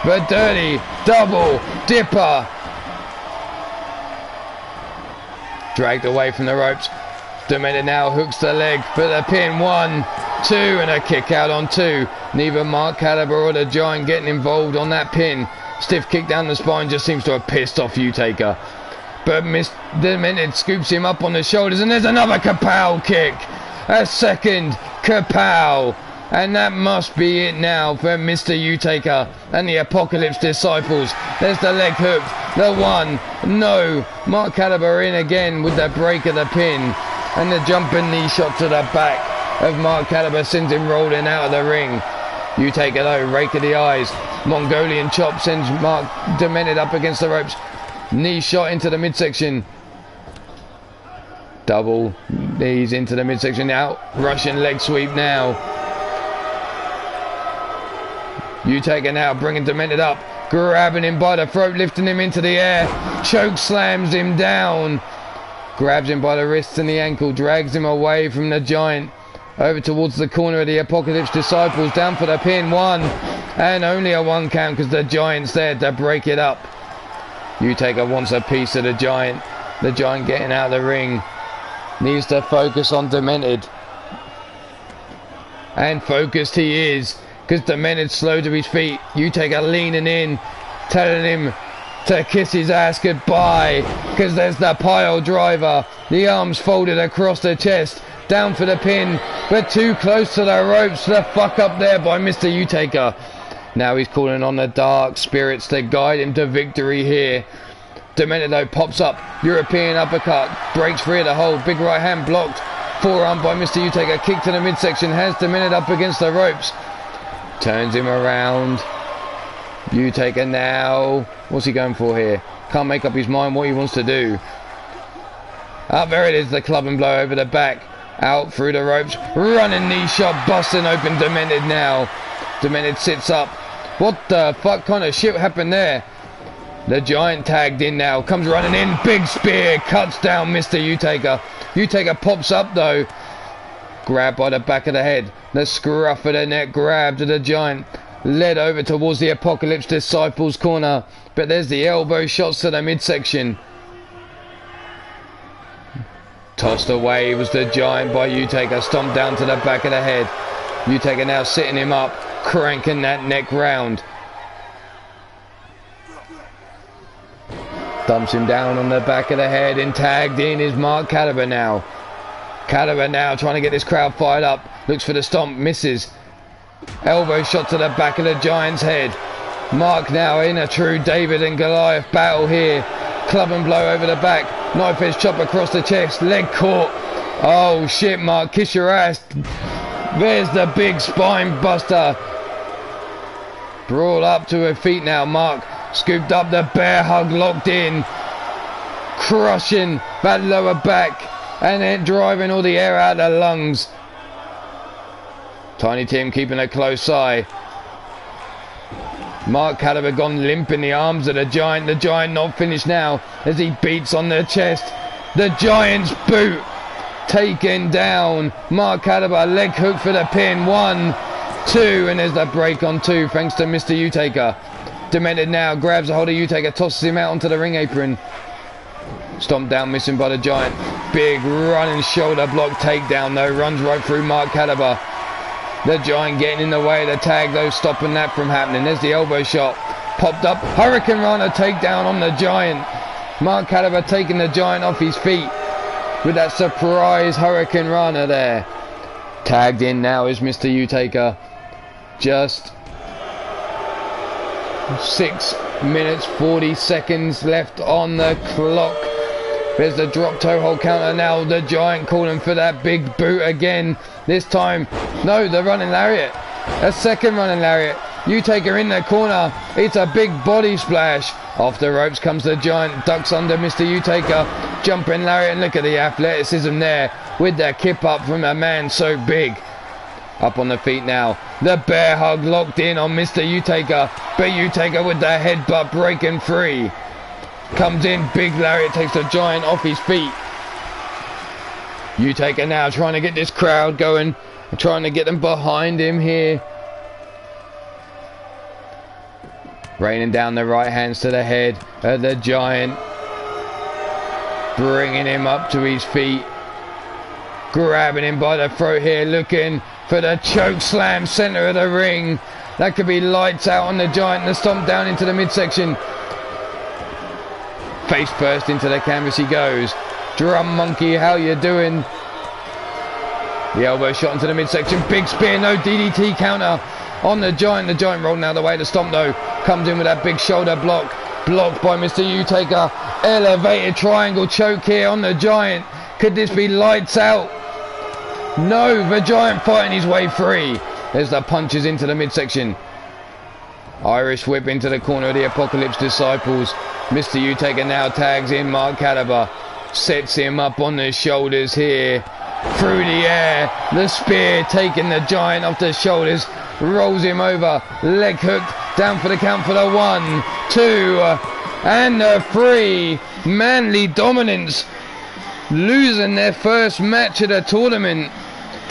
The dirty double dipper. Dragged away from the ropes. Demented now hooks the leg for the pin. 1, 2, and a kick out on 2. Neither Mark Caliber or the Giant getting involved on that pin. Stiff kick down the spine just seems to have pissed off U-Taker. but Demented scoops him up on the shoulders, and there's another kapow kick. A second kapow. And that must be it now for Mr. U-Taker and the Apocalypse Disciples. There's the leg hook, the one, no. Mark Caliber in again with the break of the pin. And the jumping knee shot to the back of Mark Caliber sends him rolling out of the ring. U-Taker though, rake of the eyes. Mongolian chop sends Mark Demented up against the ropes. Knee shot into the midsection. Double knees into the midsection now. Russian leg sweep now. U-Taker now bringing Demented up, grabbing him by the throat, lifting him into the air, choke slams him down, grabs him by the wrists and the ankle, drags him away from the Giant, over towards the corner of the Apocalypse Disciples, down for the pin, one, and only a one count because the Giant's there to break it up. U-Taker wants a piece of the Giant getting out of the ring, needs to focus on Demented, and focused he is. Because Demented slow to his feet. U-Taker leaning in, telling him to kiss his ass goodbye. Because there's the pile driver. The arms folded across the chest. Down for the pin. But too close to the ropes. The fuck up there by Mr. U-Taker. Now he's calling on the dark spirits to guide him to victory here. Demented though pops up. European uppercut. Breaks free of the hold. Big right hand blocked. Forearm by Mr. U-Taker. Kick to the midsection. Has Demented up against the ropes. Turns him around. U-Taker now. What's he going for here? Can't make up his mind what he wants to do. Up there it is, the club and blow over the back. Out through the ropes. Running knee shot, busting open Demented now. Demented sits up. What the fuck kind of shit happened there? The Giant tagged in now. Comes running in. Big spear. Cuts down Mr. U-Taker. U-Taker pops up though. Grabbed by the back of the head. The scruff of the neck grab to the Giant. Led over towards the Apocalypse Disciples corner. But there's the elbow shots to the midsection. Tossed away was the Giant by U-Taker. Stomped down to the back of the head. U-Taker now sitting him up. Cranking that neck round. Dumps him down on the back of the head. And tagged in is Mark Caliber now. Caliber now trying to get this crowd fired up. Looks for the stomp, misses. Elbow shot to the back of the Giant's head. Mark now in a true David and Goliath battle here. Club and blow over the back. Knife edge chop across the chest. Leg caught. Oh shit, Mark, kiss your ass. There's the big spine buster. Brought up to her feet now. Mark scooped up, the bear hug locked in. Crushing that lower back. And then driving all the air out of the lungs. Tiny Tim keeping a close eye. Mark Caliber gone limp in the arms of the Giant. The Giant not finished now as he beats on the chest. The Giant's boot taken down. Mark Caliber leg hook for the pin. 1, 2, and there's the break on 2 thanks to Mr. U-Taker. Demented now grabs a hold of U-Taker, tosses him out onto the ring apron. Stomped down, missing by the Giant. Big running shoulder block takedown though. Runs right through Mark Caliber. The Giant getting in the way of the tag though, stopping that from happening. There's the elbow shot. Popped up. Hurricane Runner takedown on the Giant. Mark Caliber taking the Giant off his feet with that surprise Hurricane Runner there. Tagged in now is Mr. U-Taker. Just 6 minutes 40 seconds left on the clock. There's the drop toe hold counter now. The Giant calling for that big boot again. This time, no, the running lariat. A second running lariat. U-Taker in the corner. It's a big body splash. Off the ropes comes the Giant. Ducks under Mr. U-Taker. Jumping lariat. And look at the athleticism there. With the kip up from a man so big. Up on the feet now. The bear hug locked in on Mr. U-Taker. But U-Taker with the headbutt breaking free. Comes in, big lariat, takes the Giant off his feet. U-Taker now trying to get this crowd going. Trying to get them behind him here. Raining down the right hands to the head of the Giant. Bringing him up to his feet. Grabbing him by the throat here, looking for the choke slam, center of the ring. That could be lights out on the Giant. The stomp down into the midsection. Face first into the canvas he goes. Drum Monkey, how you doing? The elbow shot into the midsection. Big spear, no DDT counter on the Giant. The Giant rolling out of the way. The Stomp though comes in with that big shoulder block. Blocked by Mr. U-Taker. Elevated triangle choke here on the Giant. Could this be lights out? No, the Giant fighting his way free. There's the punches into the midsection. Irish whip into the corner of the Apocalypse Disciples. Mr. U-Taker now tags in Mark Caliber. Sets him up on the shoulders here. Through the air. The spear taking the Giant off the shoulders. Rolls him over. Leg hooked. Down for the count for the 1, 2, and the 3. Manly Dominance losing their first match of the tournament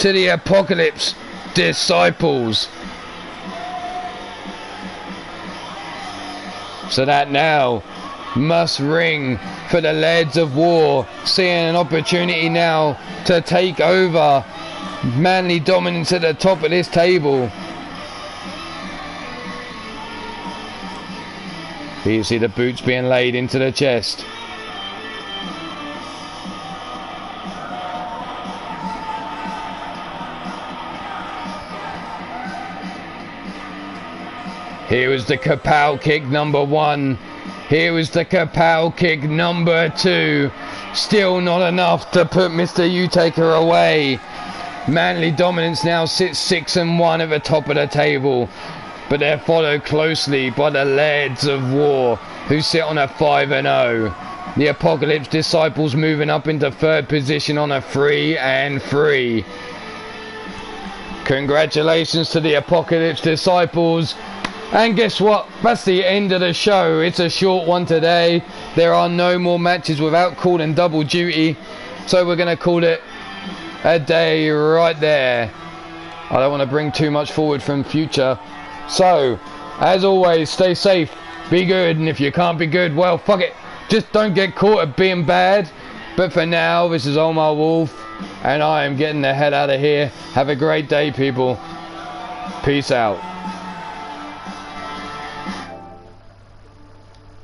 to the Apocalypse Disciples. So that now must ring for the Lads of War, seeing an opportunity now to take over. Manly Dominance at the top of this table. Here you see the boots being laid into the chest. Here was the kapow kick number 1. Here was the kapow kick number 2. Still not enough to put Mr. U-Taker away. Manly Dominance now sits 6-1 at the top of the table. But they're followed closely by the Lads of War, who sit on a 5-0. The Apocalypse Disciples moving up into 3rd position on a 3-3. Congratulations to the Apocalypse Disciples. And guess what? That's the end of the show. It's a short one today. There are no more matches without calling double duty. So we're going to call it a day right there. I don't want to bring too much forward from future. So, as always, stay safe, be good, and if you can't be good, well, fuck it. Just don't get caught at being bad. But for now, this is Ulmarwolf, and I am getting the hell out of here. Have a great day, people. Peace out.